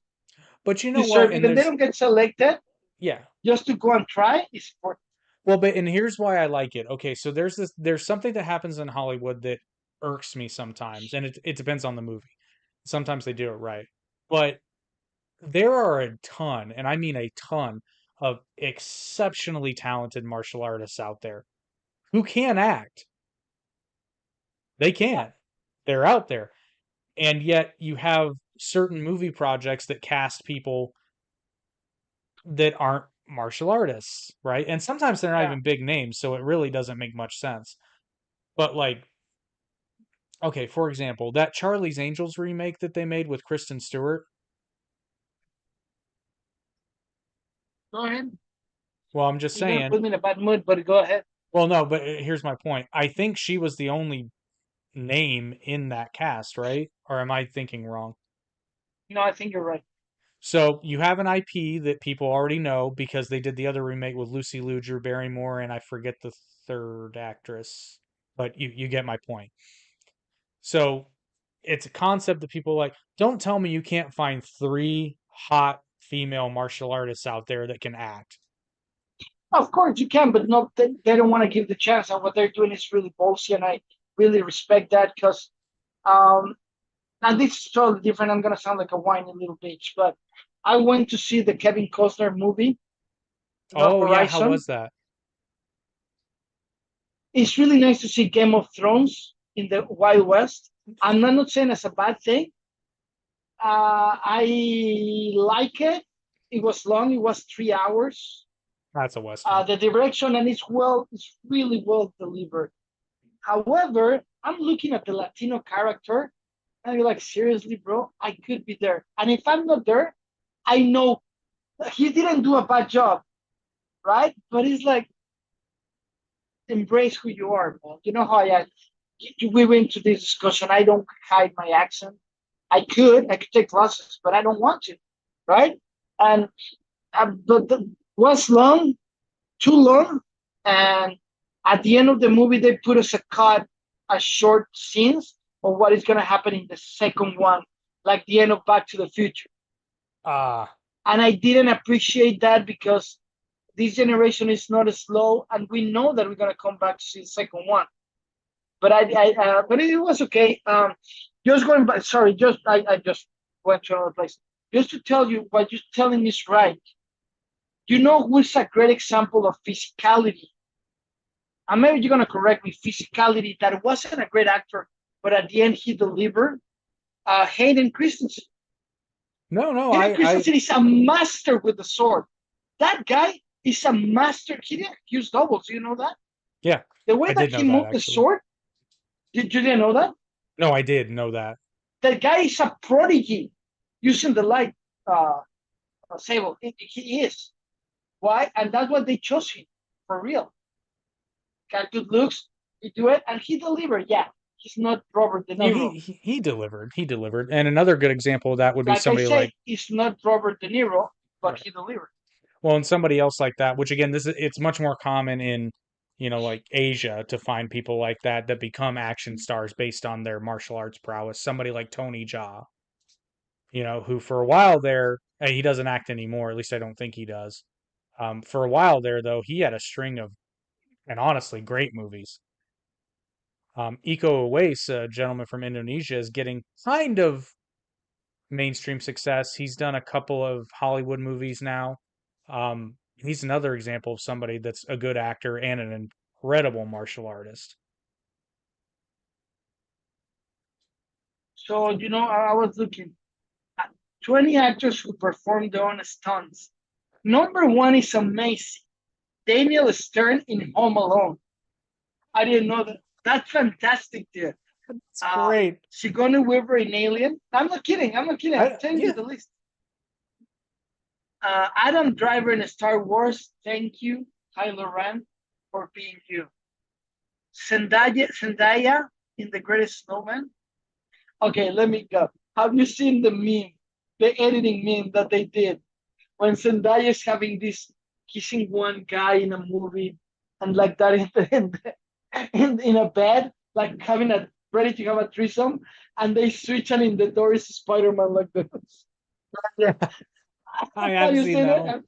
But you know what? deserve. And Even they there's don't get selected, yeah. just to go and try is important. Well, but and here's why I like it. Okay, so there's something that happens in Hollywood that irks me sometimes, and it depends on the movie. Sometimes they do it right. But there are a ton, and I mean a ton, of exceptionally talented martial artists out there who can act. They Yeah, can. They're out there. And yet you have certain movie projects that cast people that aren't martial artists, right? And sometimes they're not yeah. even big names, so it really doesn't make much sense. But like, okay, for example, that Charlie's Angels remake that they made with Kristen Stewart. Go ahead. Well, I'm just You're gonna saying. put me in a bad mood, but go ahead. Well, no, but here's my point. I think she was the only name in that cast, right? Or am I thinking wrong? No, I think you're right. So you have an IP that people already know because they did the other remake with Lucy Liu, Drew Barrymore, and I forget the third actress, but you get my point. So it's a concept that people like. Don't tell me you can't find three hot female martial artists out there that can act. Of course you can, but no, they don't want to give the chance. And what they're doing is really ballsy, and I really respect that because, um, and this is totally different. I'm gonna sound like a whiny little bitch, but I went to see the Kevin Costner movie, The Oh yeah, how Horizon. was that? It's really nice to see Game of Thrones in the Wild West. I'm not saying it's a bad thing. I like it. It was long. It was 3 hours. That's a western. The direction and it's really well delivered. However, I'm looking at the Latino character and you're like, seriously, bro, I could be there. And if I'm not there, I know he didn't do a bad job, right? But it's like embrace who you are, man. You know how we went to this discussion. I don't hide my accent. I could take classes, but I don't want to, right? And but was long, too long, and at the end of the movie they put us a short scenes of what is gonna happen in the second one, like the end of Back to the Future. Ah, And I didn't appreciate that because this generation is not as slow, and we know that we're gonna come back to see the second one. But but it was okay. Just going back. Sorry, I just went to another place. Just to tell you what you're telling me is right. You know who's a great example of physicality? And maybe you're gonna correct me. Physicality that wasn't a great actor, but at the end he delivered. Hayden Christensen. no, Hayden Christensen is a master with the sword. That guy is a master. He didn't use doubles. Do you know that? yeah, The way I that did he know that moved the actually. sword. You didn't know that? No, I did know that. That guy is a prodigy using the light sable. He is. Why? And that's what they chose him for real. Got good looks. He do it, and he delivered. Yeah, he's not Robert De No, Niro. he delivered. He delivered. And another good example of that would be Like I somebody like, say, he's not Robert De Niro, but right. he delivered. Well, and somebody else like that, which again, it's much more common in, like Asia to find people like that become action stars based on their martial arts prowess. Somebody like Tony Jaa, who for a while there, he doesn't act anymore. At least I don't think he does. For a while there, though, he had a string of, and honestly, great movies. Iko Uwais, a gentleman from Indonesia, is getting kind of mainstream success. He's done a couple of Hollywood movies now. He's another example of somebody that's a good actor and an incredible martial artist. So I was looking at 20 actors who performed their own stunts. Number one is amazing. Daniel Stern in Home Alone. I didn't know that. That's fantastic, dude. It's great. Sigourney Weaver in Alien. I'm not kidding. I'm telling you the list. Adam Driver in Star Wars. Thank you, Kylo Ren, for being you. Zendaya in The Greatest Snowman. Okay, let me go. Have you seen the meme, the editing meme that they did when Zendaya is having this kissing one guy in a movie and like that in a bed, like having ready to have a threesome, and they switch and in the door is Spider-Man like this. Yeah, I have you seen that one.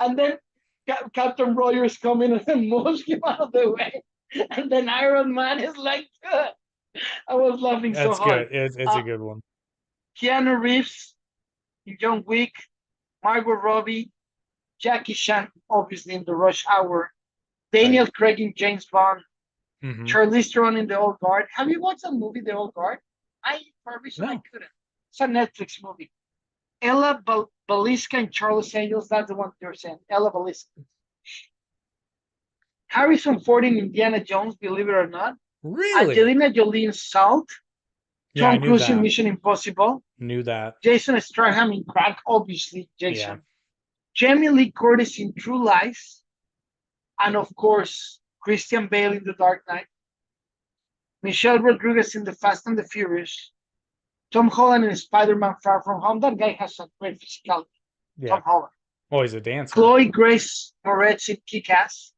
And then Captain Rogers coming and moves him out of the way, and then Iron Man is like, good. I was laughing so hard. That's good. It's a good one. Keanu Reeves, John Wick, Margot Robbie, Jackie Chan, obviously in The Rush Hour, Daniel Craig in James Bond, Charlize Theron in The Old Guard. Have you watched that movie, The Old Guard? For a reason, I couldn't. It's a Netflix movie. Ella Balinska in Charlie's Angels. That's the one you're saying. Ella Balinska. Harrison Ford in Indiana Jones, believe it or not. Really? Angelina Jolie in Salt. Yeah, Tom Cruise in Mission Impossible. Knew that. Jason Statham in Crack, obviously, Jason. Yeah. Jamie Lee Curtis in True Lies. And of course, Christian Bale in The Dark Knight. Michelle Rodriguez in The Fast and the Furious. Tom Holland in Spider-Man Far From Home. That guy has a great physicality. Yeah. Tom Holland. Oh, he's a dancer. Chloe Grace Moretz in Kick-Ass.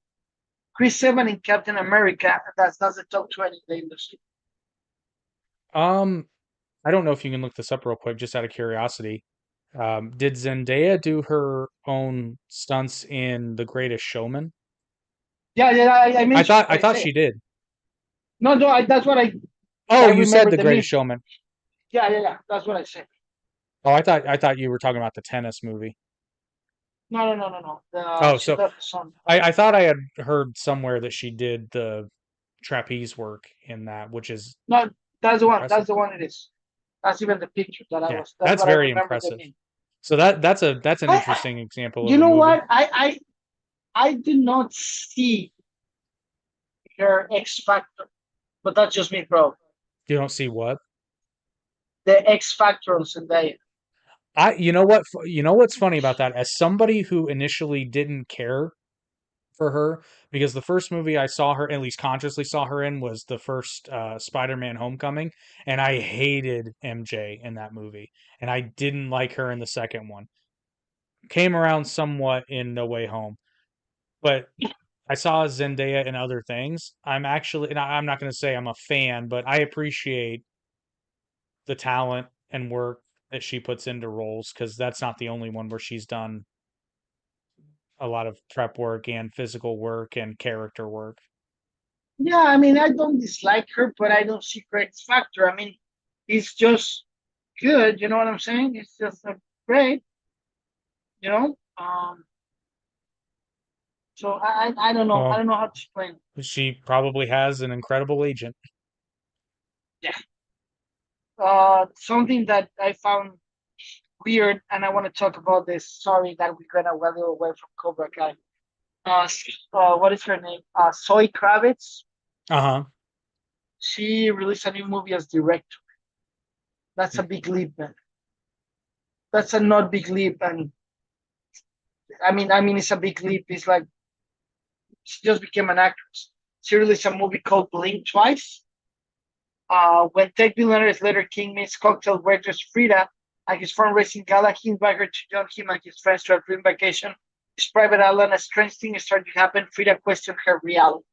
Chris Evans in Captain America. That's the top 20 in the industry. I don't know if you can look this up real quick, just out of curiosity. Did Zendaya do her own stunts in The Greatest Showman? Yeah. I mean, I thought she did. No. That's what I. Oh, you said The Greatest Showman. Yeah. That's what I said. Oh, I thought you were talking about the tennis movie. No. I thought I had heard somewhere that she did the trapeze work in that, which is no. That's the one. impressive. That's the one. It is. That's even the picture that I was. That's very impressive. So that's an interesting example. You know what? I did not see her X Factor, but that's just me, bro. You don't see what? The X Factor on Zendaya. You know what's funny about that? As somebody who initially didn't care for her, because the first movie I saw her, at least consciously saw her in, was the first Spider-Man Homecoming, and I hated MJ in that movie, and I didn't like her in the second one. Came around somewhat in No Way Home, but I saw Zendaya in other things. I'm not going to say I'm a fan, but I appreciate the talent and work that she puts into roles, because that's not the only one where she's done a lot of prep work and physical work and character work. Yeah, I mean, I don't dislike her, but I don't see her X factor. I mean, it's just good. You know what I'm saying? It's just great. You know. So I don't know. I Well, don't know how to explain. she probably has an incredible agent. Yeah. Something that I found weird, and I want to talk about this. Sorry that we got a little away from Cobra Kai. What is her name? Zoe Kravitz. Uh-huh. She released a new movie as director. That's a big leap, man. That's a not big leap, and I mean, it's a big leap. It's like she just became an actress. She released a movie called Blink Twice. When tech billionaires later King meets cocktail waitress Frida at his fundraising gala, he invited her to join him and his friends to a dream vacation. His private island, as strange things started to happen, Frida questioned her reality.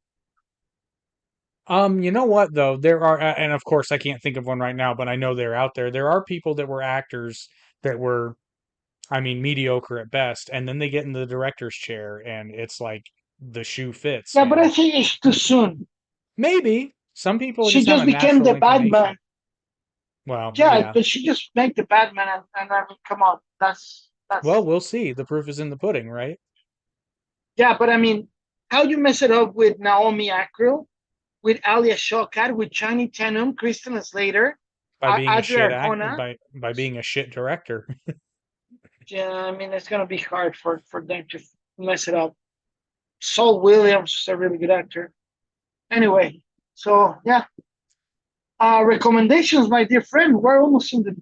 You know what though? There are, and of course I can't think of one right now, but I know they're out there. There are people that were actors that were, I mean, mediocre at best, and then they get in the director's chair, and it's like the shoe fits, Yeah, but I man. think it's too soon. Maybe some people She just have just a became natural the inclination. Batman. Well, Yeah, yeah. but she just made the Batman, and I mean, come on, Well, that's we'll see. The proof is in the pudding, right? yeah. But I mean, how you mess it up with Naomi Ackrell, with Alia Shawkat, with Channing Tatum, Kristen Slater, By being a shit Adria act, Arjona. by being a shit director. Yeah, I mean, it's gonna be hard for them to mess it up. Saul Williams is a really good actor. Anyway, so yeah. Recommendations, my dear friend. We're almost in the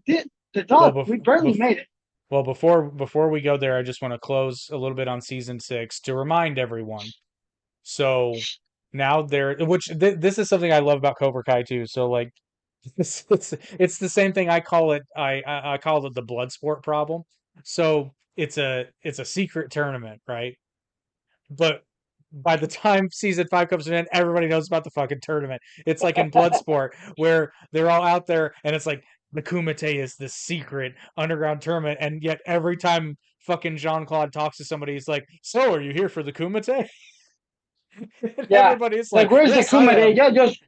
Well, dot. We barely made it. well, before we go there, I just want to close a little bit on season 6 to remind everyone. So now this is something I love about Cobra Kai too. So like, it's the same thing. I call it I call it the blood sport problem. So it's a secret tournament, right? But by the time season 5 comes to an end, everybody knows about the fucking tournament. It's like in Bloodsport, where they're all out there, and it's like the Kumite is the secret underground tournament, and yet every time fucking Jean Claude talks to somebody, he's like, "So, are you here for the Kumite?" And Yeah. everybody's Like, like, where's the "Yes, I Kuma? am." Yeah, just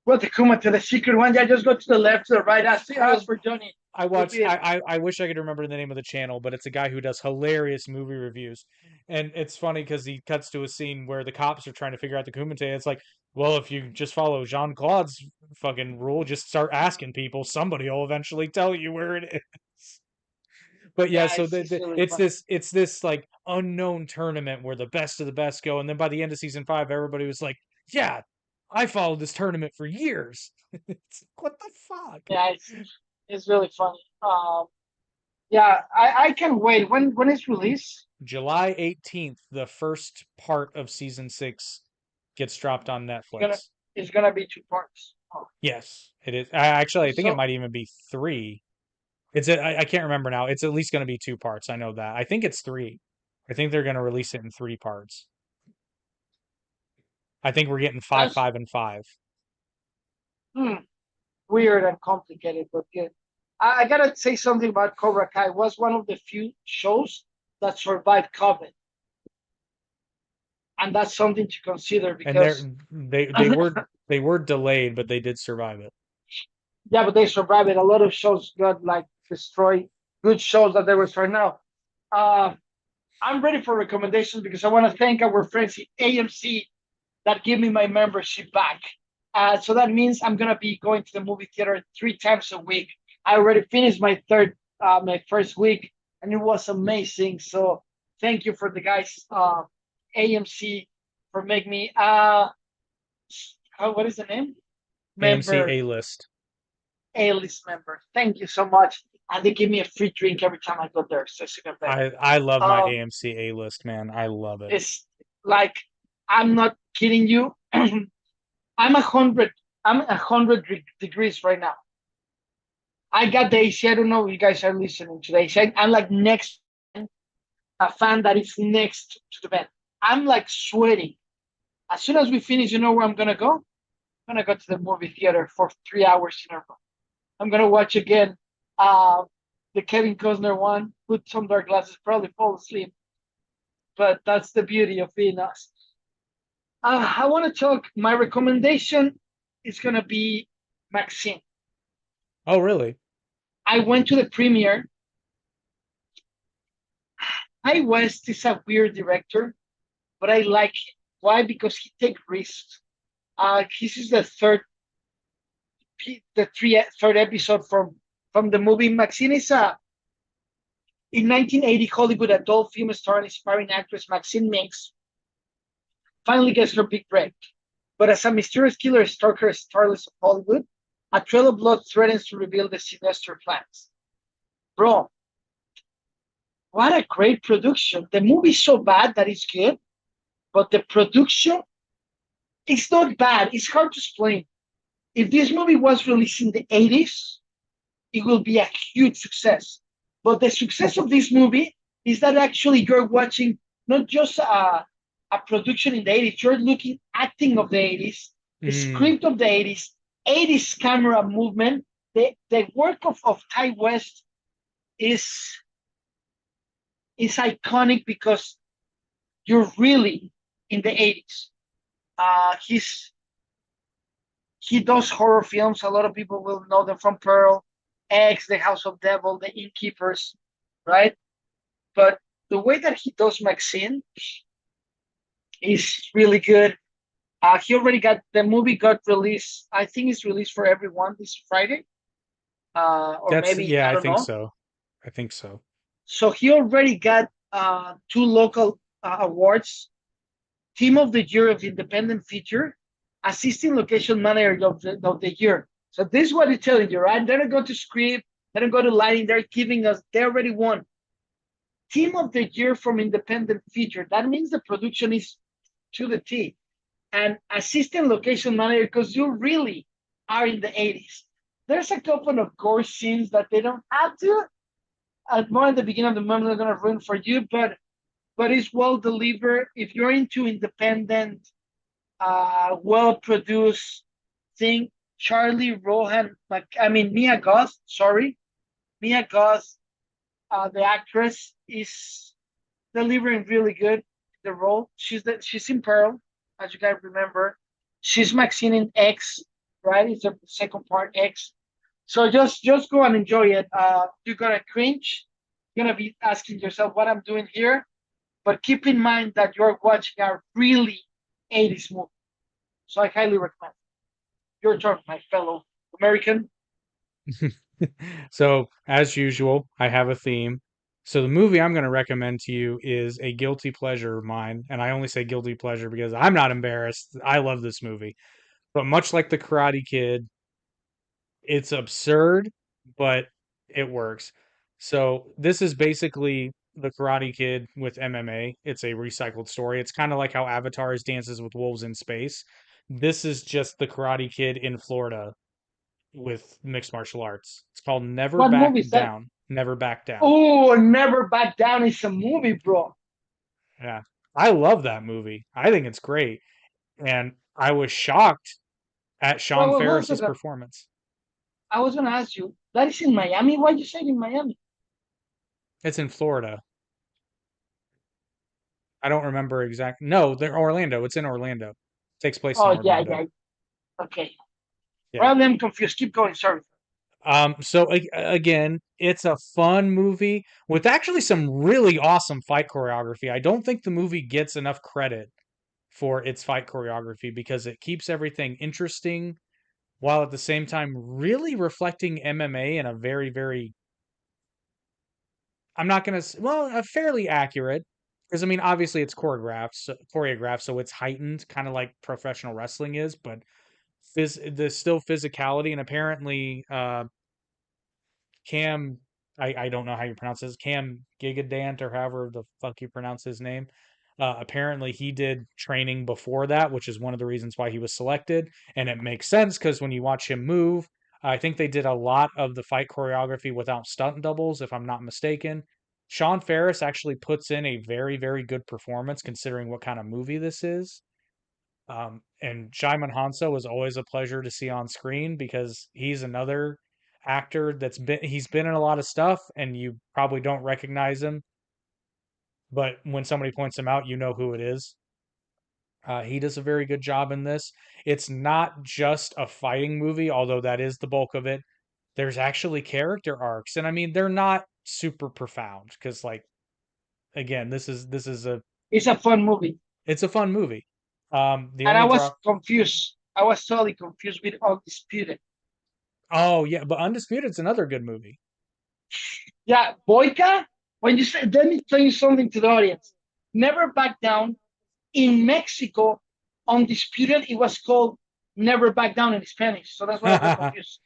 go to Kuma to the secret one. Yeah, just go to the left, to the right. Ask for Johnny. I You'll watch. be it. I wish I could remember the name of the channel, but it's a guy who does hilarious movie reviews, and it's funny because he cuts to a scene where the cops are trying to figure out the Kumite. It's like, well, if you just follow Jean Claude's fucking rule, just start asking people, somebody will eventually tell you where it is. But yeah, Yeah, so it's really it's funny. this like unknown tournament where the best of the best go, and then by the end of season 5, everybody was like, yeah, I followed this tournament for years. It's like, what the fuck? Yeah, it's really funny. Yeah, I can wait. When it's released? July 18th, the first part of season 6 gets dropped on It's gonna Netflix. it's gonna be 2 parts. Oh, Yes, it is. Actually, I think it so might even be 3. I can't remember now. It's at least going to be 2 parts. I know that. I think it's 3. I think they're going to release it in 3 parts. I think we're getting 5, that's 5, and 5. weird and complicated, but good. I gotta say something about Cobra Kai. It was one of the few shows that survived COVID, and that's something to consider And because they were delayed, but they did survive it. yeah, but they survived it. A lot of shows got like destroyed. Good shows that they were right now. Uh, I'm ready for recommendations because I want to thank our friends at AMC that give me my membership back. So that means I'm gonna be going to the movie theater 3 times a week. I already finished my first week, and it was amazing. So thank you for the guys, AMC, for making me what is the name? AMC Member, A-list. A-list member. Thank you so much, and they give me a free drink every time I go there. So it's even better. I love my Um, AMC A-list, man. I love it. it's Like, I'm not kidding you. I'm 100. I'm 100 degrees right now. I got the AC. I don't know if you guys are listening to the AC. I'm like next a fan that is next to the bed. I'm like sweating. As soon as we finish, you know where I'm gonna go? I'm gonna go to the movie theater for 3 hours in a row. I'm gonna watch again uh, the Kevin Costner one, put some dark glasses, probably fall asleep. But that's the beauty of being us. I want to talk. My recommendation is gonna be Maxine. Oh, really? I went to the premiere. Ty West is a weird director, but I like him. Why? Because he takes risks. This is third episode from the movie. Maxine is a in 1980 Hollywood adult film star and aspiring actress Maxine Mix finally gets her big break. But as a mysterious killer stalker starless of Hollywood, a trail of blood threatens to reveal the sinister plans. Bro, what a great production. The movie's so bad that it's good, but the production is not bad. It's hard to explain. If this movie was released in the 80s, it will be a huge success. But the success of this movie is that actually you're watching not just a production in the 80s, you're looking acting of the 80s, the Mm. script of the 80s, 80s camera movement. The work of Ty West is is iconic because you're really in the 80s. He does horror films. A lot of people will know them from Pearl, Eggs, The House of Devil, The Innkeepers, right? But the way that he does Maxine is really good. He already got the movie got released. I think it's released for everyone this Friday, or That's maybe yeah, I I don't think know. so. I think so. So he already got two local awards: Team of the Year of Independent Feature, Assistant Location Manager of the Year. So this is what it's telling you, right? They don't go to script, they don't go to lighting. They're giving us. They already won Team of the Year from Independent Feature. That means the production is to the T. And Assistant Location Manager because you really are in the 80s. There's a couple of gore scenes that they don't have to. More at the beginning of the movie, they're gonna ruin for you, but it's well delivered. If you're into independent, well produced thing, Charlie Rohan, Mia Goth. Sorry, Mia Goth, the actress is delivering really good the role. She's in Pearl, as you guys remember. She's Maxine in X, right? It's the second part X. So just go and enjoy it. You're gonna cringe. You're gonna be asking yourself what I'm doing here, but keep in mind that you're watching a really 80s movie. So I highly recommend. Your turn, my fellow American. So, as usual, I have a theme. So, the movie I'm going to recommend to you is a guilty pleasure of mine. And I only say guilty pleasure because I'm not embarrassed. I love this movie. But much like The Karate Kid, it's absurd, but it works. So, this is basically The Karate Kid with MMA. It's a recycled story. It's kind of like how Avatar is Dances with Wolves in Space. This is just The Karate Kid in Florida with mixed martial arts. It's called Never What Back movie is that? Down. Never Back Down. Oh, Never Back Down is a movie, bro. Yeah. I love that movie. I think it's great. And I was shocked at Well, Sean well, one Ferris's second. performance. I was gonna ask you. That is in Miami. Why you say it in Miami? It's in Florida. I don't remember exact. No, they're Orlando. It's in Orlando. Takes place in Oh yeah, Orlando. yeah. Okay. Yeah. Well, I'm confused. Keep going. Sorry. So again, it's a fun movie with actually some really awesome fight choreography. I don't think the movie gets enough credit for its fight choreography because it keeps everything interesting while at the same time really reflecting MMA in a very, very, I'm not going to, well, a fairly accurate, because I mean, obviously it's choreographed, so it's heightened, kind of like professional wrestling is, but there's still physicality, and apparently, Cam, I don't know how you pronounce this, Cam Gigadant or however the fuck you pronounce his name. Apparently, he did training before that, which is one of the reasons why he was selected. And it makes sense because when you watch him move, I think they did a lot of the fight choreography without stunt doubles, if I'm not mistaken. Sean Ferris actually puts in a very, very good performance considering what kind of movie this is. And Shimon Hanso is always a pleasure to see on screen because he's another actor he's been in a lot of stuff and you probably don't recognize him, but when somebody points him out, you know who it is. He does a very good job in this. It's not just a fighting movie, although that is the bulk of it. There's actually character arcs, and I mean they're not super profound because, like, again, It's a fun movie. it's a fun movie. The And I only was drop. confused. I was totally confused with Undisputed. Oh yeah, but Undisputed's another good movie. Yeah, Boyka, when you say, let me tell you something to the audience. Never Back Down. In Mexico, Undisputed, it was called Never Back Down in Spanish. So that's why I got confused.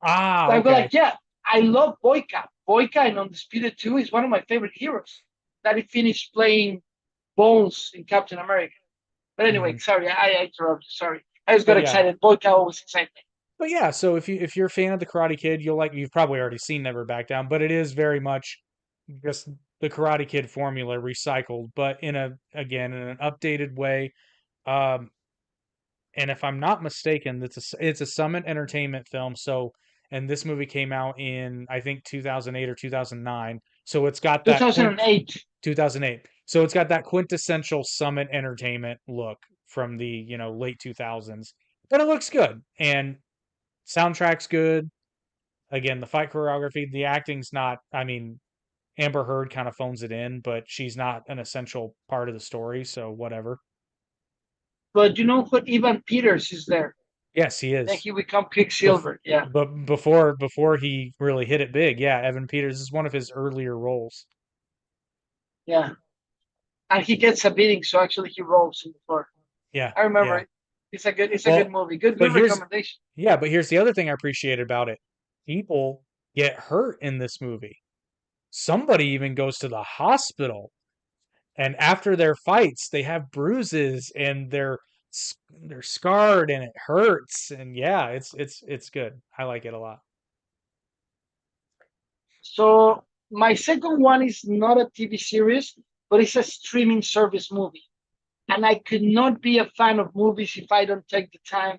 Ah, I go okay. like, yeah, I love Boyka. Boyka in Undisputed 2 is one of my favorite heroes. That he finished playing Bones in Captain America. But anyway, Mhm. sorry, I interrupted. Sorry. I just got But yeah, excited. Boyka always excites me. but yeah. So if you're a fan of the Karate Kid, you've probably already seen Never Back Down, but it is very much just the Karate Kid formula recycled, but in an updated way. Um, and if I'm not mistaken, it's a Summit Entertainment film. So, and this movie came out in I think 2008 or 2009. So it's got that 2008. 2008. So it's got that quintessential Summit Entertainment look from the late 2000s, but it looks good and soundtrack's good. Again, the fight choreography, the acting's not. I mean, Amber Heard kind of phones it in, but she's not an essential part of the story, so whatever. But you know what? Ivan Peters is there. Yes, he Then is. he become Bef- Quicksilver. Yeah. but before he really hit it big, yeah, Evan Peters is one of his earlier roles. Yeah. And he gets a beating, so actually he rolls in the floor. Yeah, I remember yeah. it. It's a good Well, movie. Good but here's recommendation. yeah, but here's the other thing I appreciate about it. People get hurt in this movie. Somebody even goes to the hospital, and after their fights, they have bruises and they're scarred and it hurts. And yeah, it's good. I like it a lot. So my second one is not a TV series, but it's a streaming service movie. And I could not be a fan of movies if I don't take the time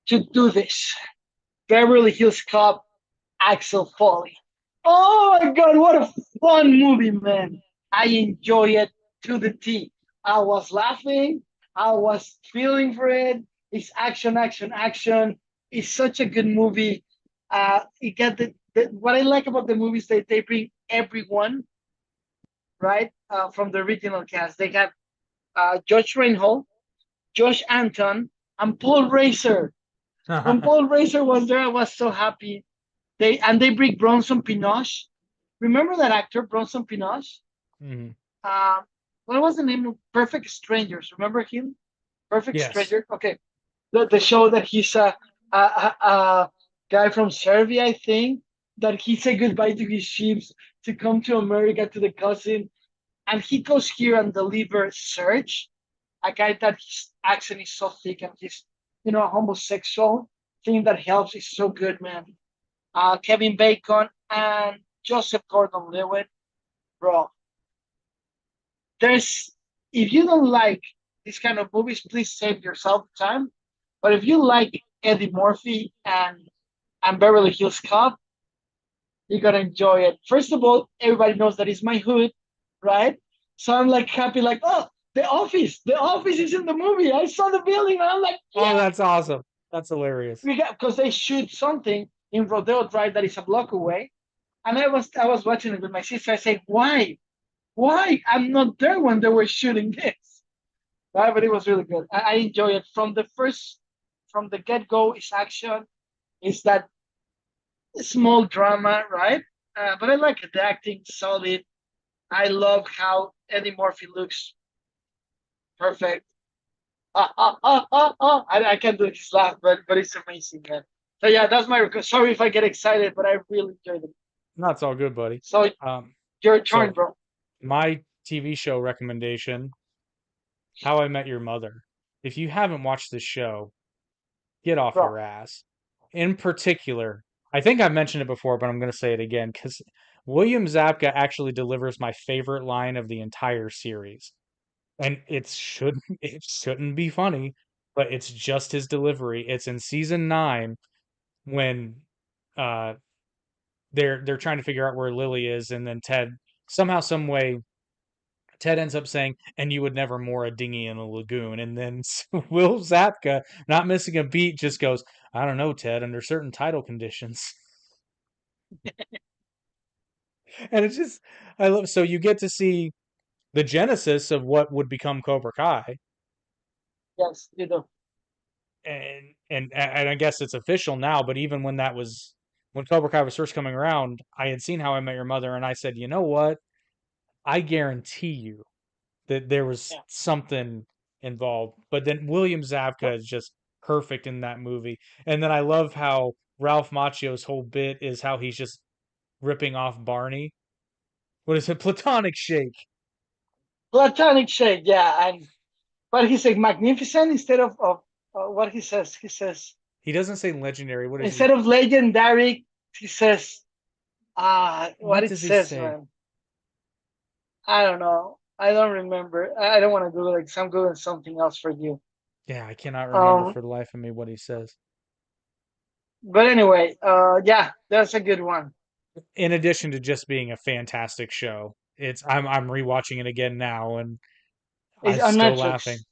to do this. Beverly Hills Cop, Axel Foley. Oh my God, what a fun movie, man. I enjoy it to the T. I was laughing. I was feeling for it. It's action, action, action. It's such a good movie. You get what I like about the movies that they bring everyone, right? From the original cast. They have Josh Reinhold, Josh Anton, and Paul Racer. When Paul Racer was there, I was so happy. They bring Bronson Pinochet. Remember that actor, Bronson Pinochet? Mhm. Uh, what was the name of Perfect Strangers? Remember him? Perfect Yes. Stranger. Okay, the show that he's a guy from Serbia, I think, that he said goodbye to his ships to come to America to the cousin, and he goes here and delivers Serge, a guy that his accent is so thick and he's a homosexual thing that helps is so good, man. Kevin Bacon and Joseph Gordon-Levitt, bro. There's If you don't like this kind of movies, please save yourself time. But if you like Eddie Murphy and Beverly Hills Cop, you're gonna enjoy it. First of all, everybody knows that it's my hood, right? So I'm like happy, like, oh, The Office is in the movie. I saw the building, and I'm like, Oh, yeah, that's awesome. That's hilarious. because they shoot something in Rodeo Drive that is a block away. And I was watching it with my sister. I said, why? Why? I'm not there when they were shooting this. Right? But it was really good. I enjoy it from the get go. It's action. It's that small drama, right? But I like it. The acting solid. I love how Eddie Murphy looks perfect. I can't do his laugh, but it's amazing, man. So yeah, that's my request. Sorry if I get excited, but I really enjoyed it. That's all good, buddy. So Um, your turn, so bro. my TV show recommendation, How I Met Your Mother. If you haven't watched this show, get off bro. your ass. In particular, I think I mentioned it before, but I'm going to say it again because William Zabka actually delivers my favorite line of the entire series. And it shouldn't be funny, but it's just his delivery. It's in season 9 when uh they're trying to figure out where Lily is, and then somehow, some way, Ted ends up saying, "And you would never moor a dinghy in a lagoon." And then Will Zapka, not missing a beat, just goes, "I don't know, Ted, under certain tidal conditions." And it's just, I love, so you get to see the genesis of what would become Cobra Kai. Yes, you do. And I guess it's official now, but even when Cobra Kai was first coming around, I had seen How I Met Your Mother, and I said, you know what? I guarantee you that there was Yeah. something involved. But then William Zabka is just perfect in that movie. And then I love how Ralph Macchio's whole bit is how he's just ripping off Barney. What is it? Platonic shake. Platonic shade, yeah, and but he said magnificent instead of what he says. He says He doesn't say legendary. What is he? instead of legendary, he says what What it does he says, say? man. I don't know. I don't remember. I don't want to Google it. 'Cause I'm googling something else for you. Yeah, I cannot remember Um, for the life of me what he says. but anyway, yeah, that's a good one. In addition to just being a fantastic show, I'm rewatching it again now, and It's I'm on still laughing. Netflix.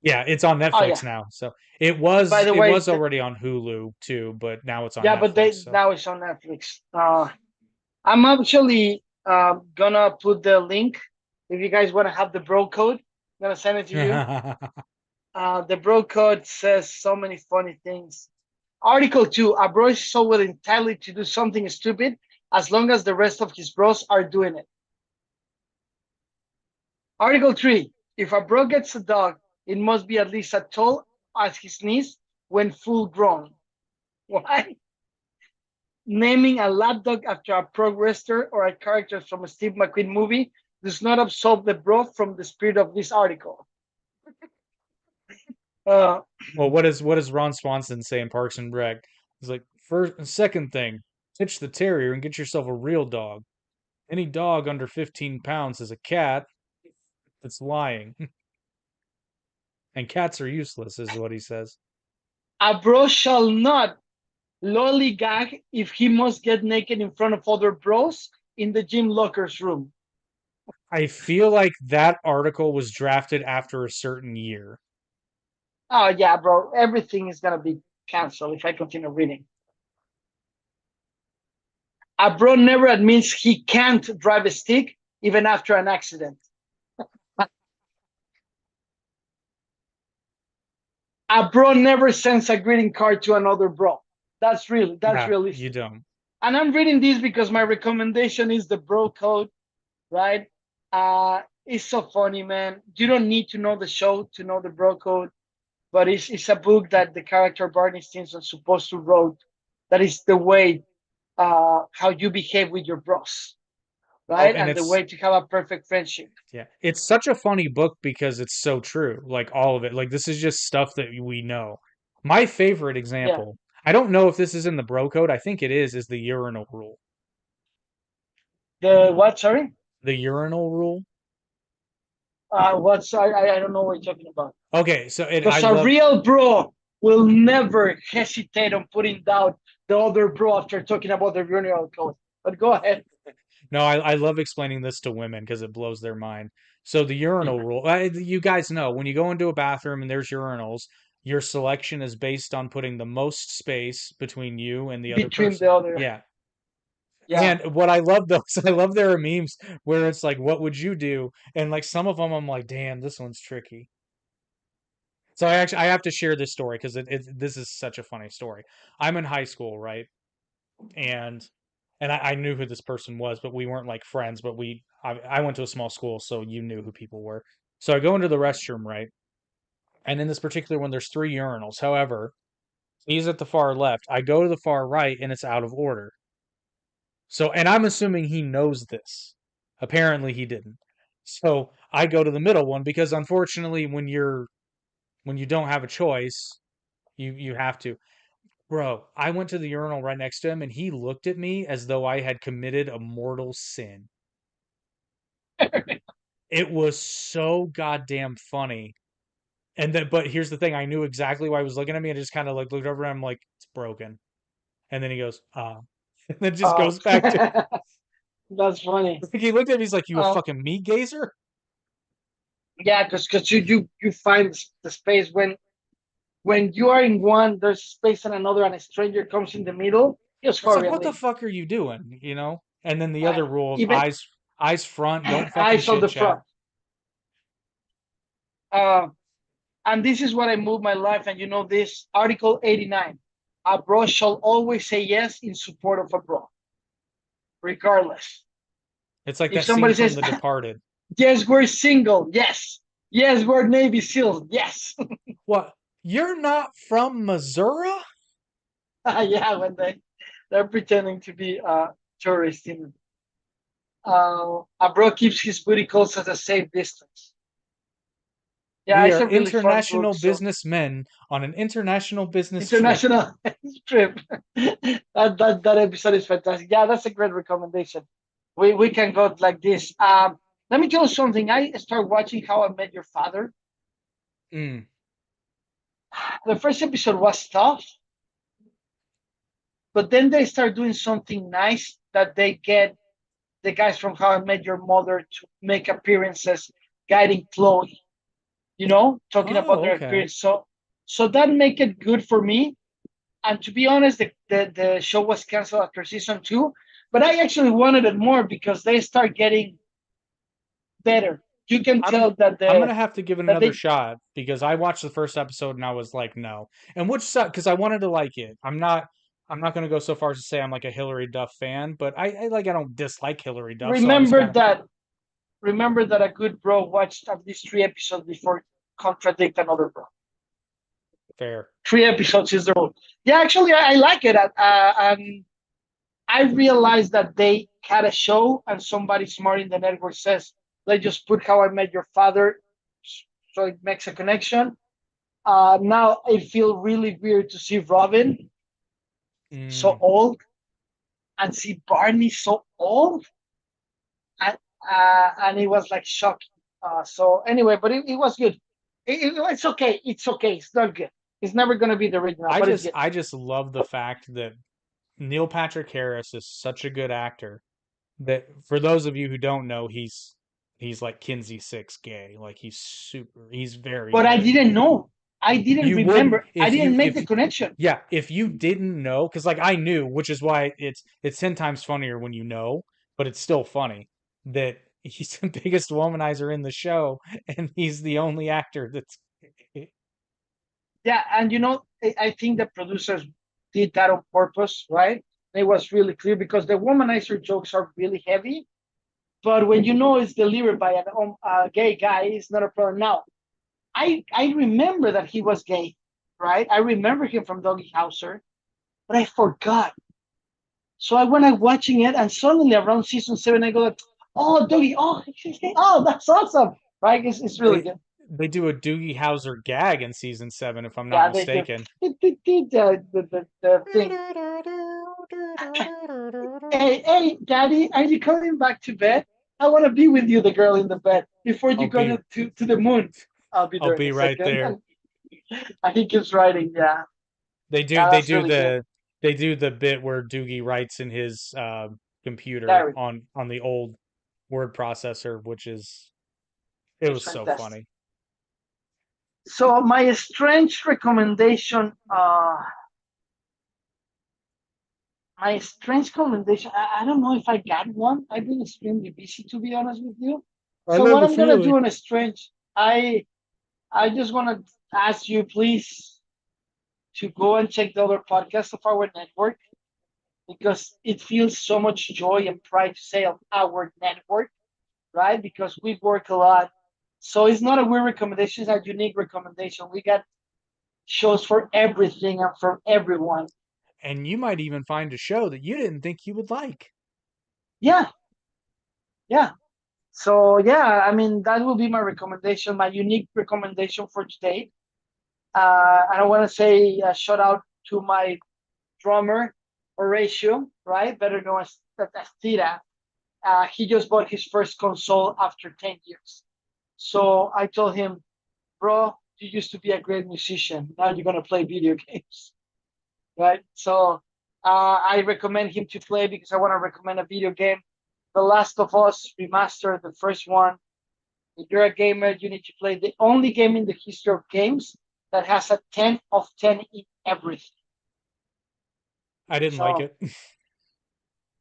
Yeah, it's on Oh Netflix yeah. now. So By the it way, was already on Hulu too, but now it's on yeah, but Netflix. they So now it's on Netflix. I'm actually gonna put the link if you guys want to have the bro code. I'm gonna send it to you. The bro code says so many funny things. Article 2, a bro is so well entitled to do something stupid as long as the rest of his bros are doing it. Article 3, if a bro gets a dog, it must be at least as tall as his knees when full grown. Why? Naming a lap dog after a pro wrestler or a character from a Steve McQueen movie does not absolve the bro from the spirit of this article. Uh, well, what does Ron Swanson say in Parks and Rec? He's like, second thing, ditch the terrier and get yourself a real dog. Any dog under 15 pounds is a cat that's lying, and cats are useless, is what he says. a bro shall not lollygag if he must get naked in front of other bros in the gym lockers room. I feel like that article was drafted after a certain year. Oh yeah, bro, everything is gonna be canceled if I continue reading. A bro never admits he can't drive a stick even after an accident. A bro never sends a greeting card to another bro. That's Yeah, you realistic. don't. And I'm reading this because my recommendation is the bro code, right? It's so funny, man. You don't need to know the show to know the bro code, but it's a book that the character Barney Stinson supposed to wrote. That is the way how you behave with your bros, Oh, right? and And the way to have a perfect friendship. it's such a funny book because it's so true. Like all of it. Like this is just stuff that we know. My favorite Yeah. example, I don't know if this is in the bro code. I think it is the urinal rule. The what? Sorry. The urinal rule. What's I don't know what you're talking about. Okay, so I Because a love real bro will never hesitate on putting down the other bro after talking about the urinal code. But go ahead. no, I love explaining this to women because it blows their mind. So the urinal rule, you guys know when you go into a bathroom and there's urinals, your selection is based on putting the most space between you and the other Between person. the other. Yeah. Yeah. And what I love though is I love there are memes where it's like, what would you do? And like some of them, I'm like, damn, this one's tricky. So I have to share this story because this is such a funny story. I'm in high school, right? And I knew who this person was, but we weren't like friends. But I went to a small school, so you knew who people were. So I go into the restroom, right? And in this particular one, there's 3 urinals. However, he's at the far left. I go to the far right, and it's out of order. So, and I'm assuming he knows this. Apparently, he didn't. So I go to the middle one because unfortunately when you don't have a choice, you have to. Bro, I went to the urinal right next to him and he looked at me as though I had committed a mortal sin. It was so goddamn funny. And then, but here's the thing, I knew exactly why he was looking at me and just kind of like looked over and I'm like, it's broken. And then he goes, and then just Oh, goes back to, that's funny. he looked at me, he's like, you a Um, fucking meat gazer? yeah, because you find the space when you are in one, there's space in another, and a stranger comes in the middle. Just It's hurry like, and what the leave. fuck are you doing? You know? And then the other rules, Even eyes front, don't I fucking saw chit the chat. front. Uh, and this is what I move my life. And you know this Article 89. A bro shall always say yes in support of a bro, regardless. It's like If that scene somebody from says, The Departed. yes, we're single, yes. Yes, we're Navy SEALs, yes. What? You're not from Missouri? Yeah, when they're pretending to be tourists in a bro keeps his booty calls at a safe distance. Yeah, We it's are a really fun book. international So businessmen on an international business trip. international trip. That episode is fantastic. Yeah, that's a great recommendation. We can go like this. Let me tell you something. I started watching How I Met Your Father. Mm. The first episode was tough, but then they start doing something nice that they get the guys from How I Met Your Mother to make appearances, guiding Chloe. Talking about Oh, their okay. experience. So that make it good for me. And to be honest, the show was canceled after season 2, but I actually wanted it more because they start getting better. You can I'm tell that I'm gonna have to give it that another they shot because I watched the first episode and I was like, no. And which sucked because I wanted to like it. I'm not gonna go so far as to say I'm like a Hillary Duff fan, but I don't dislike Hillary Duff, so I was remember kind of that remember that a good bro watched at least 3 episodes before contradict another bro. fair. 3 episodes is the rule. Yeah, actually, I like it. And I realized that they had a show, and somebody smart in the network says, "Let's just put How I Met Your Father," so it makes a connection. Now I feel really weird to see Robin so Mm. old and see Barney so old, and it was like shocking. So anyway, but it was good. It's okay. It's okay. It's not good. It's never gonna be the original, I but it's just good. I just love the fact that Neil Patrick Harris is such a good actor that for those of you who don't know, he's like Kinsey Six gay. Like he's very But I gay. didn't know. I didn't You would remember. I didn't make the connection. yeah, if you didn't know, because like I knew, which is why it's 10 times funnier when you know, but it's still funny that he's the biggest womanizer in the show, and he's the only actor that's Yeah, and I think the producers did that on purpose, right? It was really clear because the womanizer jokes are really heavy, but when you know it's delivered by a gay guy, it's not a problem. Now, I remember that he was gay, right? I remember him from Doggy Hauser, but I forgot. So I went on watching it, and suddenly around season 7, I go, like, "Oh, Doggy! Oh, he's gay! Oh, that's awesome!" Right? It's really they good. they do a Doogie Howser gag in season 7, if I'm not Yeah, they do. mistaken. The thing. Hey, Daddy, are you coming back to bed? I want to be with you, the girl in the bed, before you I'll go be to the moon. I'll be I'll there in be a right second. there. And he keeps writing. Yeah, They do yeah, they that's do really good. the they do the bit where Doogie writes in his computer Larry, on the old word processor, which is it it's was so fantastic. funny. So my strange recommendation, I don't know if I got one. I've been extremely busy, to be honest with you. I So know what the I'm gonna do feeling. on a strange, I just want to ask you, please, to go and check the other podcasts of our network because it feels so much joy and pride to say of our network, right? Because we work a lot. So it's not a weird recommendation, it's a unique recommendation. We got shows for everything and from everyone. And you might even find a show that you didn't think you would like. Yeah, yeah. So yeah, I mean that will be my recommendation, my unique recommendation for today. And I want to say a shout out to my drummer, Horatio, right? Better known as Tira. He just bought his first console after 10 years. So I told him, bro, you used to be a great musician. Now you're going to play video games, right? So I recommend him to play because I want to recommend a video game. The Last of Us Remastered, the first one. If you're a gamer, you need to play the only game in the history of games that has a 10 of 10 in everything. I didn't like So, it.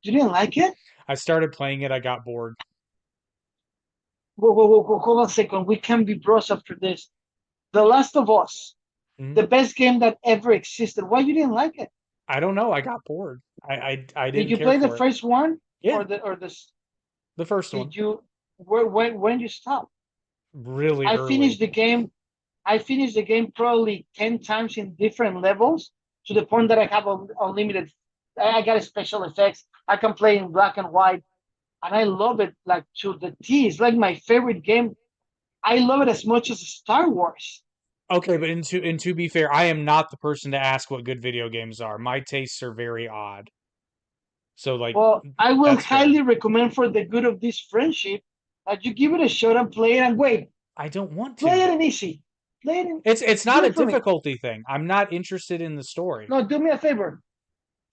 you didn't like it? I started playing it, I got bored. Whoa, hold on a second. We can be bros after this. The Last of Us, Mhm. the best game that ever existed. Why you didn't like it? I don't know, I got bored. I Did didn't you care play the for it. first one Yeah, or this? the first one. Did you when you stop? Really I early. finished the game. I finished the game probably 10 times in different levels to the point that I have unlimited. I got special effects. I can play in black and white, and I love it like to the T. It's like my favorite game. I love it as much as Star Wars. Okay, but and to be fair, I am not the person to ask what good video games are. My tastes are very odd. So like Well, I will that's fair. highly recommend for the good of this friendship that you give it a shot and play it and wait. I don't want Play to it in though. easy. Play it in. It's Do not a it for me. difficulty thing. I'm not interested in the story. No, do me a favor.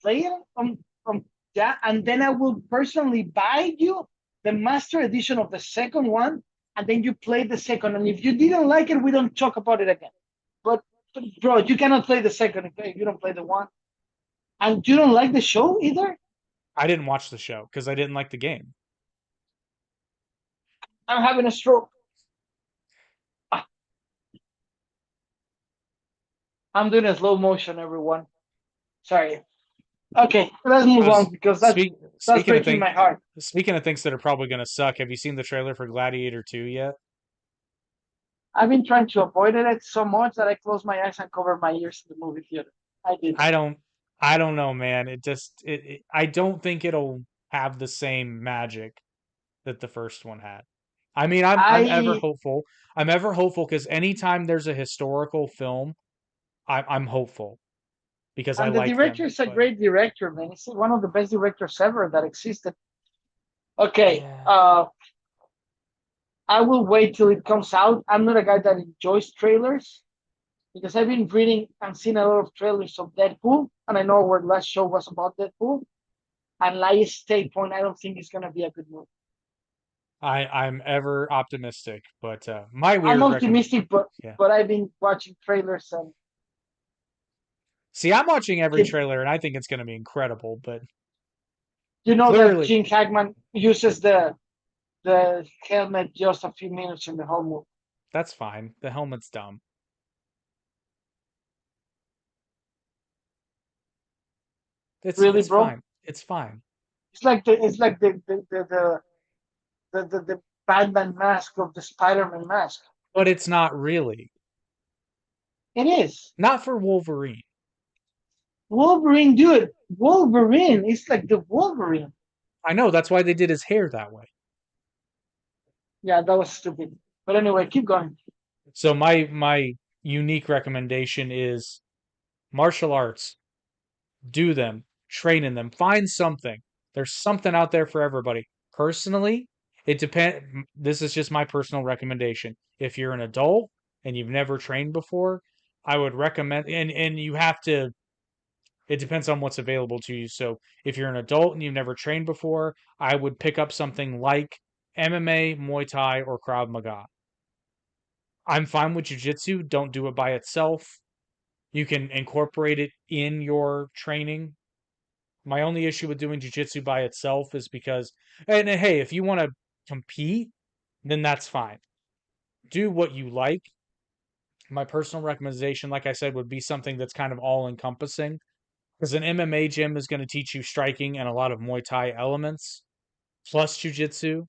Play it from that, and then I will personally buy you the master edition of the second one, and then you play the second. And if you didn't like it, we don't talk about it again. But bro, you cannot play the second if you don't play the one. And you don't like the show either? I didn't watch the show because I didn't like the game. I'm having a stroke. Ah, I'm doing a slow motion, everyone. Sorry. Okay, let's move on because that's Speaking of breaking things, my heart. speaking of things that are probably going to suck, have you seen the trailer for Gladiator 2 yet? I've been trying to avoid it so much that I close my eyes and cover my ears in the movie theater. I did. I don't I don't know, man. I don't think it'll have the same magic that the first one had. I mean, I'm ever I hopeful. I'm ever hopeful because anytime there's a historical film, I'm hopeful because I and the like director them. is a But great director, man. He's one of the best directors ever that existed. Okay, yeah, I will wait till it comes out. I'm not a guy that enjoys trailers because I've been reading and seen a lot of trailers of Deadpool, and I know our last show was about Deadpool. And Lai's stay point, I don't think it's gonna be a good movie. I'm ever optimistic. But my I'm weird recommend. optimistic, but Yeah. I've been watching trailers and See, I'm watching every keep, trailer and I think it's going to be incredible. But you know that clearly, Gene Hackman uses the helmet just a few minutes in the whole movie. that's fine. The helmet's dumb. Really, It's bro? fine. It's fine. It's like the Batman mask of the Spider-Man mask. But it's not really. It is. Not for Wolverine. Wolverine, dude. Wolverine. It's like the Wolverine. I know that's why they did his hair that way. Yeah, that was stupid. But anyway, keep going. So my unique recommendation is martial arts. Do them, train in them, find something. There's something out there for everybody. Personally, it depends. This is just my personal recommendation. If you're an adult and you've never trained before, I would recommend, and you have to, it depends on what's available to you. So if you're an adult and you've never trained before, I would pick up something like MMA, Muay Thai, or Krav Maga. I'm fine with jujitsu. Don't do it by itself. You can incorporate it in your training. My only issue with doing jujitsu by itself is because, and hey, if you want to compete, then that's fine. Do what you like. My personal recommendation, like I said, would be something that's kind of all encompassing. Because an MMA gym is going to teach you striking and a lot of Muay Thai elements, plus jujitsu,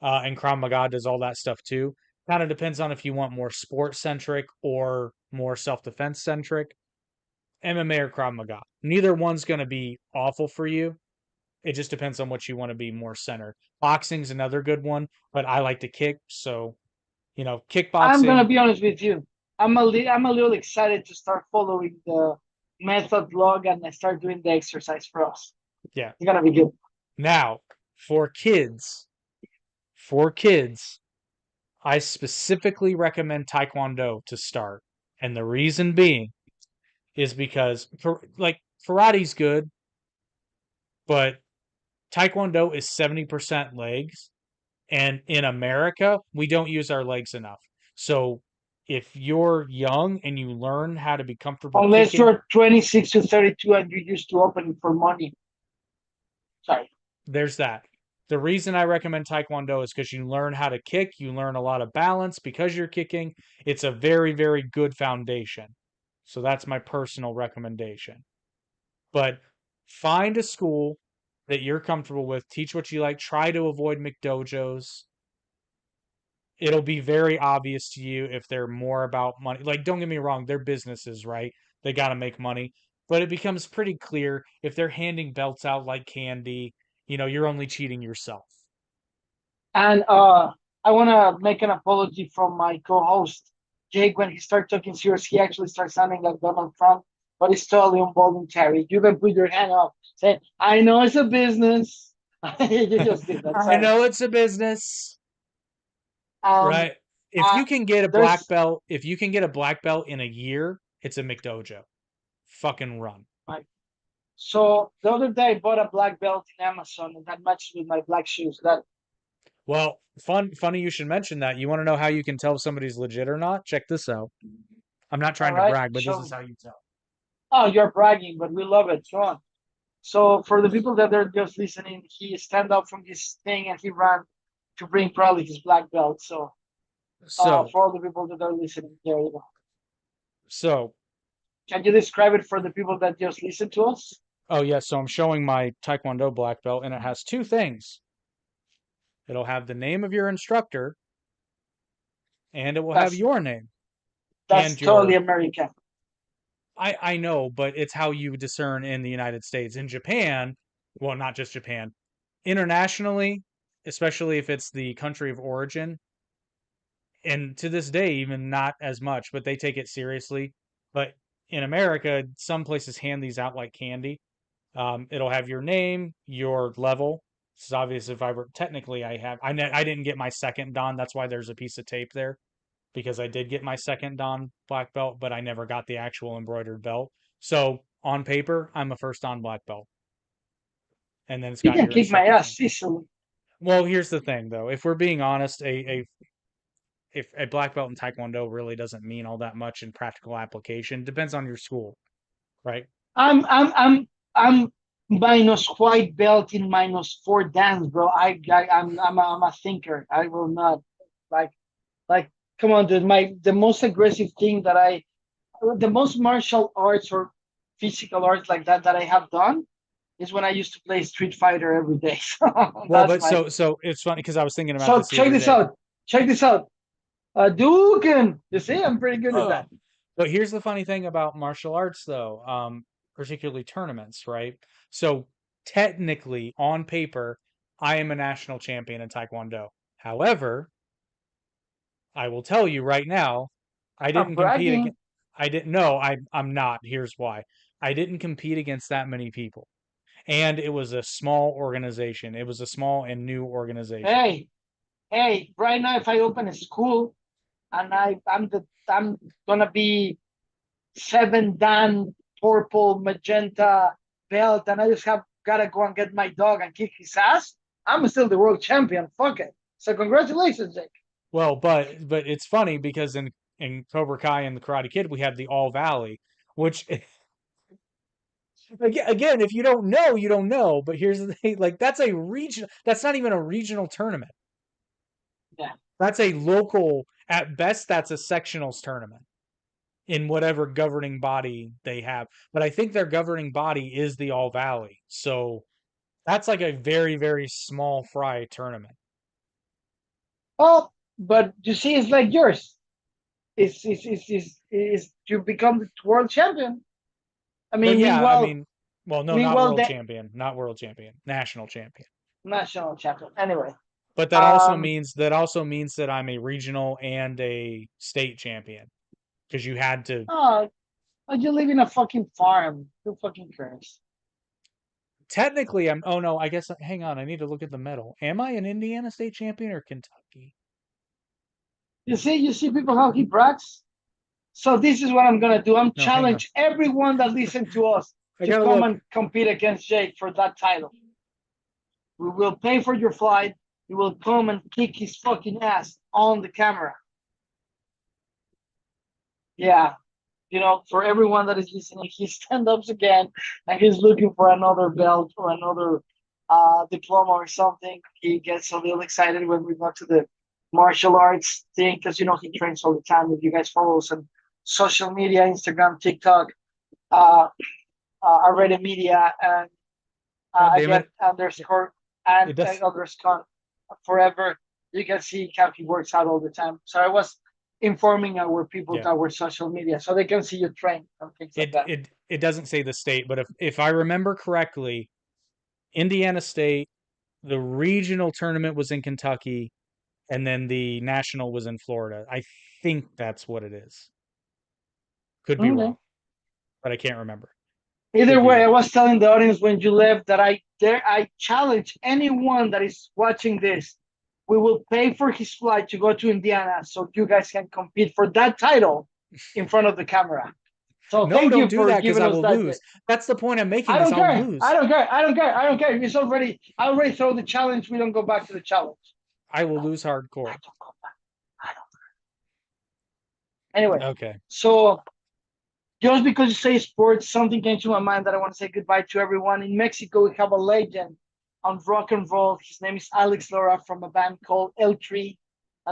and Krav Maga does all that stuff too. Kind of depends on if you want more sport centric or more self defense centric. MMA or Krav Maga. Neither one's going to be awful for you. It just depends on what you want to be more centered. Boxing's another good one, but I like to kick, so I'm kickboxing. gonna be honest with you. I'm a little excited to start following the method log and I start doing the exercise for us. Yeah. It's gonna be good. Now, for kids, I specifically recommend Taekwondo to start. And the reason being is because karate's good, but Taekwondo is 70% legs. And in America, we don't use our legs enough. So if you're young and you learn how to be comfortable Unless kicking, you're 26 to 32 and you're used to opening for money. Sorry. there's that. The reason I recommend Taekwondo is because you learn how to kick, you learn a lot of balance because you're kicking. It's a very, very good foundation. So that's my personal recommendation. But find a school that you're comfortable with, teach what you like, try to avoid McDojos. It'll be very obvious to you if they're more about money. Like, don't get me wrong, they're businesses, right? They got to make money. But it becomes pretty clear if they're handing belts out like candy, you're only cheating yourself. And I want to make an apology from my co-host Jake. When he starts talking serious, he actually starts sounding like Donald Trump, but it's totally involuntary. You can put your hand up, say, "I know it's a business." You just did that. I know it's a business, right? If you can get a black belt, in a year, it's a McDojo. Fucking run. Right. So the other day I bought a black belt in Amazon and that matches with my black shoes. Well, funny you should mention that. You want to know how you can tell if somebody's legit or not? Check this out. I'm not trying to brag, but this is how you tell. Oh, you're bragging, but we love it. Go on. So for the people that are just listening, he stand up from his thing and he ran to bring probably his black belt. So for all the people that are listening, there you go. So can you describe it for the people that just listen to us? Oh yeah, so I'm showing my Taekwondo black belt and it has two things. It'll have the name of your instructor and it will have your name. That's totally American. I know, but it's how you discern in the United States. In Japan, well, not just Japan, internationally, especially if it's the country of origin, and to this day, even not as much, but they take it seriously. But in America, some places hand these out like candy. It'll have your name, your level. This is obvious if I were technically I didn't get my second Dan. That's why there's a piece of tape there, because I did get my second Dan black belt, but I never got the actual embroidered belt. So on paper, I'm a first Dan black belt. And then it's got you can kick my ass easily. Well, here's the thing though. If we're being honest, if a black belt in Taekwondo really doesn't mean all that much in practical application. Depends on your school, right? I'm minus white belt in -4 dance, bro. I'm a thinker. I will not like come on, dude. The most aggressive thing the most martial arts or physical arts like that I have done is when I used to play Street Fighter every day. So it's funny because I was thinking about this. So check this out. Check this out. Dukin. You see, I'm pretty good at that. But here's the funny thing about martial arts, though, particularly tournaments, right? So technically, on paper, I am a national champion in Taekwondo. However, I will tell you right now, I didn't compete. I didn't. No, I'm not. Here's why. I didn't compete against that many people, and it was a small organization. It was a small and new organization. Hey! Right now, if I open a school, and I'm gonna be 7 Dan purple magenta belt, and I just gotta go and get my dog and kick his ass. I'm still the world champion. Fuck it. So congratulations, Jake. Well, but it's funny because in Cobra Kai and the Karate Kid we have the All Valley, which again, if you don't know, you don't know. But here's the thing: like that's a region. That's not even a regional tournament. Yeah, that's a local. At best, that's a sectionals tournament in whatever governing body they have. But I think their governing body is the All Valley. So that's like a very, very small fry tournament. Oh, but you see, it's like yours. Is to become the world champion. I mean, yeah, meanwhile, Well, no, not Meanwhile, world the champion, not world champion, national champion. national champion. Anyway, But that also um, means that I'm a regional and a state champion because you had to. oh, you live in a fucking farm. Who fucking cares? Technically, I'm. Oh no, I guess. Hang on, I need to look at the medal. Am I an Indiana state champion or Kentucky? You see people how he brags. So this is what I'm gonna do. I'm No, hang on. challenge everyone that listens to us I to gotta come look. and compete against Jake for that title. We will pay for your flight. You will come and kick his fucking ass on the camera. Yeah, for everyone that is listening, he stand ups again and he's looking for another belt or another diploma or something. He gets a little excited when we go to the martial arts thing because he trains all the time. If you guys follow us on social media, Instagram, TikTok, already media, and God I damn get it! underscore and It does. underscore forever. You can see how he works out all the time. So I was informing our people Yeah. that were social media so they can see you train and things like that. It doesn't say the state, but if I remember correctly, Indiana State, the regional tournament was in Kentucky, and then the national was in Florida. I think that's what it is. Could be Okay. wrong, but I can't remember. Either Could be way, I wrong. was telling the audience when you left that I challenge anyone that is watching this. We will pay for his flight to go to Indiana so you guys can compete for that title in front of the camera. So No, thank don't you do for that because giving I us will that. lose. That's the point I'm making. I Is don't I'll care. lose. I don't care. I don't care. I don't care. I already throw the challenge. We don't go back to the challenge. I will lose hardcore. I don't go back. I don't. Anyway, Okay. so just because you say sports, something came to my mind that I want to say goodbye to everyone. In Mexico, we have a legend on rock and roll. His name is Alex Lora from a band called L3.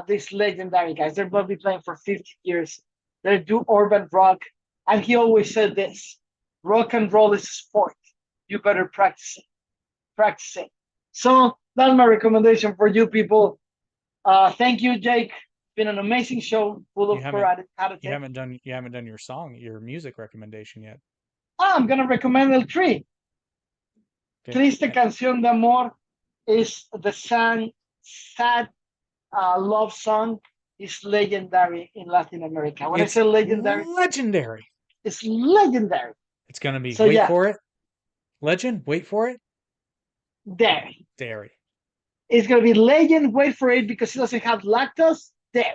These legendary guys. They've both been playing for 50 years. They do urban rock. And he always said this: rock and roll is a sport. You better practice it. Practice it. So that's my recommendation for you people. Thank you, Jake. Been an amazing show, full You of haven't karate. you haven't done your music recommendation yet. I'm gonna recommend El Tree. Okay. Triste Canción de Amor is the sad love song. Is legendary in Latin America. When I It's say legendary, legendary. it's legendary. It's gonna be So wait yeah, for it. Legend, wait for it. dairy. Dairy. It's gonna be legend. Wait for it because it doesn't have lactose. Dairy.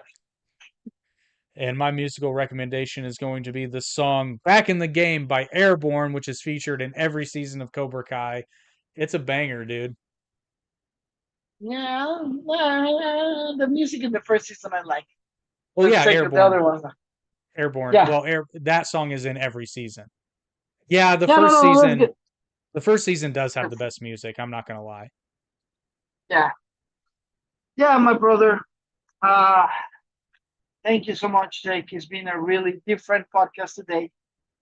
And my musical recommendation is going to be the song Back in the Game by Airborne, which is featured in every season of Cobra Kai. It's a banger, dude. Yeah, the music in the first season I like. Well, The yeah, second, the Airborne. other one. Airborne. Yeah. Well, that song is in every season. Yeah, Yeah, no, that's good. the first season does have the best music. I'm not gonna lie. Yeah. Yeah, my brother. Uh, Thank you so much, Jake. It's been a really different podcast today.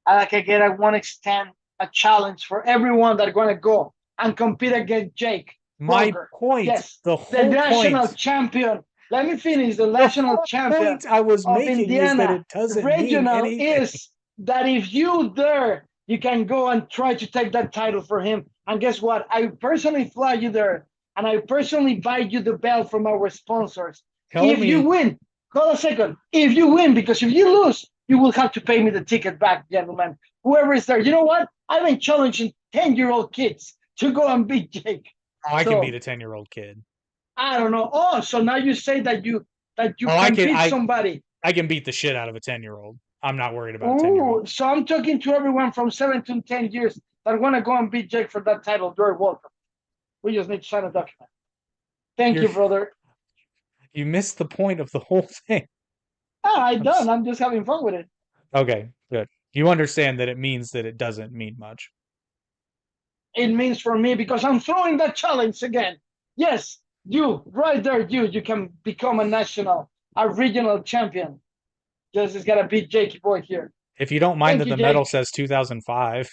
Like again, I want to extend a challenge for everyone that's going to go and compete against Jake. My Boger. point, Yes, the the whole national point, champion. Let me finish. The the national whole champion point I was of making is that Indiana it doesn't mean regional anything. is that if you dare, you can go and try to take that title for him. And guess what? I personally fly you there, and I personally buy you the belt from our sponsors. Tell If me, you win, hold a second. If you win, because if you lose, you will have to pay me the ticket back, gentlemen. Whoever is there, you know what? I've been challenging 10-year-old kids to go and beat Jake. I can beat a 10-year-old kid. I don't know. Oh, so now you say that you I can can beat somebody. I can beat the shit out of a 10-year-old. I'm not worried about a Ooh, 10-year-old. so I'm talking to everyone from 7 to 10 years that want to go and beat Jake for that title. You're welcome. We just need to sign a document. Thank you, brother. You missed the point of the whole thing. I don't. I'm just having fun with it. Okay, good. You understand that it means that it doesn't mean much. It means for me because I'm throwing that challenge again. Yes, you, right there, you can become a regional champion. Just got to beat Jakey Boy here. If you don't mind Thank that you, the medal Jake. says 2005.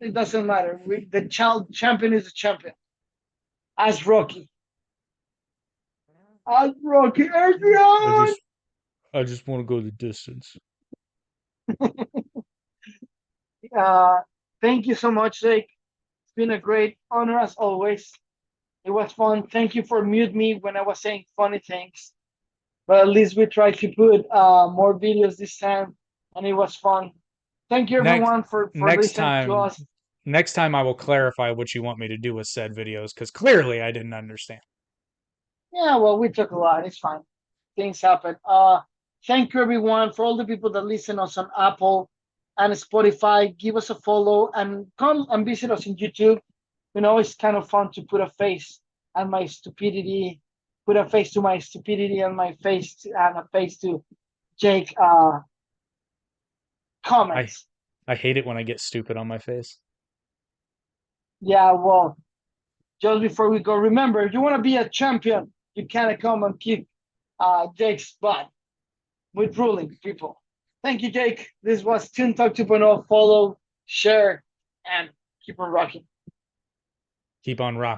It doesn't matter. The champion is a champion. As Rocky. As Rocky Adrian! I just want to go the distance. Thank you so much, Jake. It's been a great honor as always. It was fun. Thank you for mute me when I was saying funny things. But at least we tried to put more videos this time, and it was fun. Thank you Next everyone for next listening to time us. next time I will clarify what you want me to do with said videos, because clearly I didn't understand. Yeah, well, we took a lot. It's fine. Things happen. Thank you everyone for all the people that listen us on Apple and Spotify. Give us a follow and come and visit us in YouTube. You know, it's kind of fun to put a face and my stupidity, put a face to my stupidity and my face to, and a face to Jake I comments. I hate it when I get stupid on my face. Yeah, well, just before we go, remember, if you want to be a champion, you can't come and kick Jake's butt with ruling people. Thank you, Jake. This was Toon Talk 2.0. Follow, share, and keep on rocking. Keep on rocking.